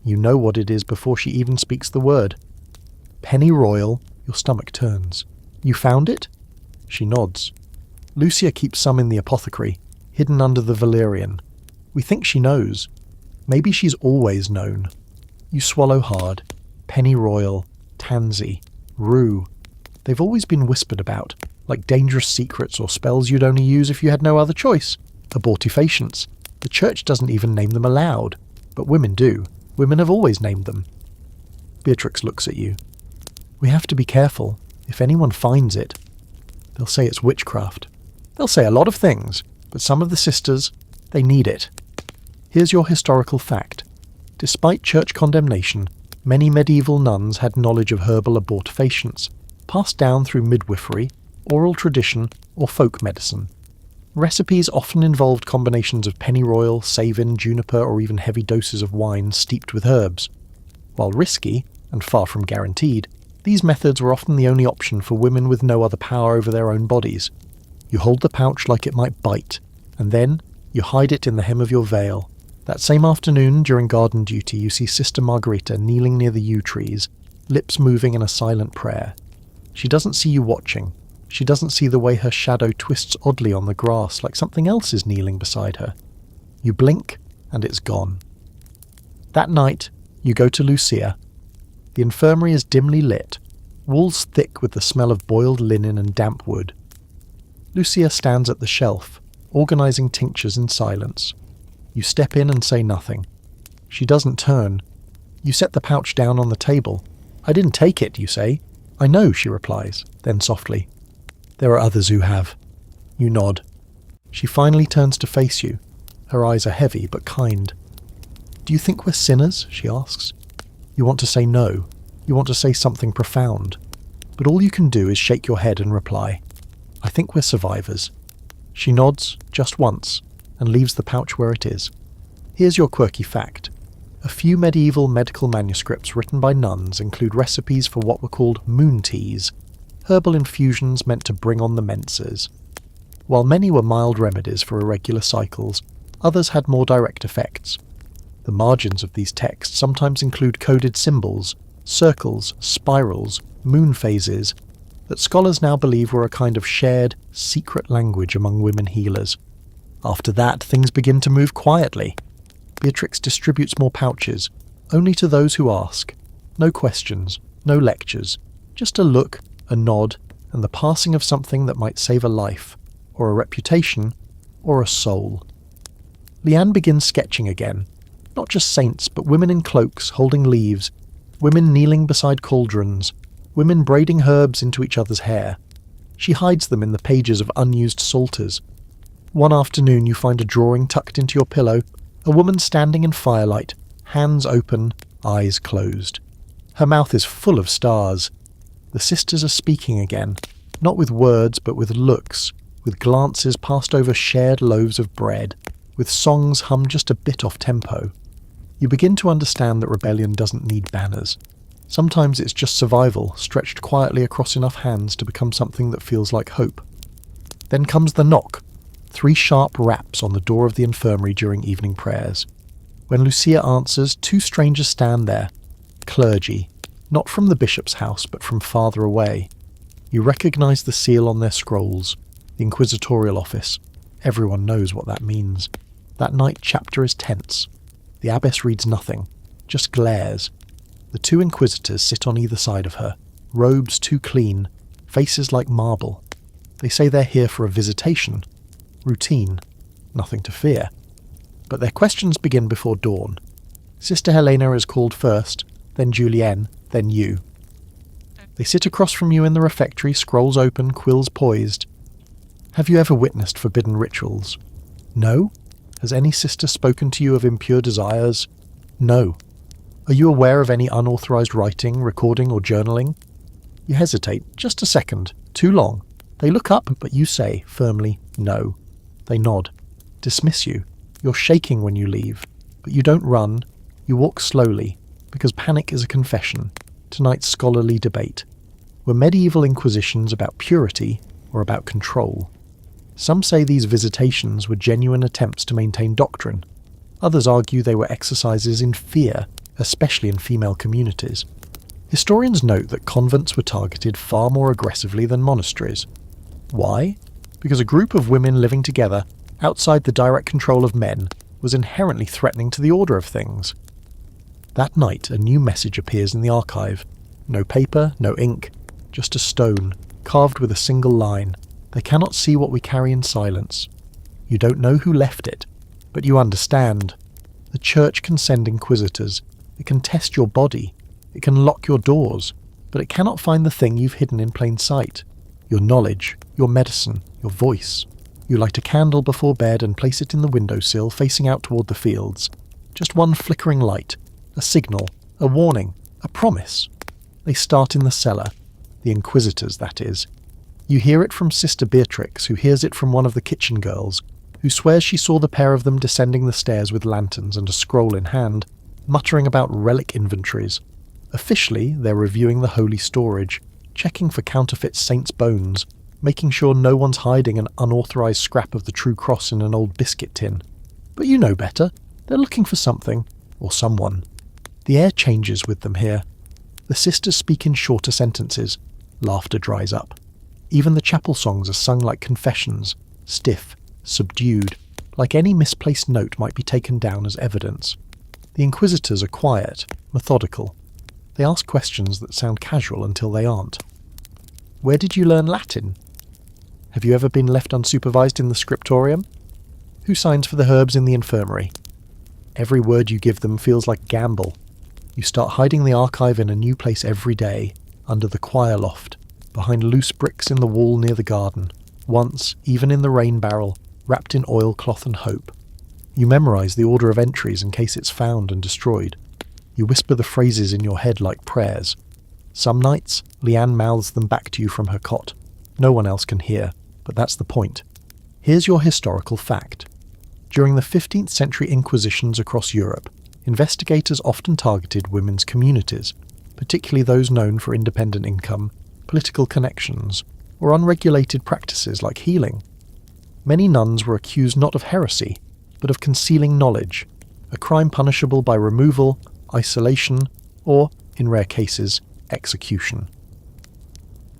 You know what it is before she even speaks the word. Pennyroyal, your stomach turns. "You found it?" She nods. "Lucia keeps some in the apothecary, hidden under the valerian. We think she knows. Maybe she's always known." You swallow hard. Pennyroyal, tansy, rue. They've always been whispered about, like dangerous secrets or spells you'd only use if you had no other choice. Abortifacients. The church doesn't even name them aloud, but women do. Women have always named them. Beatrix looks at you. "We have to be careful. If anyone finds it, they'll say it's witchcraft. They'll say a lot of things, but some of the sisters, they need it." Here's your historical fact. Despite church condemnation, many medieval nuns had knowledge of herbal abortifacients, passed down through midwifery, oral tradition, or folk medicine. Recipes often involved combinations of pennyroyal, savin, juniper, or even heavy doses of wine steeped with herbs. While risky, and far from guaranteed, these methods were often the only option for women with no other power over their own bodies. You hold the pouch like it might bite, and then you hide it in the hem of your veil. That same afternoon, during garden duty, you see Sister Margarita kneeling near the yew trees, lips moving in a silent prayer. She doesn't see you watching. She doesn't see the way her shadow twists oddly on the grass, like something else is kneeling beside her. You blink, and it's gone. That night, you go to Lucia. The infirmary is dimly lit, walls thick with the smell of boiled linen and damp wood. Lucia stands at the shelf, organising tinctures in silence. You step in and say nothing. She doesn't turn. You set the pouch down on the table. "I didn't take it," you say. "I know," she replies, then softly. "There are others who have." You nod. She finally turns to face you. Her eyes are heavy but kind. "Do you think we're sinners?" she asks. You want to say no. You want to say something profound. But all you can do is shake your head and reply, "I think we're survivors." She nods, just once, and leaves the pouch where it is. Here's your quirky fact. A few medieval medical manuscripts written by nuns include recipes for what were called moon teas, herbal infusions meant to bring on the menses. While many were mild remedies for irregular cycles, others had more direct effects. The margins of these texts sometimes include coded symbols, circles, spirals, moon phases, that scholars now believe were a kind of shared, secret language among women healers. After that, things begin to move quietly. Beatrix distributes more pouches, only to those who ask. No questions, no lectures, just a look, a nod, and the passing of something that might save a life, or a reputation, or a soul. Leanne begins sketching again. Not just saints, but women in cloaks, holding leaves, Women kneeling beside cauldrons, women braiding herbs into each other's hair. She hides them in the pages of unused psalters. One afternoon you find a drawing tucked into your pillow, a woman standing in firelight, hands open, eyes closed. Her mouth is full of stars. The sisters are speaking again, not with words but with looks, with glances passed over shared loaves of bread, with songs hummed just a bit off tempo. You begin to understand that rebellion doesn't need banners. Sometimes it's just survival, stretched quietly across enough hands to become something that feels like hope. Then comes the knock, 3 sharp raps on the door of the infirmary during evening prayers. When Lucia answers, 2 strangers stand there, clergy, not from the bishop's house but from farther away. You recognise the seal on their scrolls, the inquisitorial office. Everyone knows what that means. That night chapter is tense. The abbess reads nothing, just glares. The 2 inquisitors sit on either side of her, robes too clean, faces like marble. They say they're here for a visitation. Routine. Nothing to fear. But their questions begin before dawn. Sister Helena is called first, then Julienne, then you. They sit across from you in the refectory, scrolls open, quills poised. Have you ever witnessed forbidden rituals? No? Has any sister spoken to you of impure desires? No. Are you aware of any unauthorized writing, recording, or journaling? You hesitate, just a second, too long. They look up, but you say, firmly, no. They nod, dismiss you. You're shaking when you leave, but you don't run. You walk slowly, because panic is a confession. Tonight's scholarly debate. Were medieval inquisitions about purity or about control? Some say these visitations were genuine attempts to maintain doctrine. Others argue they were exercises in fear, especially in female communities. Historians note that convents were targeted far more aggressively than monasteries. Why? Because a group of women living together, outside the direct control of men, was inherently threatening to the order of things. That night, a new message appears in the archive. No paper, no ink, just a stone, carved with a single line. They cannot see what we carry in silence. You don't know who left it, but you understand. The church can send inquisitors. It can test your body. It can lock your doors, but it cannot find the thing you've hidden in plain sight. Your knowledge, your medicine, your voice. You light a candle before bed and place it in the windowsill facing out toward the fields. Just one flickering light, a signal, a warning, a promise. They start in the cellar. The inquisitors, that is. You hear it from Sister Beatrix, who hears it from one of the kitchen girls, who swears she saw the pair of them descending the stairs with lanterns and a scroll in hand, muttering about relic inventories. Officially, they're reviewing the holy storage, checking for counterfeit saints' bones, making sure no one's hiding an unauthorized scrap of the true cross in an old biscuit tin. But you know better. They're looking for something, or someone. The air changes with them here. The sisters speak in shorter sentences. Laughter dries up. Even the chapel songs are sung like confessions, stiff, subdued, like any misplaced note might be taken down as evidence. The inquisitors are quiet, methodical. They ask questions that sound casual until they aren't. Where did you learn Latin? Have you ever been left unsupervised in the scriptorium? Who signs for the herbs in the infirmary? Every word you give them feels like gamble. You start hiding the archive in a new place every day, under the choir loft, behind loose bricks in the wall near the garden, once, even in the rain barrel, wrapped in oilcloth and hope. You memorize the order of entries in case it's found and destroyed. You whisper the phrases in your head like prayers. Some nights, Leanne mouths them back to you from her cot. No one else can hear, but that's the point. Here's your historical fact. During the 15th century Inquisitions across Europe, investigators often targeted women's communities, particularly those known for independent income, political connections, or unregulated practices like healing. Many nuns were accused not of heresy, but of concealing knowledge, a crime punishable by removal, isolation, or, in rare cases, execution.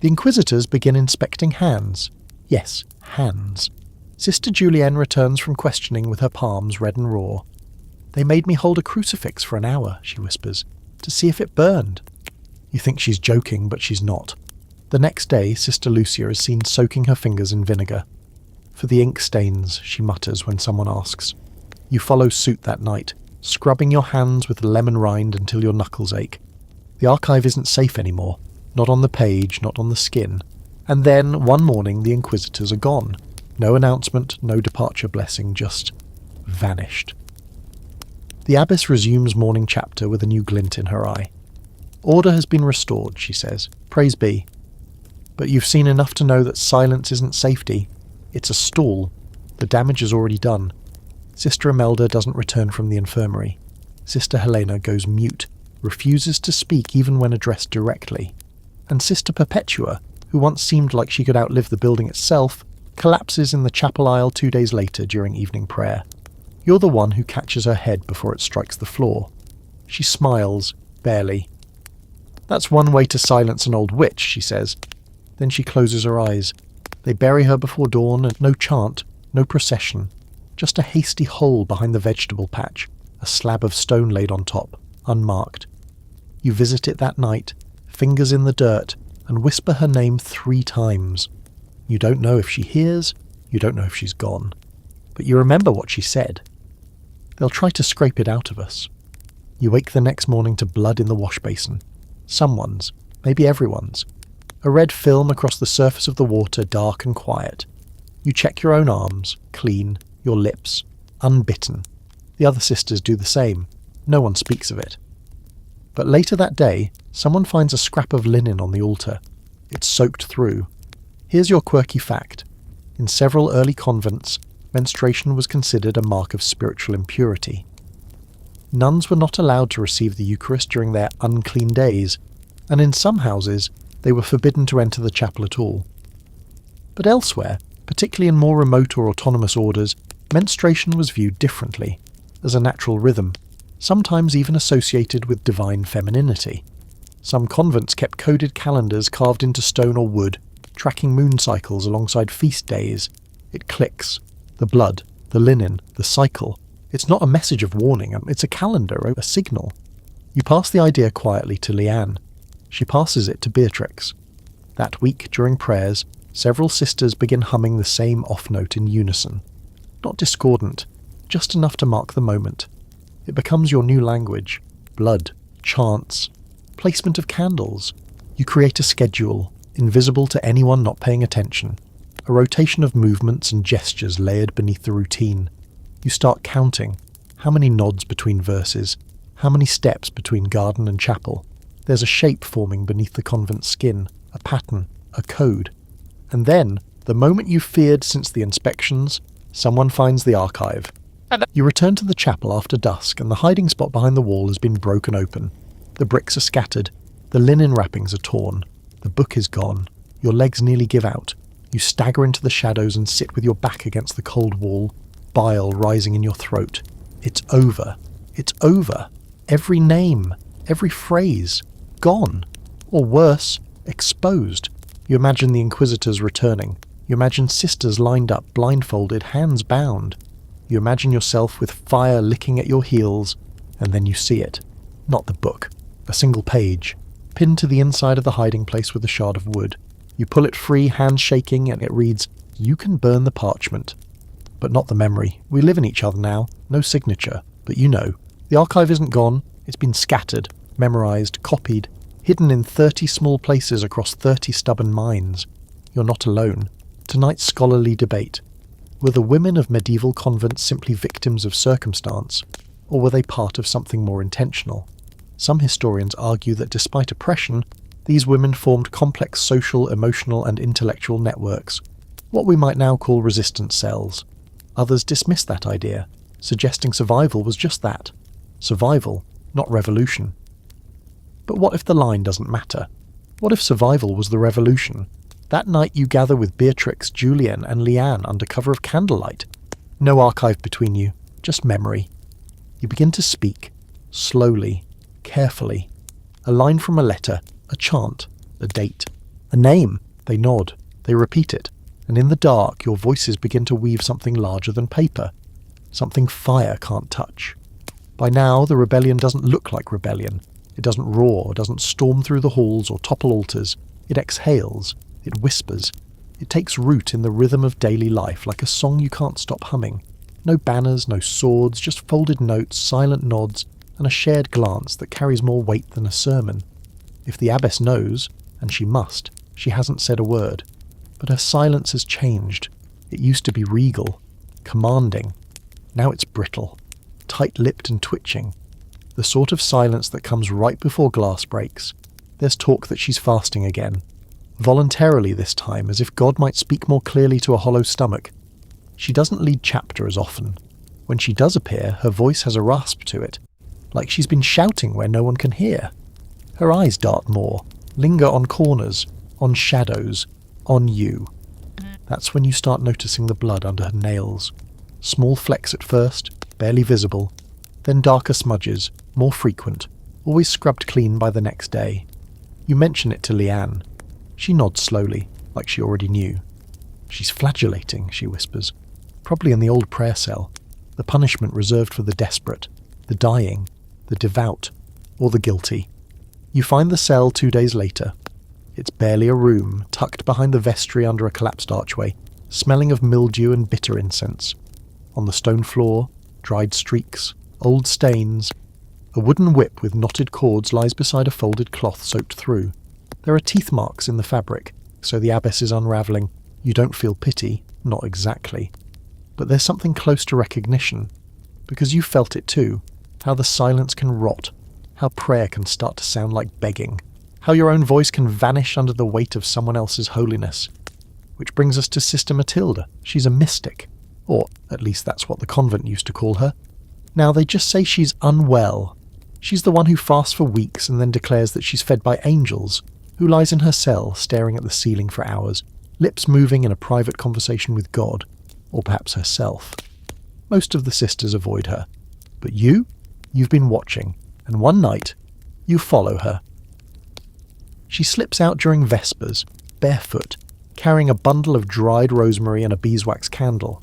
The inquisitors begin inspecting hands. Yes, hands. Sister Julienne returns from questioning with her palms red and raw. They made me hold a crucifix for an hour, she whispers, to see if it burned. You think she's joking, but she's not. The next day, Sister Lucia is seen soaking her fingers in vinegar. For the ink stains, she mutters when someone asks. You follow suit that night, scrubbing your hands with lemon rind until your knuckles ache. The archive isn't safe anymore. Not on the page, not on the skin. And then, one morning, the Inquisitors are gone. No announcement, no departure blessing, just vanished. The abbess resumes morning chapter with a new glint in her eye. Order has been restored, she says. Praise be. But you've seen enough to know that silence isn't safety. It's a stall. The damage is already done. Sister Imelda doesn't return from the infirmary. Sister Helena goes mute, refuses to speak even when addressed directly. And Sister Perpetua, who once seemed like she could outlive the building itself, collapses in the chapel aisle 2 days later during evening prayer. You're the one who catches her head before it strikes the floor. She smiles, barely. That's one way to silence an old witch, she says. Then she closes her eyes. They bury her before dawn, and no chant, no procession. Just a hasty hole behind the vegetable patch, a slab of stone laid on top, unmarked. You visit it that night, fingers in the dirt, and whisper her name 3 times. You don't know if she hears, you don't know if she's gone. But you remember what she said. They'll try to scrape it out of us. You wake the next morning to blood in the wash basin. Someone's, maybe everyone's. A red film across the surface of the water, dark and quiet. You check your own arms, clean, your lips, unbitten. The other sisters do the same. No one speaks of it. But later that day, someone finds a scrap of linen on the altar. It's soaked through. Here's your quirky fact. In several early convents, menstruation was considered a mark of spiritual impurity. Nuns were not allowed to receive the Eucharist during their unclean days, and in some houses they were forbidden to enter the chapel at all. But elsewhere, particularly in more remote or autonomous orders, menstruation was viewed differently, as a natural rhythm, sometimes even associated with divine femininity. Some convents kept coded calendars carved into stone or wood, tracking moon cycles alongside feast days. It clicks. The blood, the linen, the cycle. It's not a message of warning, it's a calendar, a signal. You pass the idea quietly to Leanne. She passes it to Beatrix. That week, during prayers, several sisters begin humming the same off-note in unison. Not discordant, just enough to mark the moment. It becomes your new language. Blood, chants, placement of candles. You create a schedule, invisible to anyone not paying attention. A rotation of movements and gestures layered beneath the routine. You start counting. How many nods between verses? How many steps between garden and chapel? There's a shape forming beneath the convent's skin, a pattern, a code. And then, the moment you feared since the inspections, someone finds the archive. You return to the chapel after dusk, and the hiding spot behind the wall has been broken open. The bricks are scattered. The linen wrappings are torn. The book is gone. Your legs nearly give out. You stagger into the shadows and sit with your back against the cold wall, bile rising in your throat. It's over. It's over. Every name, every phrase, gone. Or worse, exposed. You imagine the Inquisitors returning. You imagine sisters lined up, blindfolded, hands bound. You imagine yourself with fire licking at your heels, and then you see it. Not the book. A single page, pinned to the inside of the hiding place with a shard of wood. You pull it free, hands shaking, and it reads, "You can burn the parchment." But not the memory. We live in each other now. No signature. But you know. The archive isn't gone. It's been scattered, memorized, copied, hidden in 30 small places across 30 stubborn minds. You're not alone. Tonight's scholarly debate. Were the women of medieval convents simply victims of circumstance? Or were they part of something more intentional? Some historians argue that despite oppression, these women formed complex social, emotional, and intellectual networks, what we might now call resistance cells. Others dismiss that idea, suggesting survival was just that. Survival, not revolution. But what if the line doesn't matter? What if survival was the revolution? That night you gather with Beatrix, Julian, and Leanne under cover of candlelight. No archive between you, just memory. You begin to speak, slowly, carefully. A line from a letter, a chant, a date, a name. They nod, they repeat it, and in the dark your voices begin to weave something larger than paper, something fire can't touch. By now the rebellion doesn't look like rebellion. It doesn't roar, doesn't storm through the halls or topple altars. It exhales, it whispers. It takes root in the rhythm of daily life like a song you can't stop humming. No banners, no swords, just folded notes, silent nods, and a shared glance that carries more weight than a sermon. If the abbess knows, and she must, she hasn't said a word. But her silence has changed. It used to be regal, commanding. Now it's brittle, tight-lipped and twitching. The sort of silence that comes right before glass breaks. There's talk that she's fasting again. Voluntarily this time, as if God might speak more clearly to a hollow stomach. She doesn't lead chapter as often. When she does appear, her voice has a rasp to it, like she's been shouting where no one can hear. Her eyes dart more, linger on corners, on shadows, on you. That's when you start noticing the blood under her nails. Small flecks at first, barely visible, then darker smudges, more frequent, always scrubbed clean by the next day. You mention it to Leanne. She nods slowly, like she already knew. She's flagellating, she whispers. Probably in the old prayer cell, the punishment reserved for the desperate, the dying, the devout, or the guilty. You find the cell 2 days later. It's barely a room, tucked behind the vestry under a collapsed archway, smelling of mildew and bitter incense. On the stone floor, dried streaks, old stains. A wooden whip with knotted cords lies beside a folded cloth soaked through. There are teeth marks in the fabric, so the abbess is unravelling. You don't feel pity, not exactly. But there's something close to recognition, because you felt it too, how the silence can rot, how prayer can start to sound like begging, how your own voice can vanish under the weight of someone else's holiness. Which brings us to Sister Matilda. She's a mystic, or at least that's what the convent used to call her. Now they just say she's unwell. She's the one who fasts for weeks and then declares that she's fed by angels, who lies in her cell staring at the ceiling for hours, lips moving in a private conversation with God, or perhaps herself. Most of the sisters avoid her. But you've been watching, and one night, you follow her. She slips out during Vespers, barefoot, carrying a bundle of dried rosemary and a beeswax candle.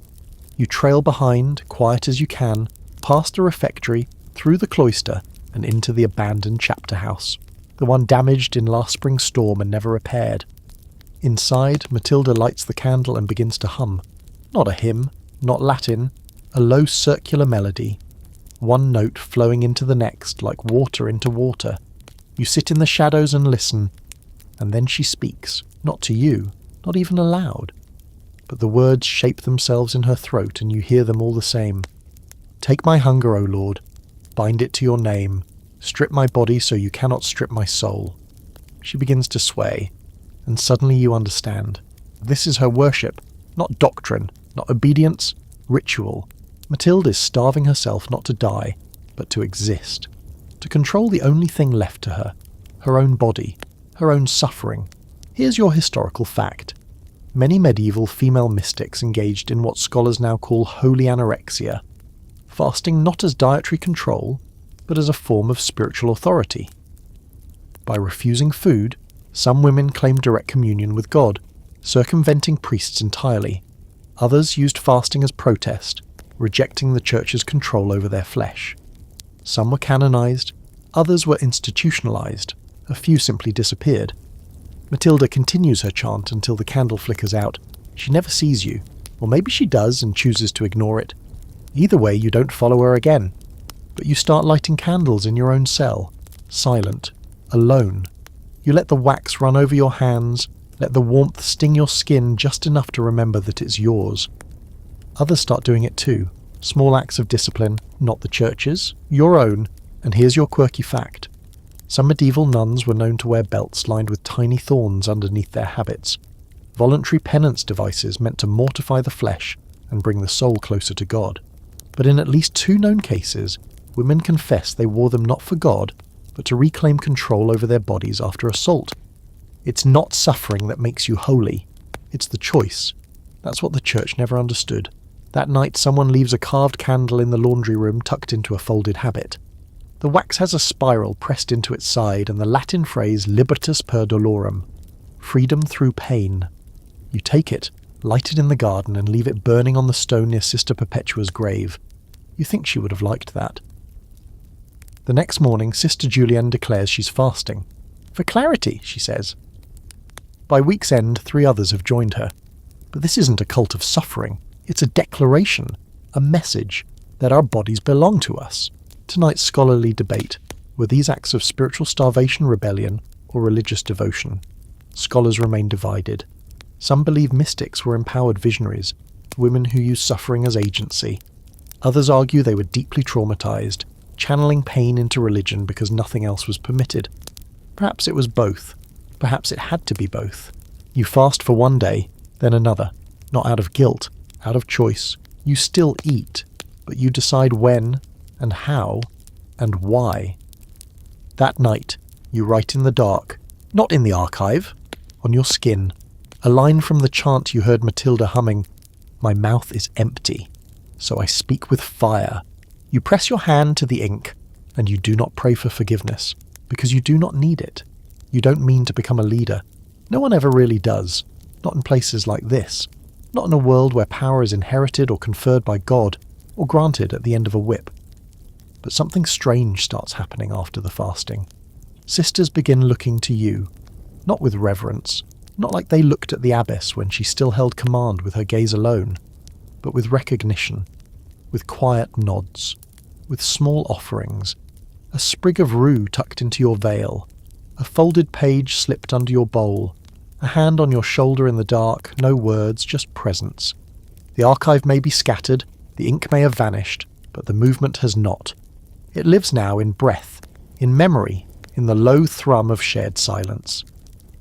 You trail behind, quiet as you can, past the refectory, through the cloister, and into the abandoned chapter house, the one damaged in last spring's storm and never repaired. Inside, Matilda lights the candle and begins to hum. Not a hymn, not Latin, a low circular melody. One note flowing into the next like water into water. You sit in the shadows and listen, and then she speaks, not to you, not even aloud. But the words shape themselves in her throat and you hear them all the same. Take my hunger, O Lord, bind it to your name, strip my body so you cannot strip my soul. She begins to sway, and suddenly you understand. This is her worship, not doctrine, not obedience, ritual. Matilda is starving herself not to die, but to exist, to control the only thing left to her, her own body, her own suffering. Here's your historical fact. Many medieval female mystics engaged in what scholars now call holy anorexia, fasting not as dietary control, but as a form of spiritual authority. By refusing food, some women claimed direct communion with God, circumventing priests entirely. Others used fasting as protest, rejecting the church's control over their flesh. Some were canonized, others were institutionalized, a few simply disappeared. Matilda continues her chant until the candle flickers out. She never sees you, or maybe she does and chooses to ignore it. Either way, you don't follow her again. But you start lighting candles in your own cell, silent, alone. You let the wax run over your hands, let the warmth sting your skin just enough to remember that it's yours. Others start doing it too. Small acts of discipline, not the church's, your own, and here's your quirky fact. Some medieval nuns were known to wear belts lined with tiny thorns underneath their habits, voluntary penance devices meant to mortify the flesh and bring the soul closer to God. But in at least 2 known cases, women confess they wore them not for God, but to reclaim control over their bodies after assault. It's not suffering that makes you holy, it's the choice. That's what the church never understood. That night someone leaves a carved candle in the laundry room tucked into a folded habit. The wax has a spiral pressed into its side and the Latin phrase libertas per dolorem, freedom through pain. You take it, light it in the garden and leave it burning on the stone near Sister Perpetua's grave. You think she would have liked that. The next morning, Sister Julienne declares she's fasting. For clarity, she says. By week's end, 3 others have joined her. But this isn't a cult of suffering. It's a declaration, a message, that our bodies belong to us. Tonight's scholarly debate, were these acts of spiritual starvation rebellion, or religious devotion. Scholars remain divided. Some believe mystics were empowered visionaries, women who used suffering as agency. Others argue they were deeply traumatized, channeling pain into religion because nothing else was permitted. Perhaps it was both. Perhaps it had to be both. You fast for one day, then another. Not out of guilt, out of choice. You still eat, but you decide when and how and why. That night, you write in the dark, not in the archive, on your skin, a line from the chant you heard Matilda humming, "My mouth is empty, so I speak with fire." You press your hand to the ink, and you do not pray for forgiveness, because you do not need it. You don't mean to become a leader. No one ever really does, not in places like this, not in a world where power is inherited or conferred by God, or granted at the end of a whip. But something strange starts happening after the fasting. Sisters begin looking to you, not with reverence, not like they looked at the abbess when she still held command with her gaze alone, but with recognition, with quiet nods, with small offerings, a sprig of rue tucked into your veil, a folded page slipped under your bowl, a hand on your shoulder in the dark, no words, just presence. The archive may be scattered, the ink may have vanished, but the movement has not. It lives now in breath, in memory, in the low thrum of shared silence.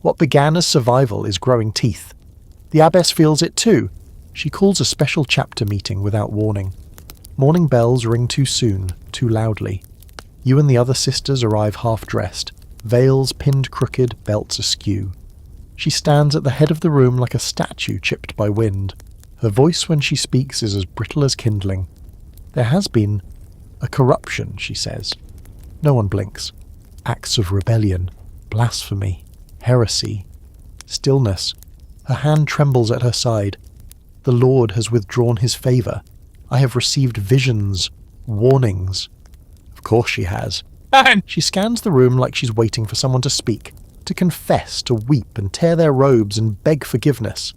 What began as survival is growing teeth. The abbess feels it too. She calls a special chapter meeting without warning. Morning bells ring too soon, too loudly. You and the other sisters arrive half-dressed, veils pinned crooked, belts askew. She stands at the head of the room like a statue chipped by wind. Her voice when she speaks is as brittle as kindling. There has been a corruption, she says. No one blinks. Acts of rebellion, blasphemy, heresy. Stillness. Her hand trembles at her side. The Lord has withdrawn his favour. I have received visions, warnings. Of course she has. She scans the room like she's waiting for someone to speak, to confess, to weep and tear their robes and beg forgiveness.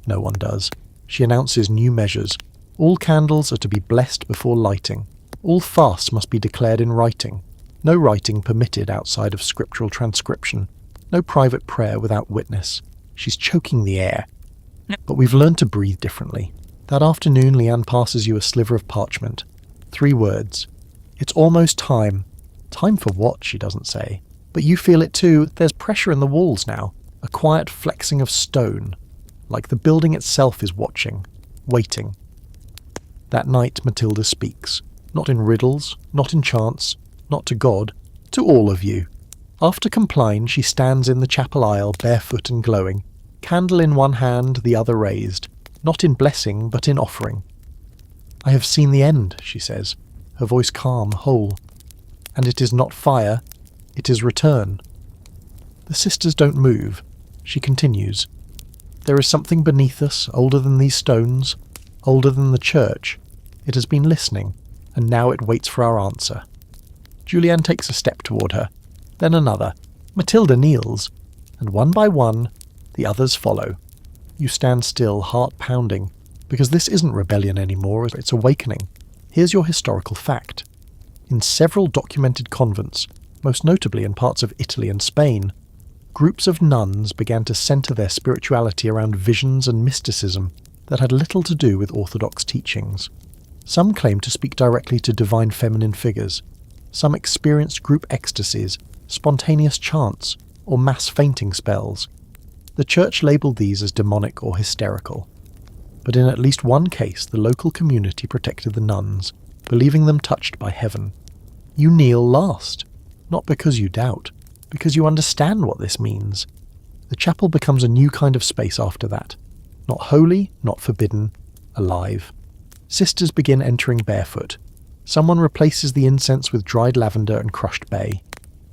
No one does. She announces new measures. All candles are to be blessed before lighting. All fasts must be declared in writing. No writing permitted outside of scriptural transcription. No private prayer without witness. She's choking the air. But we've learned to breathe differently. That afternoon, Leanne passes you a sliver of parchment. 3 words. It's almost time. Time for what, she doesn't say. But you feel it too. There's pressure in the walls now. A quiet flexing of stone. Like the building itself is watching. Waiting. That night, Matilda speaks. Not in riddles, not in chants, not to God. To all of you. After compline, she stands in the chapel aisle, barefoot and glowing. Candle in one hand, the other raised. Not in blessing, but in offering. I have seen the end, she says, her voice calm, whole. And it is not fire, it is return. The sisters don't move. She continues. There is something beneath us, older than these stones, older than the church. It has been listening, and now it waits for our answer. Julianne takes a step toward her, then another. Matilda kneels, and one by one, the others follow. You stand still, heart pounding, because this isn't rebellion anymore, it's awakening. Here's your historical fact. In several documented convents, most notably in parts of Italy and Spain, groups of nuns began to centre their spirituality around visions and mysticism that had little to do with orthodox teachings. Some claimed to speak directly to divine feminine figures. Some experienced group ecstasies, spontaneous chants, or mass fainting spells. The church labelled these as demonic or hysterical. But in at least one case, the local community protected the nuns, believing them touched by heaven. You kneel last, not because you doubt, because you understand what this means. The chapel becomes a new kind of space after that. Not holy, not forbidden, alive. Sisters begin entering barefoot. Someone replaces the incense with dried lavender and crushed bay.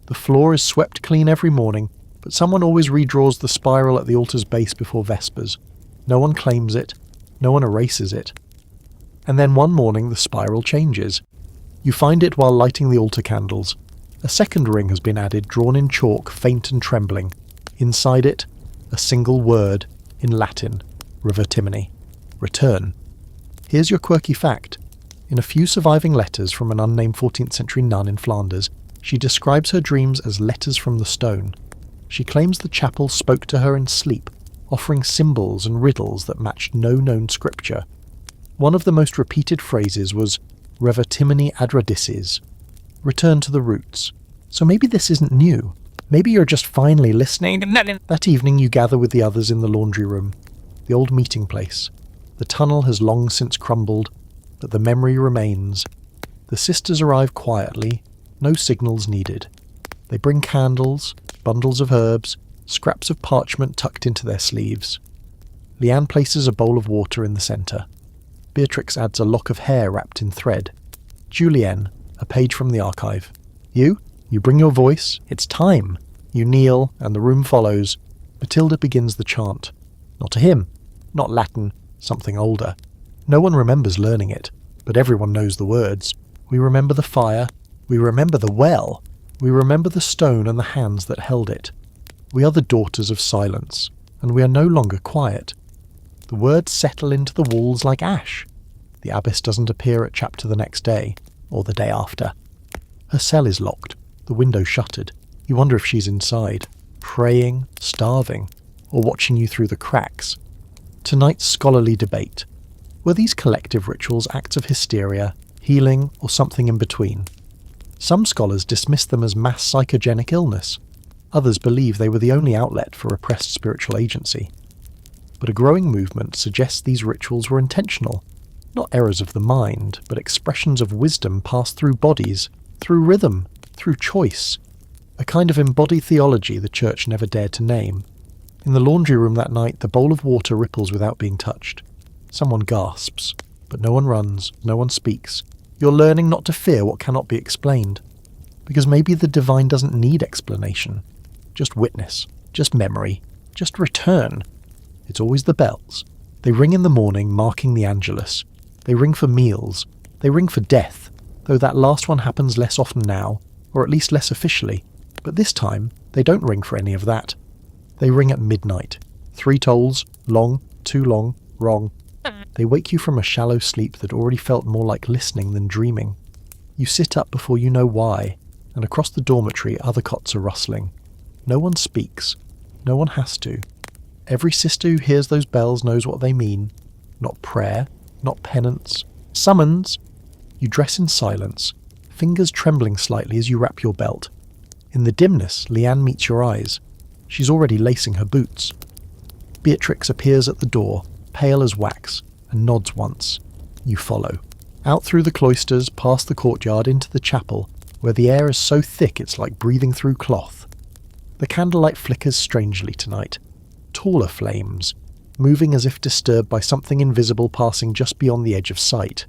The floor is swept clean every morning, but someone always redraws the spiral at the altar's base before Vespers. No one claims it. No one erases it. And then one morning the spiral changes. You find it while lighting the altar candles. A second ring has been added, drawn in chalk, faint and trembling. Inside it, a single word, in Latin, revertimini, return. Here's your quirky fact. In a few surviving letters from an unnamed 14th century nun in Flanders, she describes her dreams as letters from the stone. She claims the chapel spoke to her in sleep, offering symbols and riddles that matched no known scripture. One of the most repeated phrases was revertimini ad radices, return to the roots. So maybe this isn't new. Maybe you're just finally listening. That evening you gather with the others in the laundry room, the old meeting place. The tunnel has long since crumbled, but the memory remains. The sisters arrive quietly, no signals needed. They bring candles, bundles of herbs, scraps of parchment tucked into their sleeves. Leanne places a bowl of water in the centre. Beatrix adds a lock of hair wrapped in thread. Julienne, a page from the archive. You bring your voice. It's time. You kneel, and the room follows. Matilda begins the chant. Not a hymn, not Latin, something older. No one remembers learning it, but everyone knows the words. We remember the fire. We remember the well. We remember the stone and the hands that held it. We are the daughters of silence, and we are no longer quiet. The words settle into the walls like ash. The abbess doesn't appear at chapter the next day, or the day after. Her cell is locked, the window shuttered. You wonder if she's inside, praying, starving, or watching you through the cracks. Tonight's scholarly debate. Were these collective rituals acts of hysteria, healing, or something in between? Some scholars dismiss them as mass psychogenic illness. Others believe they were the only outlet for repressed spiritual agency. But a growing movement suggests these rituals were intentional, not errors of the mind, but expressions of wisdom passed through bodies, through rhythm, through choice, a kind of embodied theology the church never dared to name. In the laundry room that night, the bowl of water ripples without being touched. Someone gasps, but no one runs, no one speaks. You're learning not to fear what cannot be explained, because maybe the divine doesn't need explanation. Just witness, just memory, just return. It's always the bells. They ring in the morning, marking the Angelus. They ring for meals. They ring for death, though that last one happens less often now, or at least less officially. But this time, they don't ring for any of that. They ring at midnight. 3 tolls, long, too long, wrong. They wake you from a shallow sleep that already felt more like listening than dreaming. You sit up before you know why, and across the dormitory other cots are rustling. No one speaks. No one has to. Every sister who hears those bells knows what they mean. Not prayer, not penance. Summons! You dress in silence, fingers trembling slightly as you wrap your belt. In the dimness, Leanne meets your eyes. She's already lacing her boots. Beatrix appears at the door, pale as wax, and nods once. You follow. Out through the cloisters, past the courtyard, into the chapel, where the air is so thick it's like breathing through cloth. The candlelight flickers strangely tonight. Taller flames, moving as if disturbed by something invisible passing just beyond the edge of sight.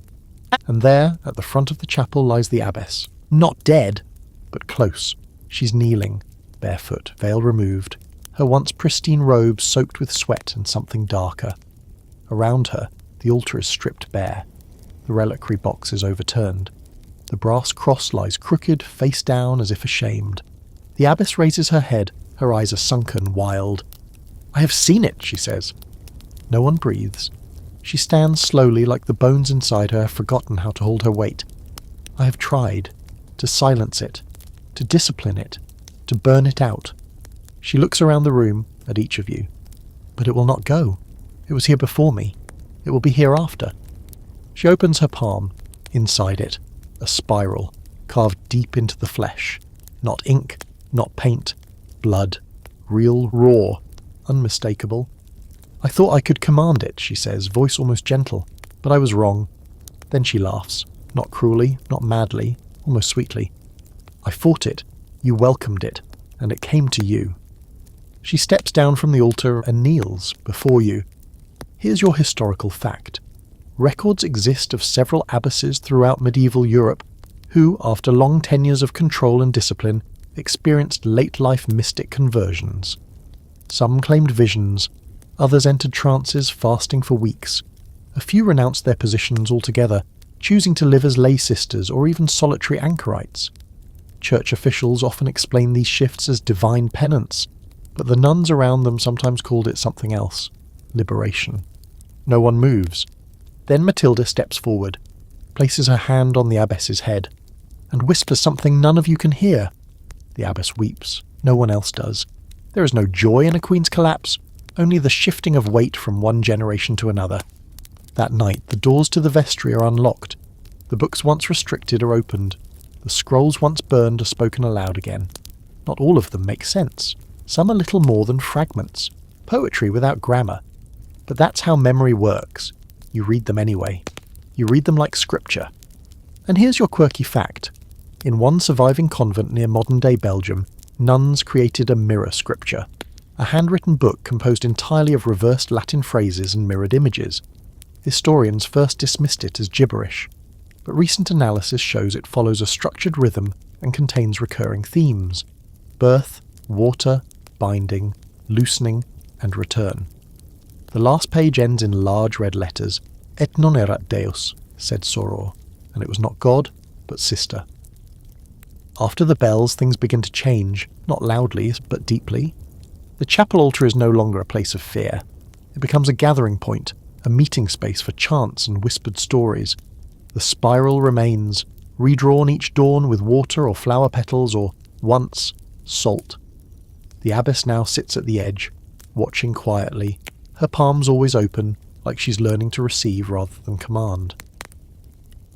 And there, at the front of the chapel, lies the abbess. Not dead, but close. She's kneeling, barefoot, veil removed, her once pristine robes soaked with sweat and something darker. Around her, the altar is stripped bare. The reliquary box is overturned. The brass cross lies crooked, face down, as if ashamed. The abbess raises her head, her eyes are sunken, wild. "I have seen it," she says. No one breathes. She stands slowly, like the bones inside her have forgotten how to hold her weight. I have tried to silence it, to discipline it, to burn it out. She looks around the room, at each of you. But it will not go. It was here before me. It will be here after. She opens her palm. Inside it, a spiral, carved deep into the flesh. Not ink, not paint. Blood. Real, raw. Unmistakable. "I thought I could command it," she says, voice almost gentle. "But I was wrong." Then she laughs. Not cruelly, not madly, almost sweetly. "I fought it. You welcomed it. And it came to you." She steps down from the altar and kneels before you. Here's your historical fact. Records exist of several abbesses throughout medieval Europe who, after long tenures of control and discipline, experienced late-life mystic conversions. Some claimed visions, others entered trances fasting for weeks. A few renounced their positions altogether, choosing to live as lay sisters or even solitary anchorites. Church officials often explained these shifts as divine penance, but the nuns around them sometimes called it something else. Liberation. No one moves. Then Matilda steps forward, places her hand on the abbess's head, and whispers something none of you can hear. The abbess weeps. No one else does. There is no joy in a queen's collapse, only the shifting of weight from one generation to another. That night, the doors to the vestry are unlocked. The books once restricted are opened. The scrolls once burned are spoken aloud again. Not all of them make sense. Some are little more than fragments. Poetry without grammar. But that's how memory works. You read them anyway. You read them like scripture. And here's your quirky fact. In one surviving convent near modern-day Belgium, nuns created a mirror scripture, a handwritten book composed entirely of reversed Latin phrases and mirrored images. Historians first dismissed it as gibberish, but recent analysis shows it follows a structured rhythm and contains recurring themes: birth, water, binding, loosening, and return. The last page ends in large red letters, "Et non erat Deus," said soror, and it was not God, but sister. After the bells, things begin to change, not loudly, but deeply. The chapel altar is no longer a place of fear. It becomes a gathering point, a meeting space for chants and whispered stories. The spiral remains, redrawn each dawn with water or flower petals or, once, salt. The abbess now sits at the edge, watching quietly, her palms always open, like she's learning to receive rather than command.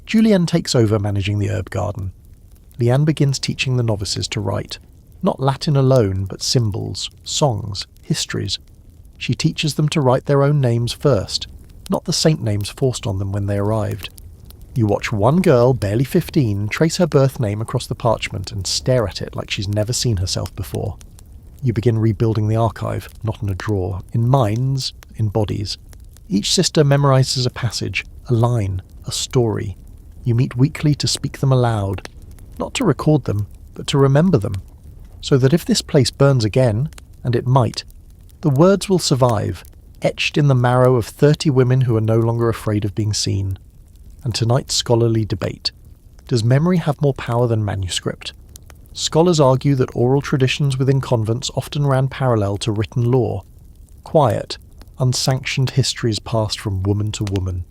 Julienne takes over managing the herb garden. Leanne begins teaching the novices to write. Not Latin alone, but symbols, songs, histories. She teaches them to write their own names first, not the saint names forced on them when they arrived. You watch one girl, barely 15, trace her birth name across the parchment and stare at it like she's never seen herself before. You begin rebuilding the archive, not in a drawer, in minds, in bodies. Each sister memorizes a passage, a line, a story. You meet weekly to speak them aloud, not to record them, but to remember them, so that if this place burns again, and it might, the words will survive, etched in the marrow of 30 women who are no longer afraid of being seen. And tonight's scholarly debate. Does memory have more power than manuscript? Scholars argue that oral traditions within convents often ran parallel to written law. Quiet, unsanctioned histories passed from woman to woman.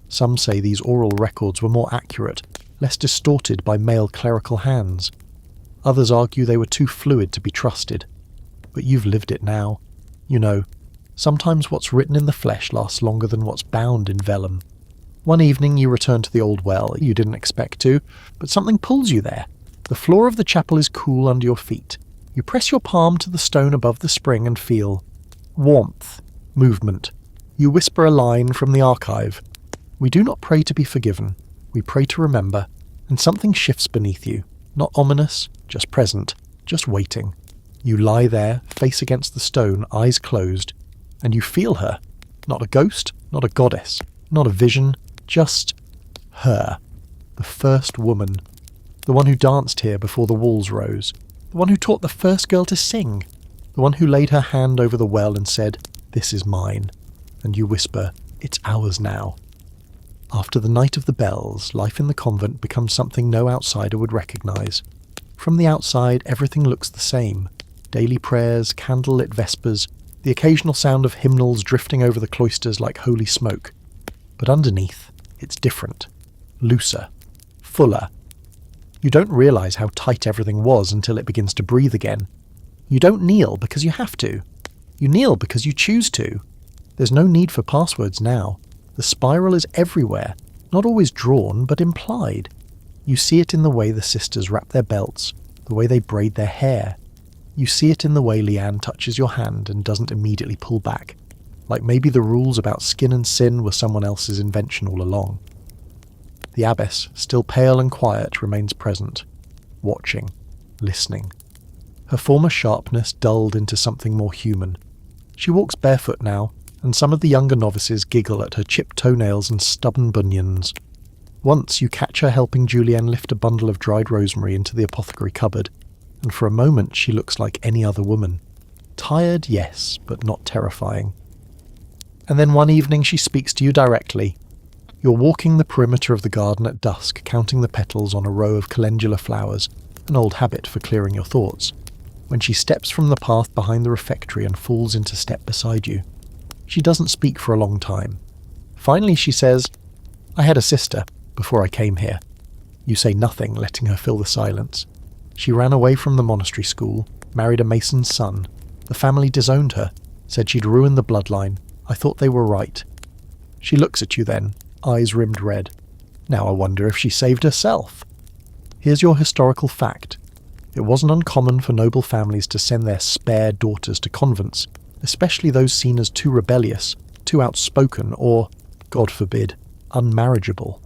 Some say these oral records were more accurate, less distorted by male clerical hands. Others argue they were too fluid to be trusted. But you've lived it now. You know, sometimes what's written in the flesh lasts longer than what's bound in vellum. One evening you return to the old well. You didn't expect to, but something pulls you there. The floor of the chapel is cool under your feet. You press your palm to the stone above the spring and feel warmth, movement. You whisper a line from the archive. We do not pray to be forgiven. We pray to remember. And something shifts beneath you. Not ominous, just present, just waiting. You lie there, face against the stone, eyes closed, and you feel her. Not a ghost, not a goddess, not a vision, just her. The first woman. The one who danced here before the walls rose. The one who taught the first girl to sing. The one who laid her hand over the well and said, "This is mine." And you whisper, "It's ours now." After the night of the bells, life in the convent becomes something no outsider would recognise. From the outside, everything looks the same. Daily prayers, candlelit vespers, the occasional sound of hymnals drifting over the cloisters like holy smoke. But underneath, it's different. Looser. Fuller. You don't realise how tight everything was until it begins to breathe again. You don't kneel because you have to. You kneel because you choose to. There's no need for passwords now. The spiral is everywhere, not always drawn, but implied. You see it in the way the sisters wrap their belts, the way they braid their hair. You see it in the way Leanne touches your hand and doesn't immediately pull back, like maybe the rules about skin and sin were someone else's invention all along. The abbess, still pale and quiet, remains present, watching, listening. Her former sharpness dulled into something more human. She walks barefoot now, and some of the younger novices giggle at her chipped toenails and stubborn bunions. Once you catch her helping Julienne lift a bundle of dried rosemary into the apothecary cupboard, and for a moment she looks like any other woman. Tired, yes, but not terrifying. And then one evening she speaks to you directly. You're walking the perimeter of the garden at dusk, counting the petals on a row of calendula flowers, an old habit for clearing your thoughts, when she steps from the path behind the refectory and falls into step beside you. She doesn't speak for a long time. Finally she says, "I had a sister before I came here." You say nothing, letting her fill the silence. She ran away from the monastery school, married a mason's son, The family disowned her, said she'd ruined the bloodline. I thought they were right. She looks at you then, eyes rimmed red. Now I wonder if she saved herself. Here's your historical fact. It wasn't uncommon for noble families to send their spare daughters to convents, especially those seen as too rebellious, too outspoken, or, God forbid, unmarriageable.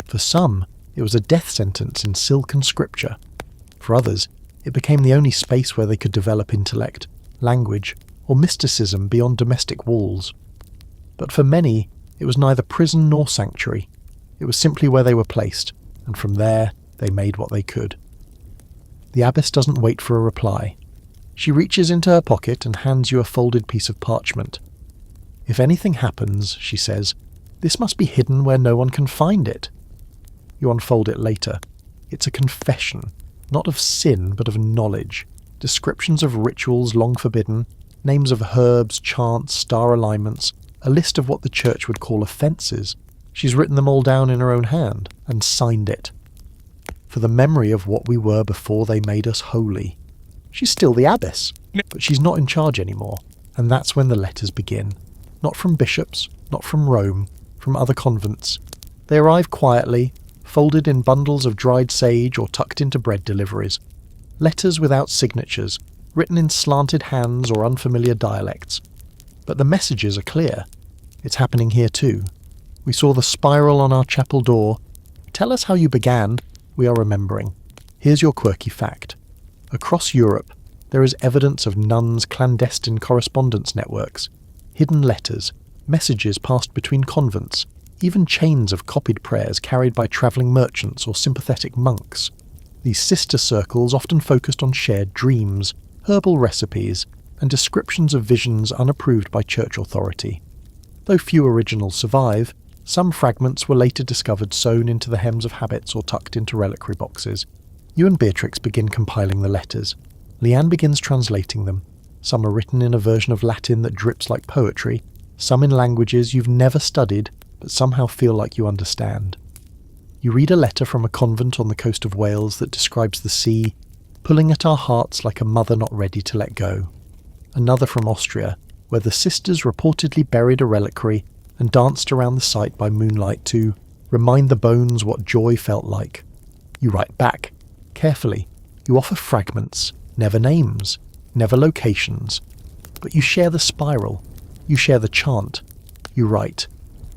For some, it was a death sentence in silken scripture. For others, it became the only space where they could develop intellect, language, or mysticism beyond domestic walls. But for many, it was neither prison nor sanctuary. It was simply where they were placed, and from there they made what they could. The abbess doesn't wait for a reply. She reaches into her pocket and hands you a folded piece of parchment. If anything happens, she says, this must be hidden where no one can find it. You unfold it later. It's a confession, not of sin but of knowledge. Descriptions of rituals long forbidden, names of herbs, chants, star alignments, a list of what the church would call offences. She's written them all down in her own hand and signed it. For the memory of what we were before they made us holy. She's still the abbess, but she's not in charge anymore, and that's when the letters begin. Not from bishops, not from Rome, from other convents. They arrive quietly, folded in bundles of dried sage or tucked into bread deliveries. Letters without signatures, written in slanted hands or unfamiliar dialects. But the messages are clear. It's happening here too. We saw the spiral on our chapel door. Tell us how you began. We are remembering. Here's your quirky fact. Across Europe, there is evidence of nuns' clandestine correspondence networks, hidden letters, messages passed between convents, even chains of copied prayers carried by travelling merchants or sympathetic monks. These sister circles often focused on shared dreams, herbal recipes, and descriptions of visions unapproved by church authority. Though few originals survive, some fragments were later discovered sewn into the hems of habits or tucked into reliquary boxes. You and Beatrix begin compiling the letters. Leanne begins translating them. Some are written in a version of Latin that drips like poetry, some in languages you've never studied but somehow feel like you understand. You read a letter from a convent on the coast of Wales that describes the sea, pulling at our hearts like a mother not ready to let go. Another from Austria, where the sisters reportedly buried a reliquary and danced around the site by moonlight to remind the bones what joy felt like. You write back, carefully. You offer fragments, never names, never locations. But you share the spiral. You share the chant. You write,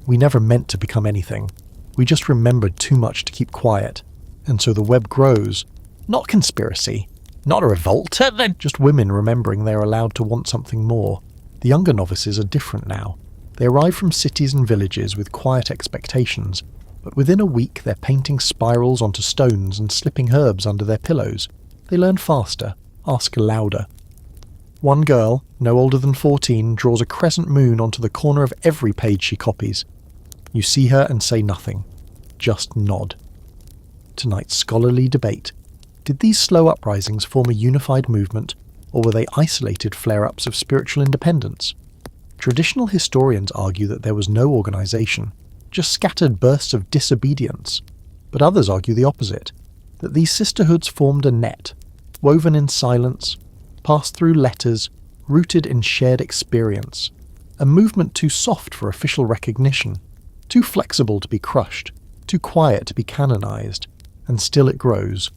we never meant to become anything. We just remembered too much to keep quiet. And so the web grows. Not conspiracy. Not a revolt. Just women remembering they're allowed to want something more. The younger novices are different now. They arrive from cities and villages with quiet expectations, but within a week they're painting spirals onto stones and slipping herbs under their pillows. They learn faster, ask louder. One girl, no older than 14, draws a crescent moon onto the corner of every page she copies. You see her and say nothing, just nod. Tonight's scholarly debate. Did these slow uprisings form a unified movement, or were they isolated flare-ups of spiritual independence? Traditional historians argue that there was no organisation, just scattered bursts of disobedience. But others argue the opposite, that these sisterhoods formed a net, woven in silence, passed through letters, rooted in shared experience. A movement too soft for official recognition, too flexible to be crushed, too quiet to be canonised, and still it grows.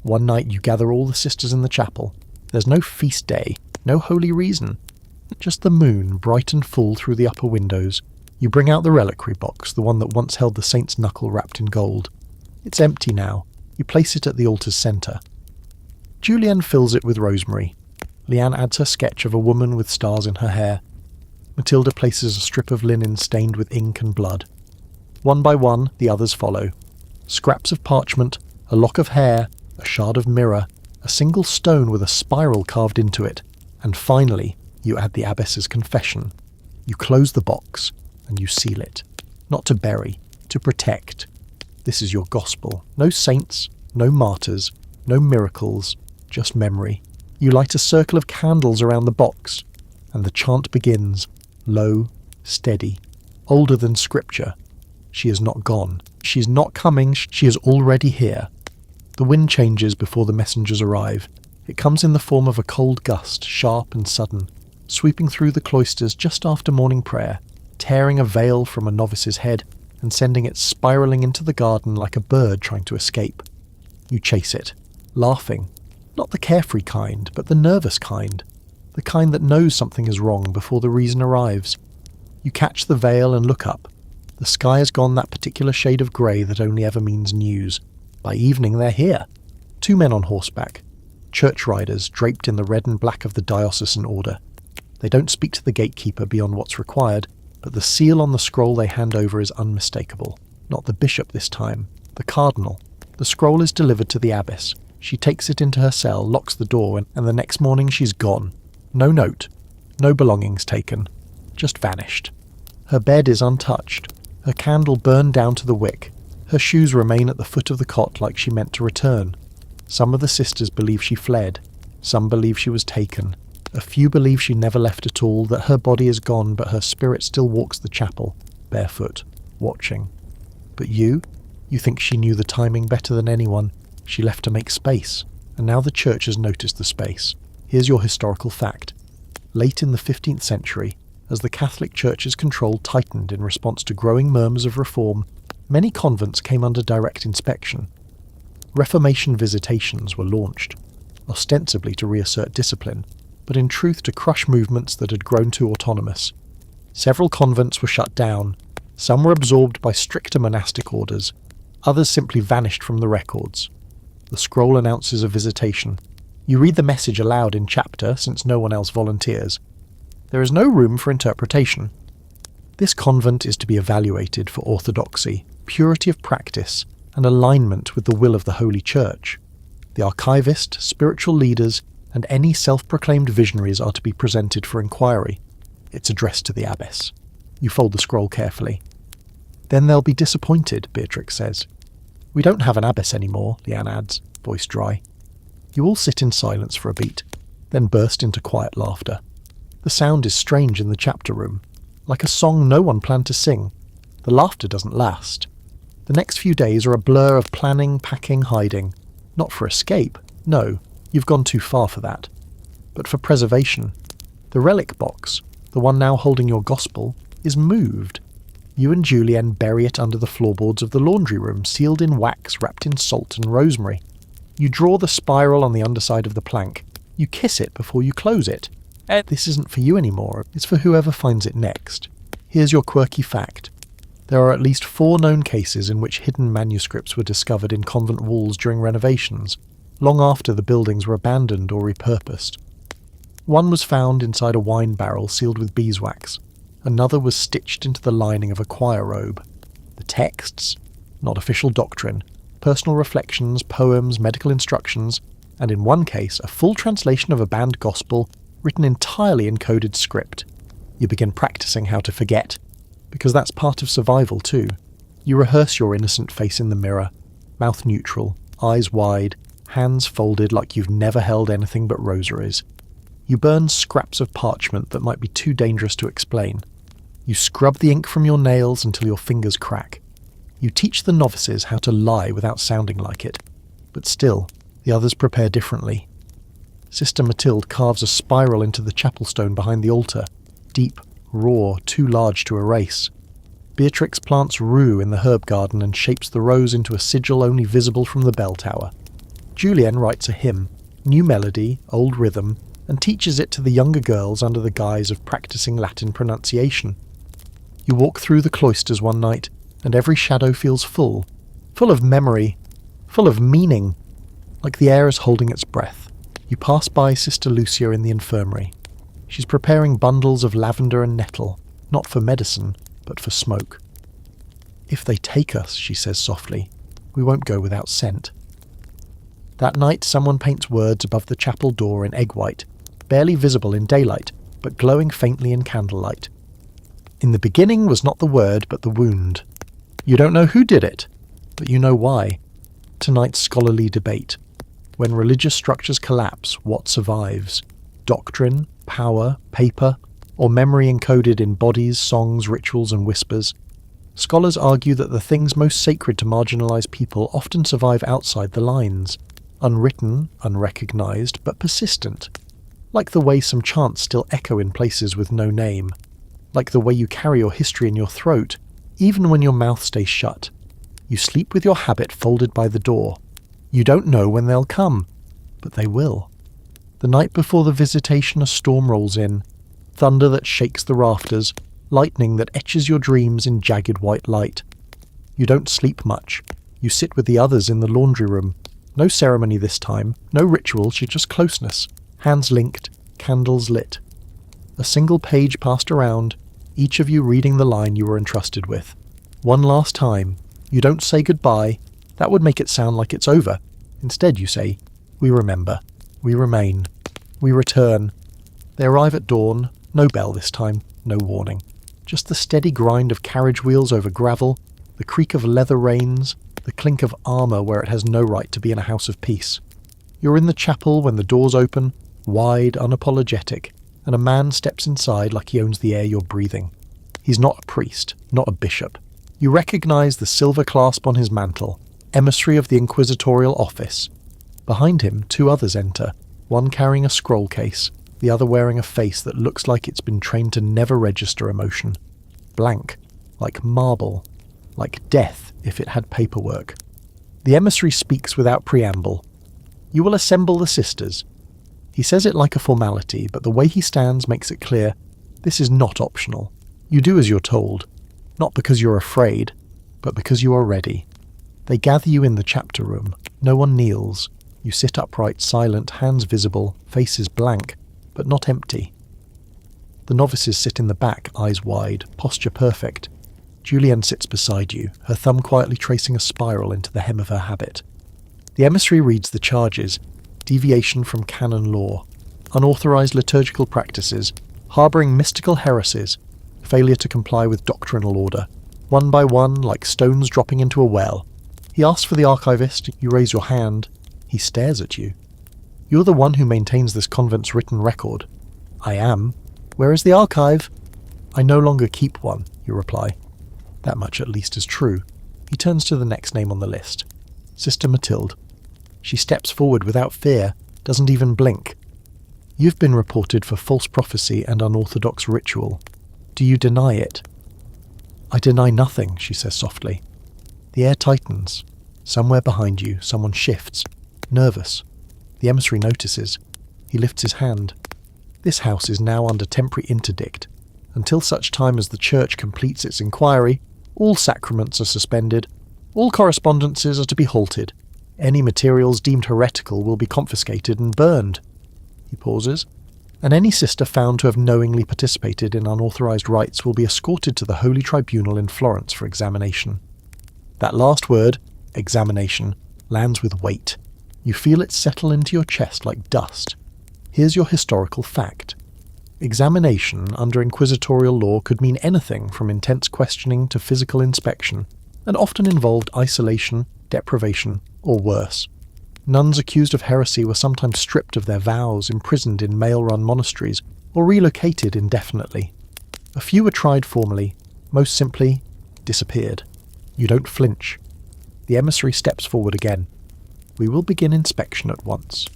One night you gather all the sisters in the chapel. There's no feast day, no holy reason. Just the moon, bright and full through the upper windows. You bring out the reliquary box, the one that once held the saint's knuckle wrapped in gold. It's empty now. You place it at the altar's centre. Julienne fills it with rosemary. Leanne adds her sketch of a woman with stars in her hair. Matilda places a strip of linen stained with ink and blood. One by one, the others follow. Scraps of parchment, a lock of hair, a shard of mirror, a single stone with a spiral carved into it, and finally, you add the abbess's confession. You close the box, and you seal it. Not to bury, to protect. This is your gospel. No saints, no martyrs, no miracles, just memory. You light a circle of candles around the box, and the chant begins, low, steady, older than scripture. She is not gone. She is not coming. She is already here. The wind changes before the messengers arrive. It comes in the form of a cold gust, sharp and sudden, sweeping through the cloisters just after morning prayer, tearing a veil from a novice's head and sending it spiralling into the garden like a bird trying to escape. You chase it, laughing, not the carefree kind, but the nervous kind, the kind that knows something is wrong before the reason arrives. You catch the veil and look up. The sky has gone that particular shade of grey that only ever means news. By evening they're here. 2 men on horseback, church riders draped in the red and black of the diocesan order. They don't speak to the gatekeeper beyond what's required, but the seal on the scroll they hand over is unmistakable. Not the bishop this time, the cardinal. The scroll is delivered to the abbess. She takes it into her cell, locks the door, and the next morning she's gone. No note, no belongings taken, just vanished. Her bed is untouched, her candle burned down to the wick. Her shoes remain at the foot of the cot like she meant to return. Some of the sisters believe she fled, some believe she was taken. A few believe she never left at all, that her body is gone but her spirit still walks the chapel, barefoot, watching. But you think she knew the timing better than anyone. She left to make space, and now the church has noticed the space. Here's your historical fact. Late in the 15th century, as the Catholic Church's control tightened in response to growing murmurs of reform, many convents came under direct inspection. Reformation visitations were launched, ostensibly to reassert discipline, but in truth to crush movements that had grown too autonomous. Several convents were shut down, some were absorbed by stricter monastic orders, others simply vanished from the records. The scroll announces a visitation. You read the message aloud in chapter, since no one else volunteers. There is no room for interpretation. This convent is to be evaluated for orthodoxy, purity of practice, and alignment with the will of the Holy Church. The archivist, spiritual leaders, and any self-proclaimed visionaries are to be presented for inquiry. It's addressed to the abbess. You fold the scroll carefully. Then they'll be disappointed, Beatrix says. We don't have an abbess anymore, Leanne adds, voice dry. You all sit in silence for a beat, then burst into quiet laughter. The sound is strange in the chapter room, like a song no one planned to sing. The laughter doesn't last. The next few days are a blur of planning, packing, hiding. Not for escape, no, you've gone too far for that. But for preservation. The relic box, the one now holding your gospel, is moved. You and Julienne bury it under the floorboards of the laundry room, sealed in wax wrapped in salt and rosemary. You draw the spiral on the underside of the plank. You kiss it before you close it. This isn't for you anymore, it's for whoever finds it next. Here's your quirky fact. There are at least 4 known cases in which hidden manuscripts were discovered in convent walls during renovations, long after the buildings were abandoned or repurposed. One was found inside a wine barrel sealed with beeswax. Another was stitched into the lining of a choir robe. The texts, not official doctrine, personal reflections, poems, medical instructions, and in one case a full translation of a banned gospel written entirely in coded script. You begin practicing how to forget, because that's part of survival too. You rehearse your innocent face in the mirror, mouth neutral, eyes wide, hands folded like you've never held anything but rosaries. You burn scraps of parchment that might be too dangerous to explain. You scrub the ink from your nails until your fingers crack. You teach the novices how to lie without sounding like it. But still, the others prepare differently. Sister Mathilde carves a spiral into the chapel stone behind the altar, deep, raw, too large to erase. Beatrix plants rue in the herb garden and shapes the rose into a sigil only visible from the bell tower. Julienne writes a hymn, new melody, old rhythm, and teaches it to the younger girls under the guise of practicing Latin pronunciation. You walk through the cloisters one night, and every shadow feels full of memory, full of meaning, like the air is holding its breath. You pass by Sister Lucia in the infirmary. She's preparing bundles of lavender and nettle, not for medicine, but for smoke. If they take us, she says softly, we won't go without scent. That night someone paints words above the chapel door in egg white, barely visible in daylight, but glowing faintly in candlelight. In the beginning was not the word, but the wound. You don't know who did it, but you know why. Tonight's scholarly debate. When religious structures collapse, what survives? Doctrine, power, paper, or memory encoded in bodies, songs, rituals, and whispers? Scholars argue that the things most sacred to marginalized people often survive outside the lines. Unwritten, unrecognised, but persistent. Like the way some chants still echo in places with no name. Like the way you carry your history in your throat, even when your mouth stays shut. You sleep with your habit folded by the door. You don't know when they'll come, but they will. The night before the visitation, a storm rolls in. Thunder that shakes the rafters, lightning that etches your dreams in jagged white light. You don't sleep much. You sit with the others in the laundry room. No ceremony this time, no ritual, just closeness. Hands linked, candles lit. A single page passed around, each of you reading the line you were entrusted with. One last time. You don't say goodbye. That would make it sound like it's over. Instead you say, we remember. We remain. We return. They arrive at dawn. No bell this time, no warning. Just the steady grind of carriage wheels over gravel, the creak of leather reins, the clink of armour where it has no right to be in a house of peace. You're in the chapel when the doors open, wide, unapologetic, and a man steps inside like he owns the air you're breathing. He's not a priest, not a bishop. You recognise the silver clasp on his mantle, emissary of the inquisitorial office. Behind him, two others enter, one carrying a scroll case, the other wearing a face that looks like it's been trained to never register emotion. Blank, like marble, like death if it had paperwork. The emissary speaks without preamble. You will assemble the sisters. He says it like a formality, but the way he stands makes it clear this is not optional. You do as you're told, not because you're afraid, but because you are ready. They gather you in the chapter room. No one kneels. You sit upright, silent, hands visible, faces blank, but not empty. The novices sit in the back, eyes wide, posture perfect. Julienne sits beside you, her thumb quietly tracing a spiral into the hem of her habit. The emissary reads the charges: deviation from canon law, unauthorized liturgical practices, harbouring mystical heresies, failure to comply with doctrinal order. One by one, like stones dropping into a well. He asks for the archivist, you raise your hand. He stares at you. You're the one who maintains this convent's written record. I am. Where is the archive? I no longer keep one, you reply. That much at least is true. He turns to the next name on the list. Sister Mathilde. She steps forward without fear, doesn't even blink. You've been reported for false prophecy and unorthodox ritual. Do you deny it? I deny nothing, she says softly. The air tightens. Somewhere behind you, someone shifts. Nervous. The emissary notices. He lifts his hand. This house is now under temporary interdict. Until such time as the church completes its inquiry, all sacraments are suspended. All correspondences are to be halted. Any materials deemed heretical will be confiscated and burned. He pauses. And any sister found to have knowingly participated in unauthorized rites will be escorted to the Holy Tribunal in Florence for examination. That last word, examination, lands with weight. You feel it settle into your chest like dust. Here's your historical fact. Examination under inquisitorial law could mean anything from intense questioning to physical inspection, and often involved isolation, deprivation, or worse. Nuns accused of heresy were sometimes stripped of their vows, imprisoned in male-run monasteries, or relocated indefinitely. A few were tried formally, most simply, disappeared. You don't flinch. The emissary steps forward again. We will begin inspection at once.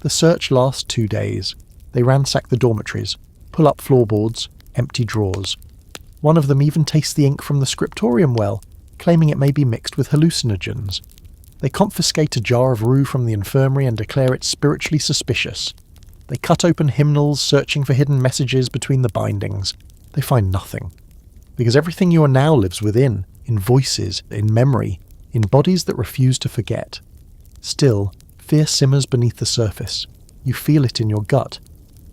The search lasts 2 days. They ransack the dormitories, pull up floorboards, empty drawers. One of them even tastes the ink from the scriptorium well, claiming it may be mixed with hallucinogens. They confiscate a jar of rue from the infirmary and declare it spiritually suspicious. They cut open hymnals, searching for hidden messages between the bindings. They find nothing. Because everything you are now lives within, in voices, in memory, in bodies that refuse to forget. Still, fear simmers beneath the surface. You feel it in your gut.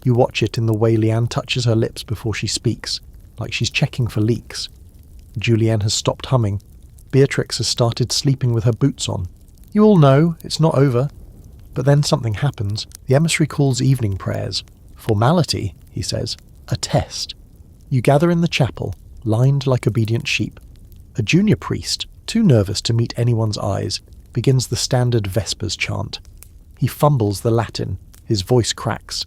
You watch it in the way Leanne touches her lips before she speaks, like she's checking for leaks. Julienne has stopped humming. Beatrix has started sleeping with her boots on. You all know, it's not over. But then something happens. The emissary calls evening prayers. Formality, he says. A test. You gather in the chapel, lined like obedient sheep. A junior priest, too nervous to meet anyone's eyes, begins the standard Vespers chant. He fumbles the Latin, his voice cracks,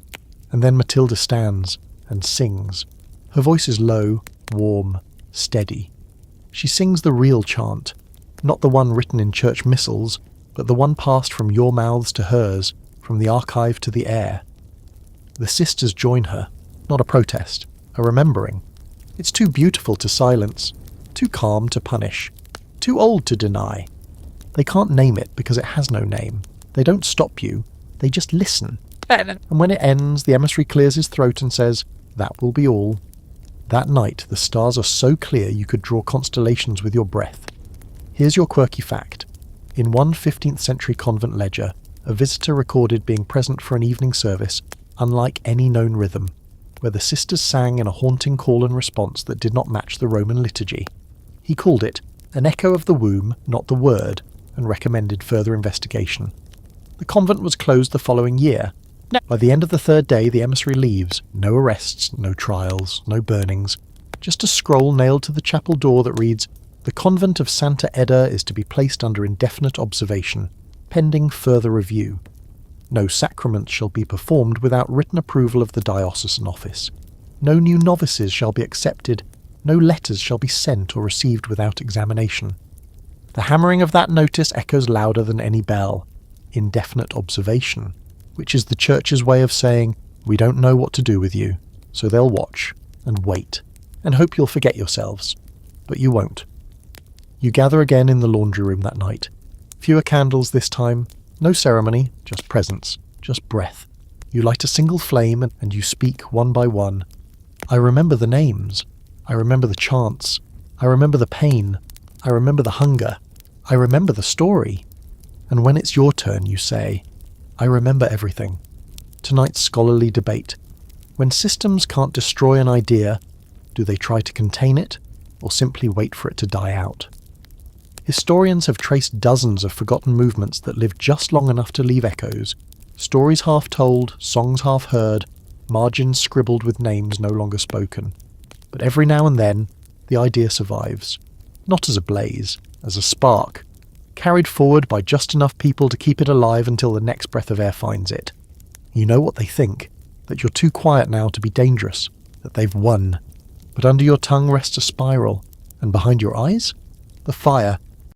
and then Matilda stands and sings. Her voice is low, warm, steady. She sings the real chant, not the one written in church missals, but the one passed from your mouths to hers, from the archive to the air. The sisters join her, not a protest, a remembering. It's too beautiful to silence, too calm to punish, too old to deny. They can't name it because it has no name. They don't stop you, they just listen. And when it ends, the emissary clears his throat and says, "That will be all." That night, the stars are so clear you could draw constellations with your breath. Here's your quirky fact. In one 15th century convent ledger, a visitor recorded being present for an evening service, unlike any known rhythm, where the sisters sang in a haunting call and response that did not match the Roman liturgy. He called it an echo of the womb, not the word, and recommended further investigation. The convent was closed the following year. By the end of the third day, the emissary leaves. No arrests, no trials, no burnings. Just a scroll nailed to the chapel door that reads, "The convent of Santa Edda is to be placed under indefinite observation, pending further review. No sacraments shall be performed without written approval of the diocesan office. No new novices shall be accepted. No letters shall be sent or received without examination." The hammering of that notice echoes louder than any bell. Indefinite observation, which is the church's way of saying, "We don't know what to do with you," so they'll watch and wait and hope you'll forget yourselves. But you won't. You gather again in the laundry room that night. Fewer candles this time, no ceremony, just presence, just breath. You light a single flame and you speak one by one. I remember the names. I remember the chants. I remember the pain. I remember the hunger. I remember the story. And when it's your turn, you say, "I remember everything." Tonight's scholarly debate. When systems can't destroy an idea, do they try to contain it, or simply wait for it to die out? Historians have traced dozens of forgotten movements that lived just long enough to leave echoes, stories half told, songs half heard, margins scribbled with names no longer spoken. But every now and then, the idea survives. Not as a blaze, as a spark, carried forward by just enough people to keep it alive until the next breath of air finds it. You know what they think, that you're too quiet now to be dangerous, that they've won. But under your tongue rests a spiral, and behind your eyes, the fire,